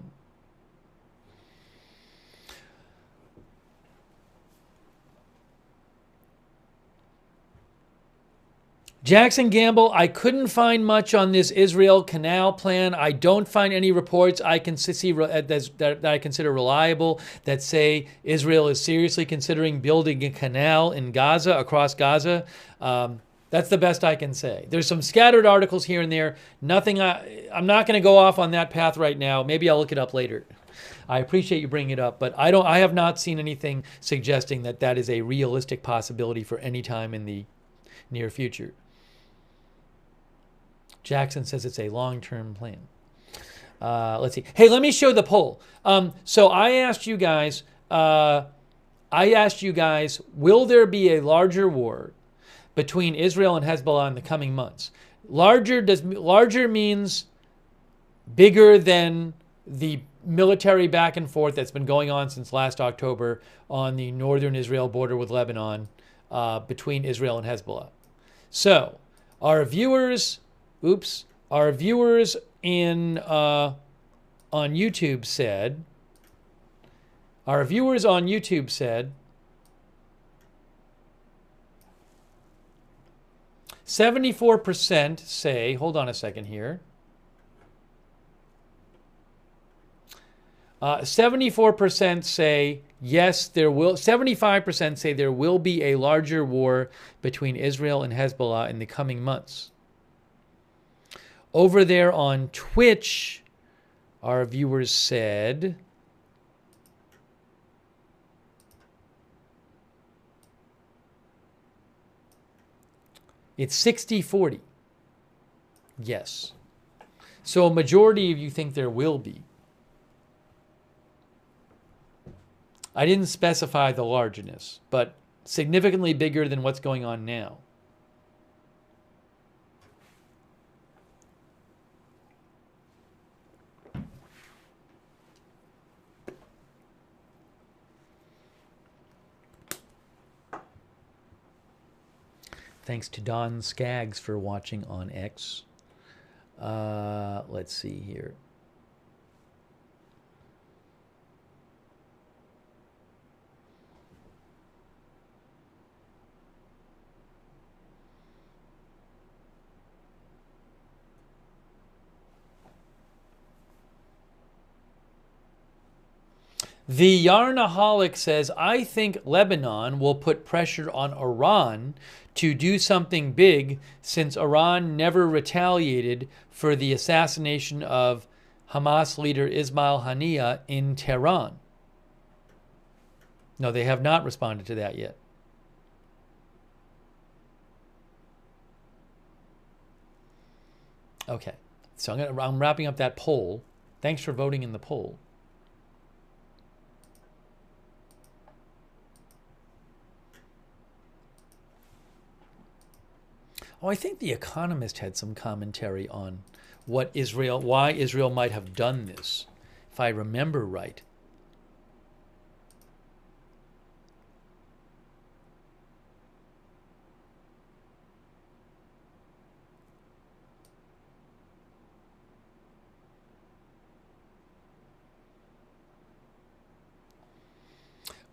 Jackson Gamble, I couldn't find much on this Israel canal plan. I don't find any reports I can see that I consider reliable that say Israel is seriously considering building a canal in Gaza, across Gaza. That's the best I can say. There's some scattered articles here and there. Nothing. I'm not going to go off on that path right now. Maybe I'll look it up later. I appreciate you bringing it up, but I have not seen anything suggesting that that is a realistic possibility for any time in the near future. Jackson says it's a long-term plan. Let's see. Hey, let me show the poll. So I asked you guys. Will there be a larger war between Israel and Hezbollah in the coming months? Larger means bigger than the military back and forth that's been going on since last October on the northern Israel border with Lebanon, between Israel and Hezbollah. So our viewers in on YouTube said 74% say, hold on a second here. 74% say yes, there will. 75% say there will be a larger war between Israel and Hezbollah in the coming months. Over there on Twitch, our viewers said it's 60-40. Yes. So a majority of you think there will be. I didn't specify the largeness, but significantly bigger than what's going on now. Thanks to Don Skaggs for watching on X. Let's see here. The Yarnaholic says, I think Lebanon will put pressure on Iran to do something big since Iran never retaliated for the assassination of Hamas leader Ismail Haniyeh in Tehran. No, they have not responded to that yet. Okay, so I'm wrapping up that poll. Thanks for voting in the poll. Oh, I think The Economist had some commentary on why Israel might have done this, if I remember right.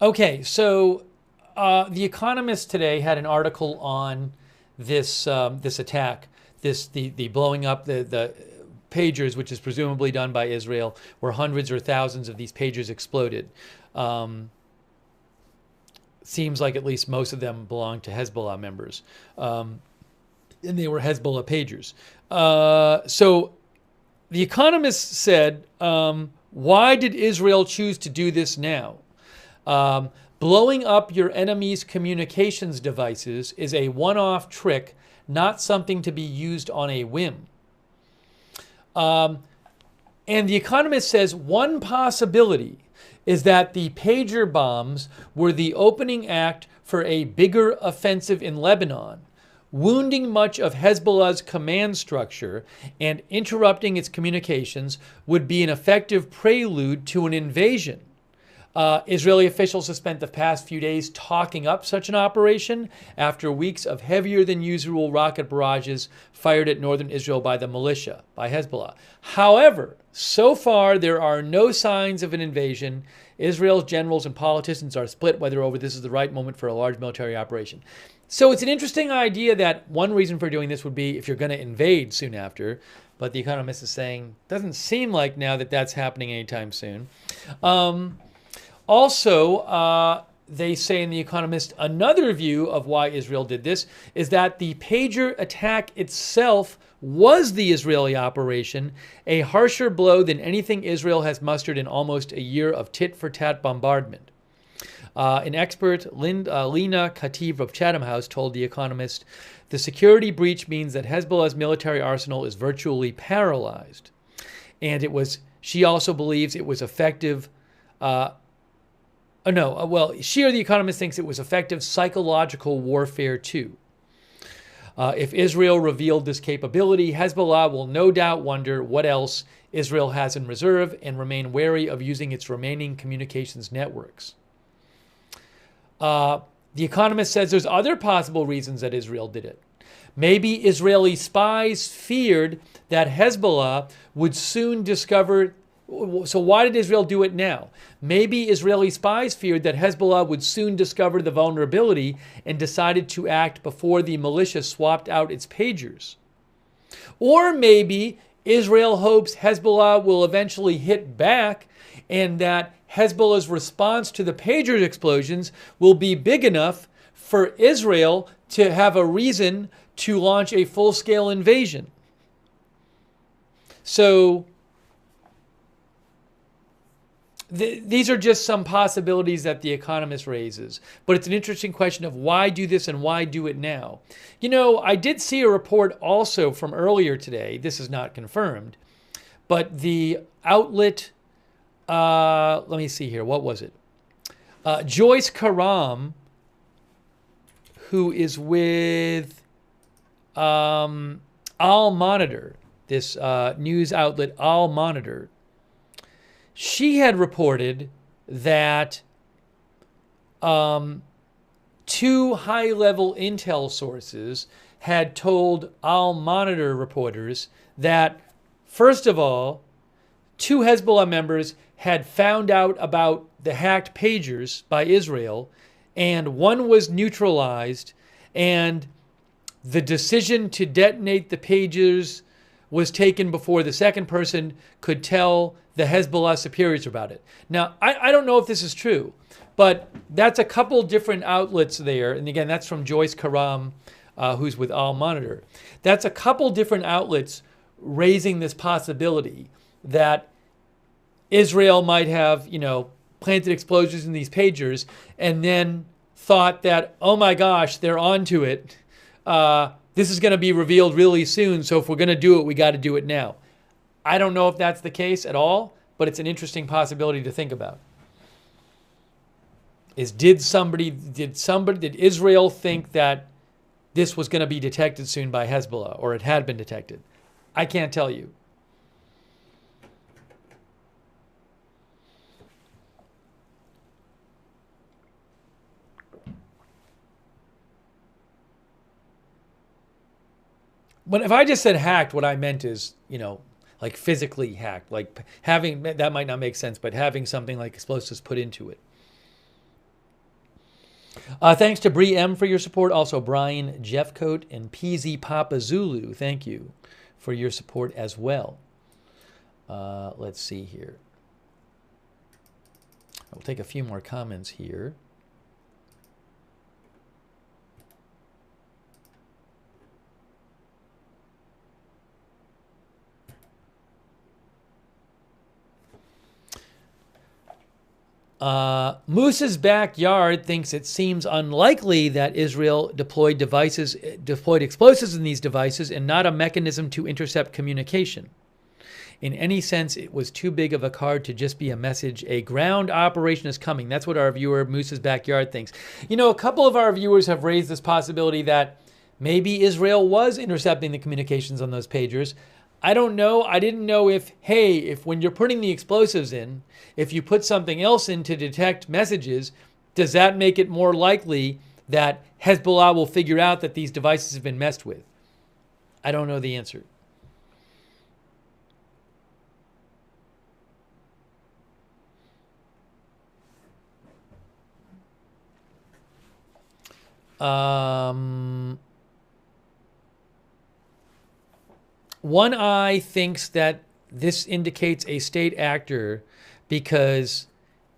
Okay, so The Economist today had an article on this attack, the blowing up the pagers, which is presumably done by Israel, where hundreds or thousands of these pagers exploded. Seems like at least most of them belong to Hezbollah members, and they were Hezbollah pagers. So The Economist said, why did Israel choose to do this now? Blowing up your enemy's communications devices is a one-off trick, not something to be used on a whim. And The Economist says one possibility is that the pager bombs were the opening act for a bigger offensive in Lebanon, wounding much of Hezbollah's command structure and interrupting its communications would be an effective prelude to an invasion. Israeli officials have spent the past few days talking up such an operation after weeks of heavier than usual rocket barrages fired at northern Israel by the militia, by Hezbollah. However, so far there are no signs of an invasion. Israel's generals and politicians are split whether this is the right moment for a large military operation. So it's an interesting idea that one reason for doing this would be if you're going to invade soon after. But The Economist is saying, doesn't seem like now that that's happening anytime soon. Also, they say in The Economist, another view of why Israel did this is that the pager attack itself was the Israeli operation, a harsher blow than anything Israel has mustered in almost a year of tit-for-tat bombardment. An expert, Lena Kativ of Chatham House, told The Economist, the security breach means that Hezbollah's military arsenal is virtually paralyzed. And she also believes it was effective. She or The Economist thinks it was effective psychological warfare too. If Israel revealed this capability, Hezbollah will no doubt wonder what else Israel has in reserve and remain wary of using its remaining communications networks. The Economist says there's other possible reasons that Israel did it. Maybe Israeli spies feared that Hezbollah would soon discover. So why did Israel do it now? Maybe Israeli spies feared that Hezbollah would soon discover the vulnerability and decided to act before the militia swapped out its pagers. Or maybe Israel hopes Hezbollah will eventually hit back and that Hezbollah's response to the pager explosions will be big enough for Israel to have a reason to launch a full-scale invasion. So these are just some possibilities that The Economist raises. But it's an interesting question of why do this and why do it now? You know, I did see a report also from earlier today. This is not confirmed. But the outlet, let me see here. What was it? Joyce Karam, who is with Al Monitor, this news outlet Al Monitor, she had reported that two high-level intel sources had told Al Monitor reporters that, first of all, two Hezbollah members had found out about the hacked pagers by Israel, and one was neutralized, and the decision to detonate the pagers was taken before the second person could tell the Hezbollah superiors about it. Now, I don't know if this is true, but that's a couple different outlets there. And again, that's from Joyce Karam, who's with Al Monitor. That's a couple different outlets raising this possibility that Israel might have, planted explosives in these pagers and then thought that, oh my gosh, they're onto it. This is going to be revealed really soon, so if we're going to do it, we got to do it now. I don't know if that's the case at all, but it's an interesting possibility to think about. Did Israel think that this was going to be detected soon by Hezbollah, or it had been detected? I can't tell you. But if I just said hacked, what I meant is, like physically hacked, like having, that might not make sense, but having something like explosives put into it. Thanks to Bree M for your support. Also, Brian Jeffcoat and PZ Papa Zulu, thank you for your support as well. Let's see here. I'll take a few more comments here. Moose's Backyard thinks it seems unlikely that Israel deployed explosives in these devices and not a mechanism to intercept communication. In any sense, it was too big of a card to just be a message. A ground operation is coming. That's what our viewer, Moose's Backyard, thinks. A couple of our viewers have raised this possibility that maybe Israel was intercepting the communications on those pagers. I don't know. I didn't know if when you're putting the explosives in, if you put something else in to detect messages, does that make it more likely that Hezbollah will figure out that these devices have been messed with? I don't know the answer. One Eye thinks that this indicates a state actor because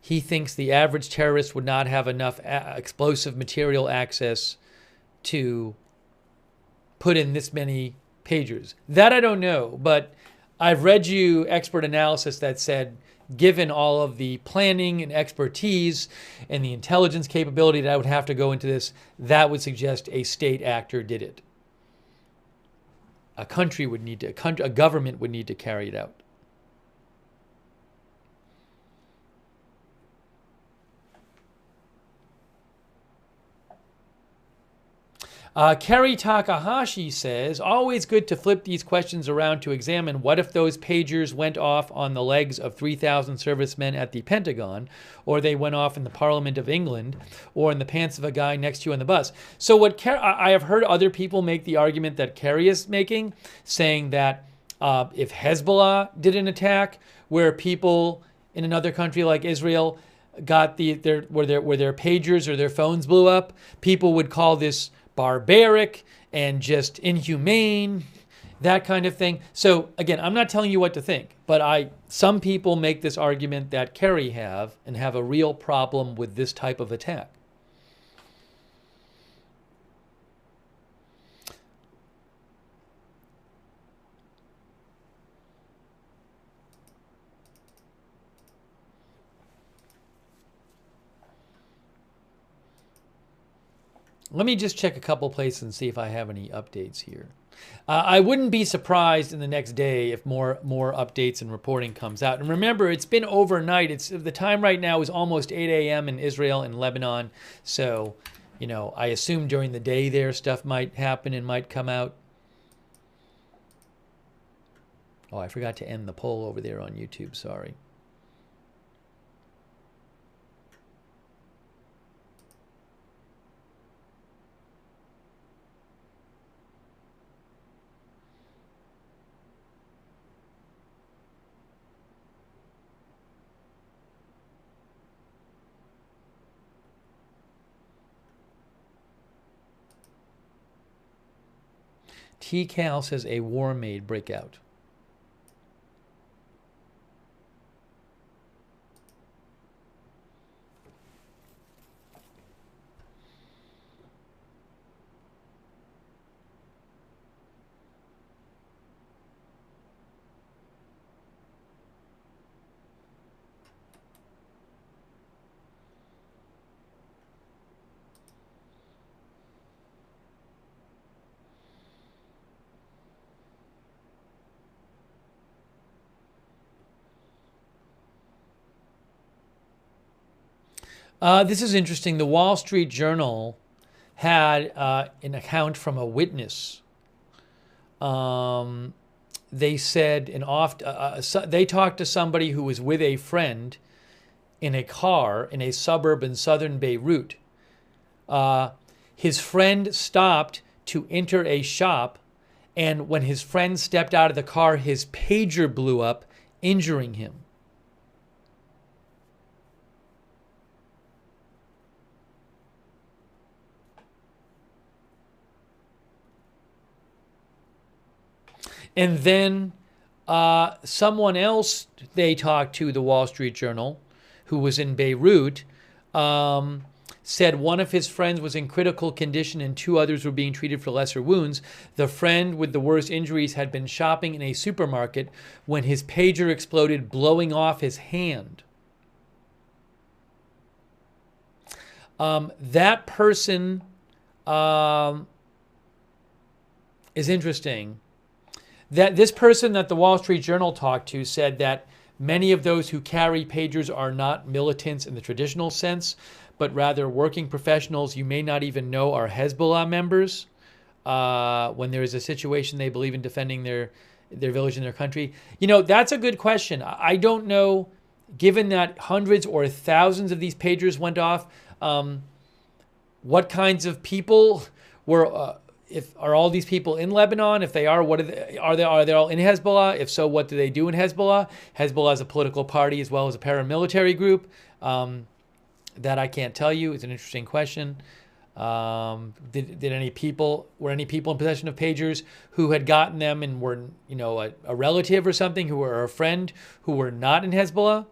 he thinks the average terrorist would not have enough explosive material access to put in this many pagers. That I don't know, but I've read you expert analysis that said, given all of the planning and expertise and the intelligence capability that I would have to go into this, that would suggest a state actor did it. A country would need to, a government would need to carry it out. Kerry Takahashi says, always good to flip these questions around to examine what if those pagers went off on the legs of 3,000 servicemen at the Pentagon, or they went off in the Parliament of England, or in the pants of a guy next to you on the bus. So what I have heard other people make the argument that Kerry is making, saying that if Hezbollah did an attack where people in another country like Israel got where their pagers or their phones blew up, people would call this barbaric and just inhumane, that kind of thing. So again, I'm not telling you what to think, but some people make this argument that Kerry have a real problem with this type of attack. Let me just check a couple places and see if I have any updates here. I wouldn't be surprised in the next day if more updates and reporting comes out. And remember, it's been overnight. The time right now is almost 8 a.m. in Israel and Lebanon. So, I assume during the day there stuff might happen and might come out. Oh, I forgot to end the poll over there on YouTube. Sorry. T-Cal says a war may break out. This is interesting. The Wall Street Journal had an account from a witness. They said they talked to somebody who was with a friend in a car in a suburb in southern Beirut. His friend stopped to enter a shop, and when his friend stepped out of the car, his pager blew up, injuring him. And then someone else they talked to, the Wall Street Journal, who was in Beirut, said one of his friends was in critical condition and two others were being treated for lesser wounds. The friend with the worst injuries had been shopping in a supermarket when his pager exploded, blowing off his hand. That person is interesting. That this person that the Wall Street Journal talked to said that many of those who carry pagers are not militants in the traditional sense, but rather working professionals you may not even know are Hezbollah members. When there is a situation they believe in defending their village and their country. That's a good question. I don't know, given that hundreds or thousands of these pagers went off, what kinds of people were... are all these people in Lebanon? If they are, what are they all in Hezbollah? If so, what do they do in Hezbollah? Hezbollah is a political party as well as a paramilitary group. That I can't tell you. It's an interesting question. Were any people in possession of pagers who had gotten them and were a relative or something, who were a friend who were not in Hezbollah?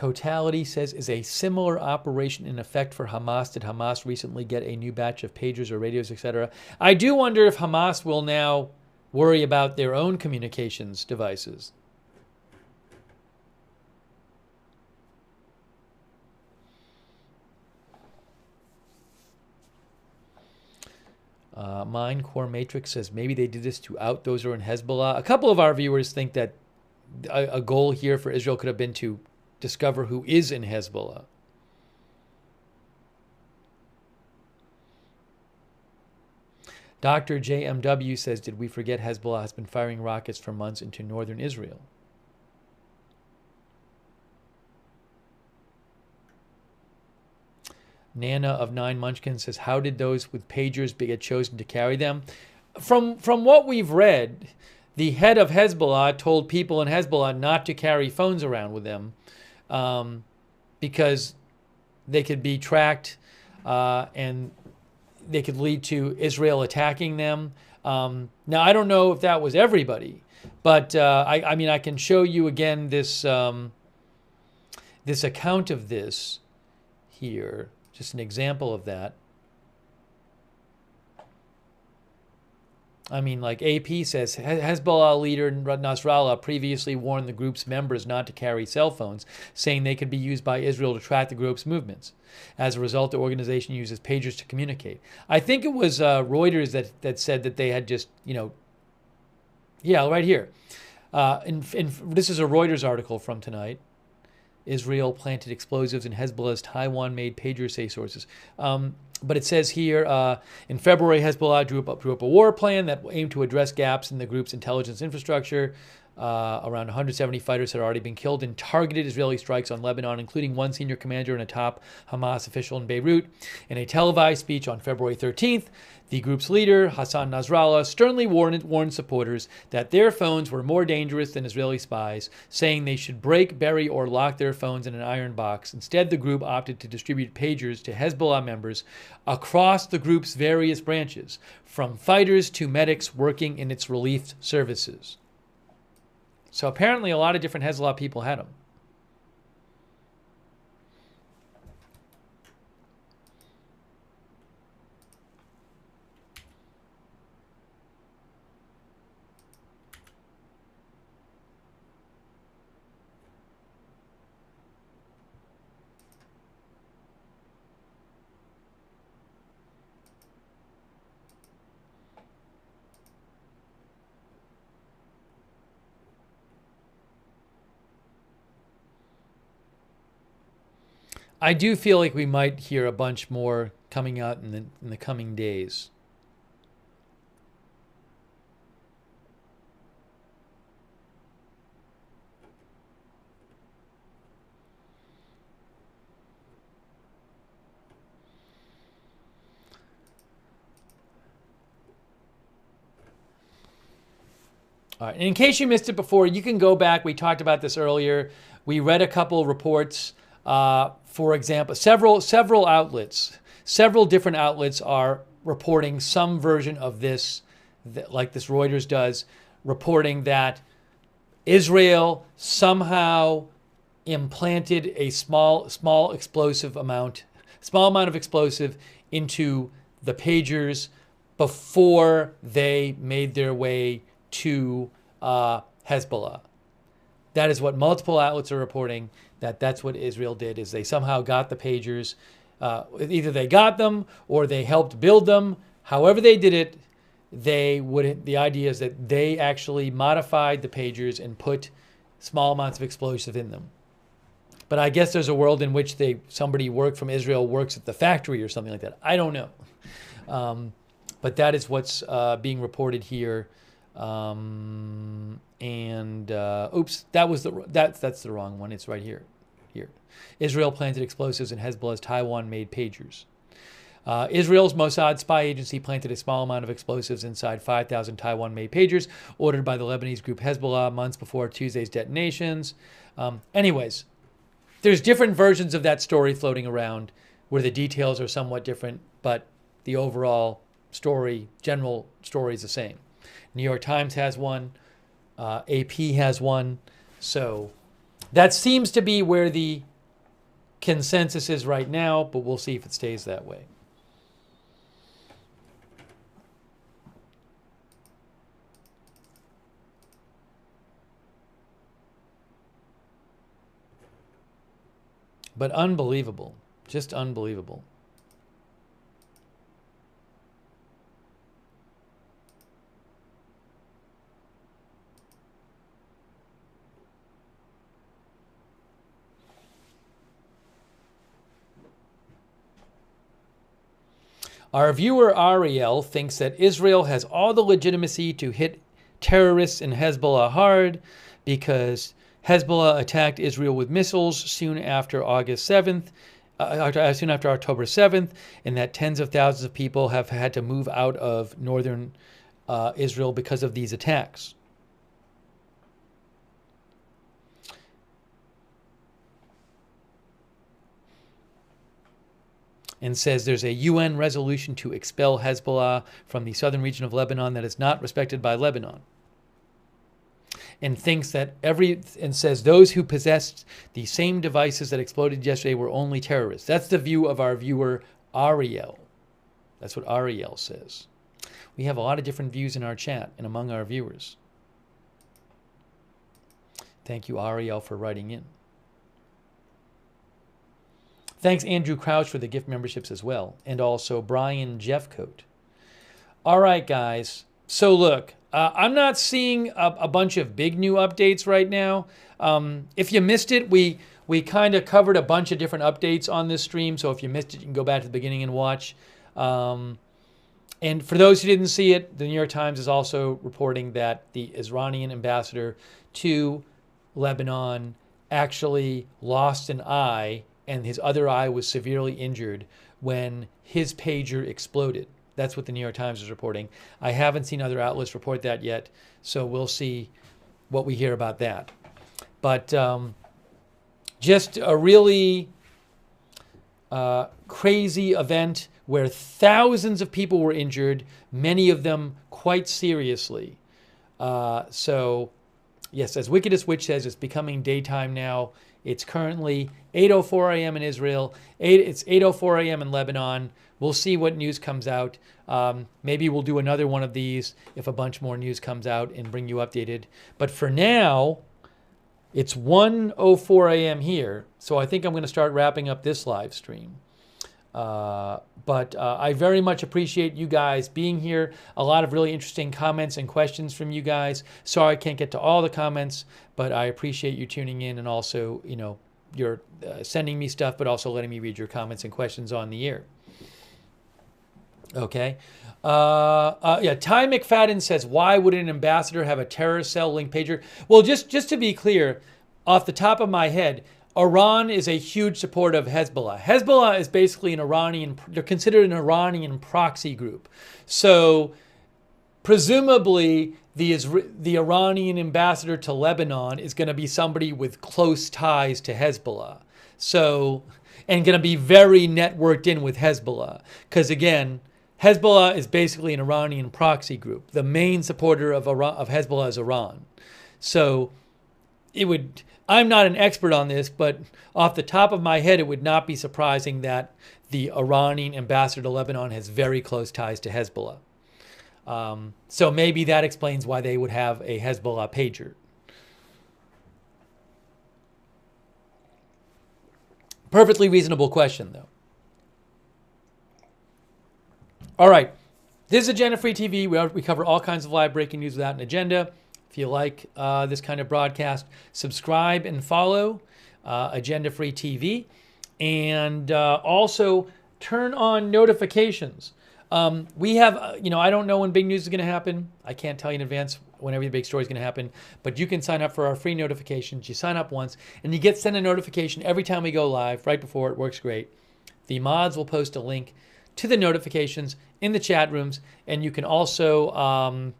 Totality says, is a similar operation in effect for Hamas? Did Hamas recently get a new batch of pagers or radios, etc.? I do wonder if Hamas will now worry about their own communications devices. Mine Core Matrix says maybe they did this to out those who are in Hezbollah. A couple of our viewers think that a goal here for Israel could have been to discover who is in Hezbollah. Dr. JMW says, did we forget Hezbollah has been firing rockets for months into northern Israel? Nana of 9 Munchkins says, how did those with pagers get chosen to carry them? From what we've read, the head of Hezbollah told people in Hezbollah not to carry phones around with them because they could be tracked and they could lead to Israel attacking them. Now, I don't know if that was everybody, but I mean, I can show you again this this account of this here. Just an example of that. I mean, like AP says, Hezbollah leader Nasrallah previously warned the group's members not to carry cell phones, saying they could be used by Israel to track the group's movements. As a result, the organization uses pagers to communicate. I think it was Reuters that said that they had just, yeah, right here. This is a Reuters article from tonight. Israel planted explosives in Hezbollah's Taiwan-made pager, say sources. But it says here, in February, Hezbollah drew up a war plan that aimed to address gaps in the group's intelligence infrastructure. Around 170 fighters had already been killed in targeted Israeli strikes on Lebanon, including one senior commander and a top Hamas official in Beirut. In a televised speech on February 13th, the group's leader, Hassan Nasrallah, sternly warned supporters that their phones were more dangerous than Israeli spies, saying they should break, bury, or lock their phones in an iron box. Instead, the group opted to distribute pagers to Hezbollah members across the group's various branches, from fighters to medics working in its relief services. So apparently a lot of different Hezbollah people had them. I do feel like we might hear a bunch more coming out in the coming days. All right. And in case you missed it before, you can go back. We talked about this earlier. We read a couple reports. For example, several outlets, several different outlets are reporting some version of this, like this Reuters does, reporting that Israel somehow implanted a small amount of explosive into the pagers before they made their way to Hezbollah. That is what multiple outlets are reporting. That's what Israel did, is they somehow got the pagers. Either they got them or they helped build them. However they did it, the idea is that they actually modified the pagers and put small amounts of explosive in them. But I guess there's a world in which somebody from Israel works at the factory or something like that. I don't know. But that is what's being reported here. Oops, that's the wrong one. It's right here. Israel planted explosives in Hezbollah's Taiwan-made pagers. Israel's Mossad spy agency planted a small amount of explosives inside 5,000 Taiwan-made pagers ordered by the Lebanese group Hezbollah months before Tuesday's detonations. Anyways, there's different versions of that story floating around where the details are somewhat different, but the overall story, general story is the same. New York Times has one. AP has one. So that seems to be where the consensus is right now, but we'll see if it stays that way. But unbelievable. Just unbelievable. Our viewer Ariel thinks that Israel has all the legitimacy to hit terrorists in Hezbollah hard because Hezbollah attacked Israel with missiles soon after August 7th, soon after October 7th, and that tens of thousands of people have had to move out of northern Israel because of these attacks. And says there's a UN resolution to expel Hezbollah from the southern region of Lebanon that is not respected by Lebanon. And thinks that and says those who possessed the same devices that exploded yesterday were only terrorists. That's the view of our viewer Ariel. That's what Ariel says. We have a lot of different views in our chat and among our viewers. Thank you, Ariel, for writing in. Thanks, Andrew Crouch, for the gift memberships as well. And also Brian Jeffcoat. All right, guys. So look, I'm not seeing a bunch of big new updates right now. If you missed it, we kind of covered a bunch of different updates on this stream. So if you missed it, you can go back to the beginning and watch. And for those who didn't see it, the New York Times is also reporting that the Iranian ambassador to Lebanon actually lost an eye, and his other eye was severely injured when his pager exploded. That's what the New York Times is reporting. I haven't seen other outlets report that yet, so we'll see what we hear about that. But just a really crazy event where thousands of people were injured, many of them quite seriously. So, yes, as Wickedest Witch says, it's becoming daytime now. It's currently 8:04 a.m. in Israel. It's 8:04 a.m. in Lebanon. We'll see what news comes out. Maybe we'll do another one of these if a bunch more news comes out and bring you updated. But for now, it's 1:04 a.m. here. So I think I'm going to start wrapping up this live stream. But I very much appreciate you guys being here. A lot of really interesting comments and questions from you guys. Sorry I can't get to all the comments, but I appreciate you tuning in, and also, you know, you're sending me stuff, but also letting me read your comments and questions on the air. Okay. Yeah, Ty McFadden says, why would an ambassador have a terrorist cell link pager? Well, just to be clear, off the top of my head, Iran is a huge supporter of Hezbollah. Hezbollah is basically they're considered an Iranian proxy group. So presumably the Iranian ambassador to Lebanon is going to be somebody with close ties to Hezbollah. So, and going to be very networked in with Hezbollah. Because again, Hezbollah is basically an Iranian proxy group. The main supporter of Hezbollah is Iran. So I'm not an expert on this, but off the top of my head, it would not be surprising that the Iranian ambassador to Lebanon has very close ties to Hezbollah. So maybe that explains why they would have a Hezbollah pager. Perfectly reasonable question, though. All right. This is Agenda Free TV. We cover all kinds of live breaking news without an agenda. If you like this kind of broadcast, subscribe and follow Agenda Free TV. And also turn on notifications. We have, I don't know when big news is going to happen. I can't tell you in advance when every big story is going to happen. But you can sign up for our free notifications. You sign up once, and you get sent a notification every time we go live, right before. It works great. The mods will post a link to the notifications in the chat rooms. And you can also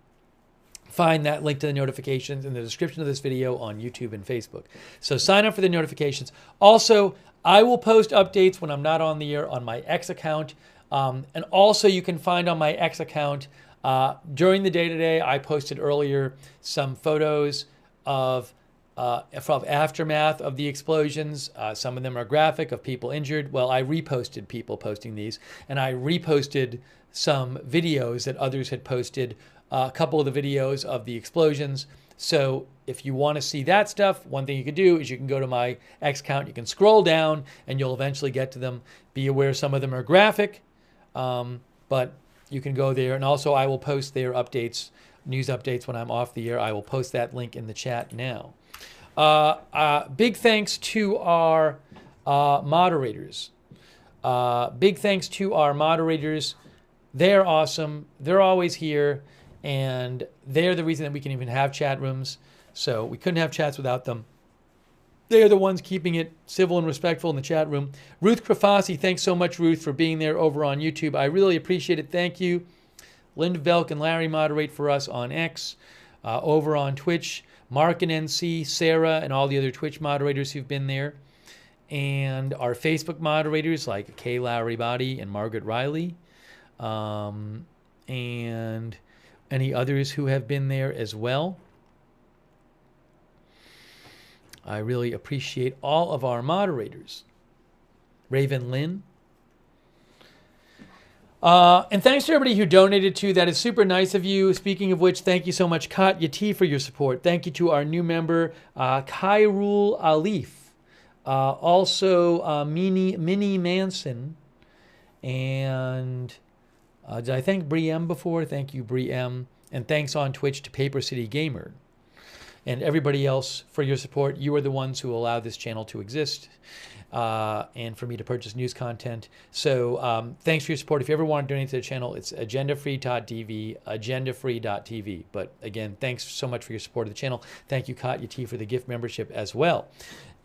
find that link to the notifications in the description of this video on YouTube and Facebook. So sign up for the notifications. Also, I will post updates when I'm not on the air on my X account. And also you can find on my X account, during the day today, I posted earlier some photos of from aftermath of the explosions. Some of them are graphic of people injured. Well, I reposted people posting these, and I reposted some videos that others had posted, a couple of the videos of the explosions. So if you want to see that stuff, one thing you could do is you can go to my X account, you can scroll down, and you'll eventually get to them. Be aware some of them are graphic, but you can go there. And also I will post their updates, news updates when I'm off the air. I will post that link in the chat now. Big thanks to our moderators. Big thanks to our moderators. They're awesome. They're always here, and they're the reason that we can even have chat rooms. So we couldn't have chats without them. They're the ones keeping it civil and respectful in the chat room. Ruth Krafasi, thanks so much, Ruth, for being there over on YouTube. I really appreciate it. Thank you. Linda Belk and Larry moderate for us on X. Over on Twitch, Mark and NC, Sarah, and all the other Twitch moderators who've been there. And our Facebook moderators like Kay Lowry Body and Margaret Riley. And any others who have been there as well. I really appreciate all of our moderators. Raven Lynn. And thanks to everybody who donated too. That is super nice of you. Speaking of which, thank you so much, Katya T, for your support. Thank you to our new member, Khairul Alif. Also, Minnie Manson. And did I thank Bree M before? Thank you, Bree M. And thanks on Twitch to Paper City Gamer. And everybody else for your support. You are the ones who allow this channel to exist. And for me to purchase news content. So thanks for your support. If you ever want to donate to the channel, it's agendafree.tv, agendafree.tv. But again, thanks so much for your support of the channel. Thank you, Katya T, for the gift membership as well.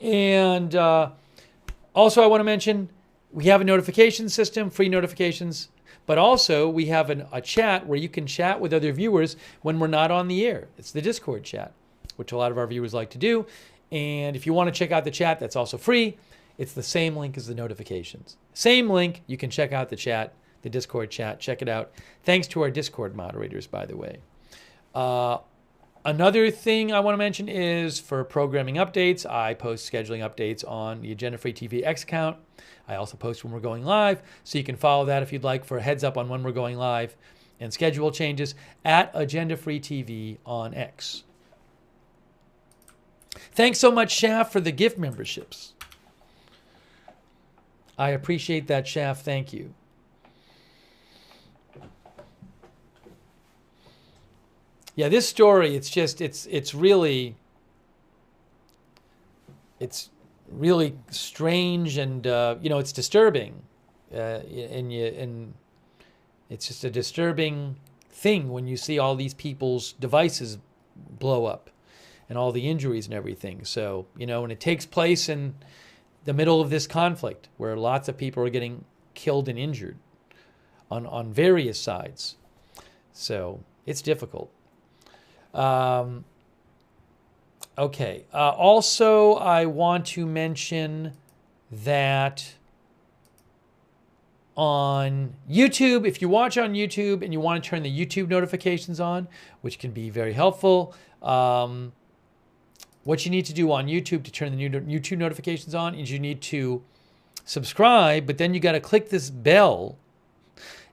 And also I want to mention, we have a notification system, free notifications. But also we have a chat where you can chat with other viewers when we're not on the air. It's the Discord chat, which a lot of our viewers like to do. And if you want to check out the chat, that's also free. It's the same link as the notifications. Same link. You can check out the chat, the Discord chat. Check it out. Thanks to our Discord moderators, by the way. Another thing I want to mention is for programming updates, I post scheduling updates on the Agenda Free TV X account. I also post when we're going live, so you can follow that if you'd like for a heads up on when we're going live and schedule changes at Agenda Free TV on X. Thanks so much, Shaft, for the gift memberships. I appreciate that, Shaft. Thank you. Yeah, this story, it's really strange, and it's disturbing, and it's just a disturbing thing when you see all these people's devices blow up and all the injuries and everything. So, and it takes place in the middle of this conflict where lots of people are getting killed and injured on various sides. So it's difficult. Okay. Also, I want to mention that on YouTube, if you watch on YouTube and you want to turn the YouTube notifications on, which can be very helpful, what you need to do on YouTube to turn the new YouTube notifications on is you need to subscribe, but then you got to click this bell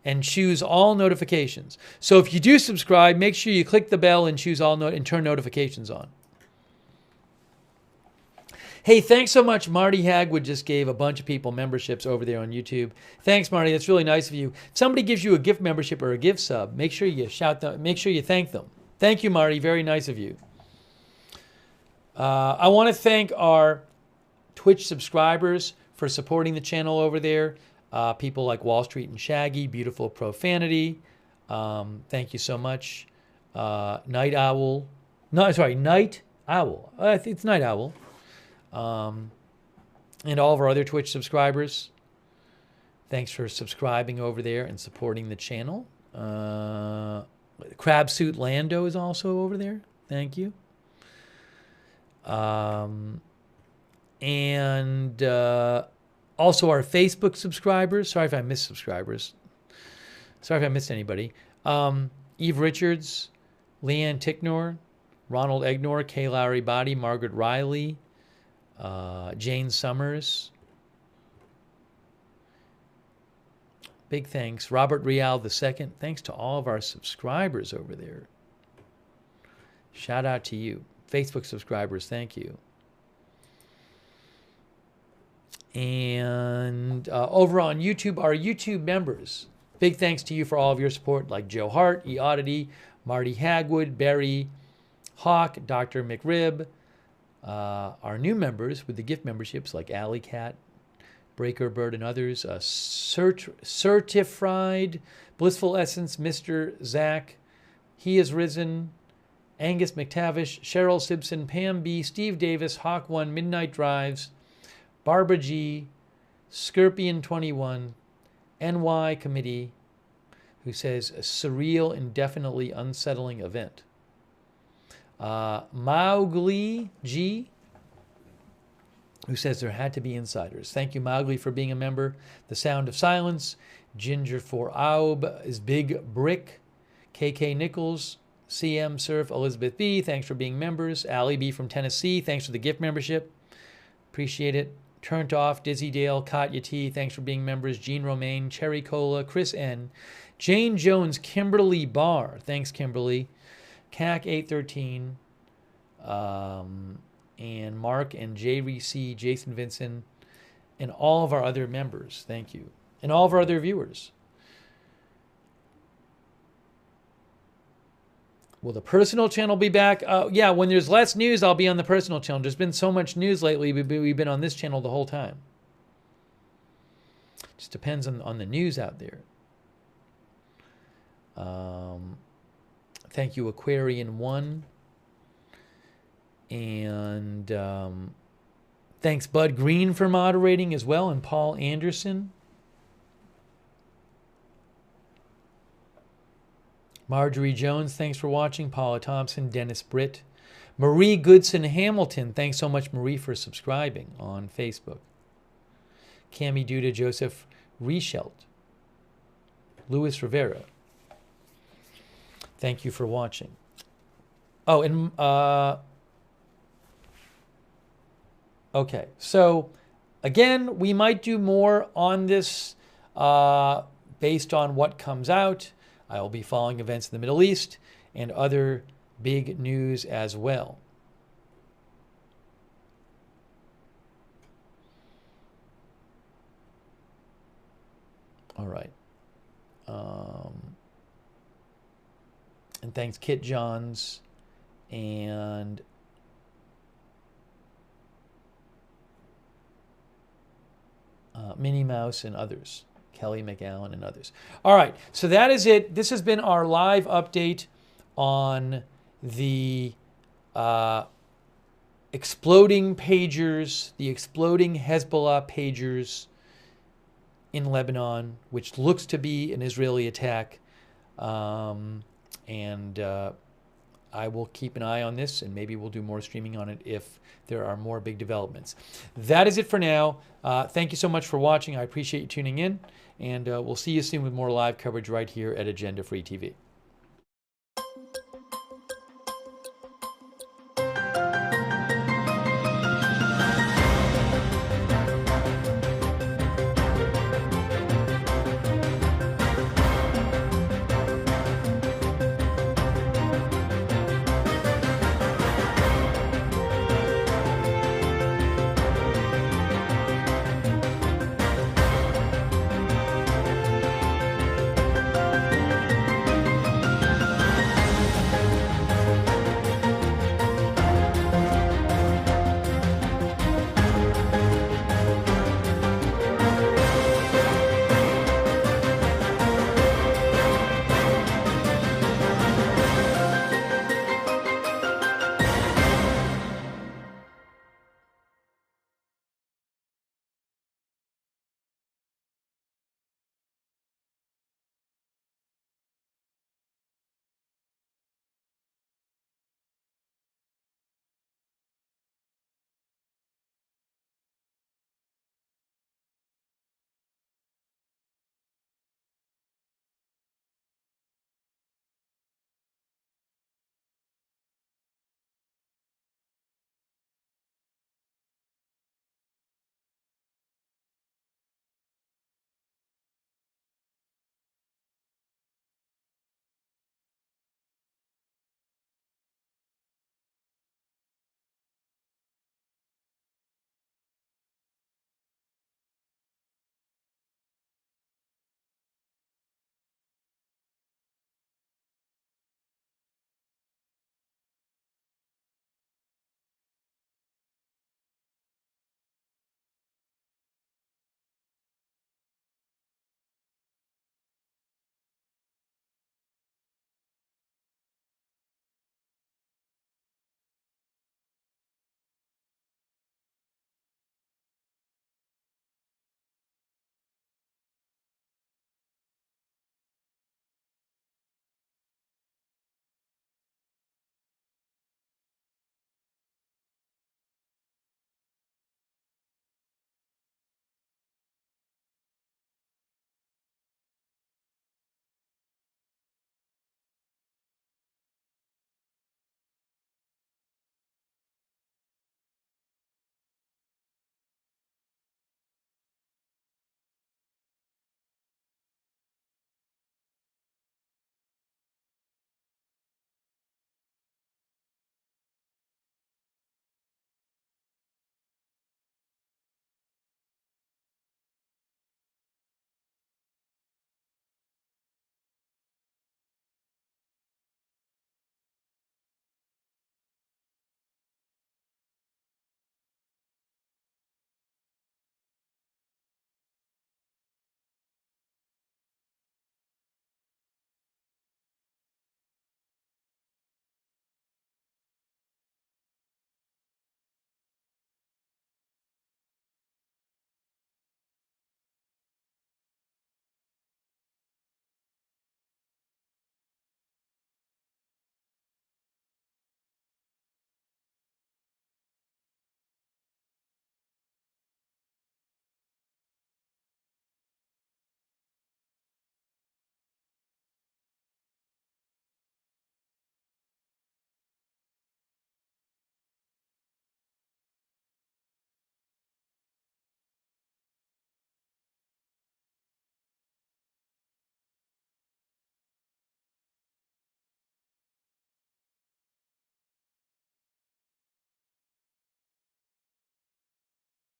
and choose all notifications. So if you do subscribe, make sure you click the bell and choose all and turn notifications on. Hey, thanks so much. Marty Hagwood just gave a bunch of people memberships over there on YouTube. Thanks, Marty. That's really nice of you. If somebody gives you a gift membership or a gift sub, make sure you shout them. Make sure you thank them. Thank you, Marty. Very nice of you. I want to thank our Twitch subscribers for supporting the channel over there. People like Wall Street and Shaggy, Beautiful Profanity. Thank you so much. Night Owl. No, sorry, Night Owl. I think it's Night Owl. And all of our other Twitch subscribers. Thanks for subscribing over there and supporting the channel. Crabsuit Lando is also over there. Thank you. And also our Facebook subscribers. Sorry if I missed subscribers. Sorry if I missed anybody. Eve Richards, Leanne Ticknor, Ronald Egnor, Kay Lowry Body, Margaret Riley, Jane Summers. Big thanks. Robert Rial II. Thanks to all of our subscribers over there. Shout out to you. Facebook subscribers, thank you. And over on YouTube, our YouTube members, big thanks to you for all of your support, like Joe Hart, E. Oddity, Marty Hagwood, Barry Hawk, Dr. McRib. Our new members with the gift memberships like Alley Cat, Breaker Bird, and others. Certified, Blissful Essence, Mr. Zach, He Is Risen, Angus McTavish, Cheryl Simpson, Pam B., Steve Davis, Hawk 1, Midnight Drives, Barbara G., Scorpion21, NY Committee, who says a surreal, indefinitely unsettling event. Mowgli G., who says there had to be insiders. Thank you, Mowgli, for being a member. The Sound of Silence, Ginger for Aub is Big Brick, KK Nichols, CM Surf, Elizabeth B., thanks for being members. Allie B. from Tennessee, thanks for the gift membership. Appreciate it. Turned Off, Dizzy Dale, Katya T., thanks for being members. Jean Romaine, Cherry Cola, Chris N., Jane Jones, Kimberly Barr, thanks, Kimberly. CAC 813, and Mark and J. C., Jason Vincent, and all of our other members, thank you. And all of our other viewers. Will the personal channel be back? Yeah, when there's less news, I'll be on the personal channel. There's been so much news lately, we've been on this channel the whole time. Just depends on the news out there. Thank you, Aquarian1. And thanks, Bud Green, for moderating as well, and Paul Anderson. Marjorie Jones, thanks for watching. Paula Thompson, Dennis Britt. Marie Goodson Hamilton, thanks so much, Marie, for subscribing on Facebook. Cami Duda, Joseph Reichelt. Luis Rivera. Thank you for watching. Oh, and okay, so again, we might do more on this based on what comes out. I will be following events in the Middle East and other big news as well. All right. And thanks, Kit Johns and Minnie Mouse and others. Kelly McAllen and others. All right, so that is it. This has been our live update on the exploding pagers, the exploding Hezbollah pagers in Lebanon, which looks to be an Israeli attack. I will keep an eye on this, and maybe we'll do more streaming on it if there are more big developments. That is it for now. Thank you so much for watching. I appreciate you tuning in, and we'll see you soon with more live coverage right here at Agenda Free TV.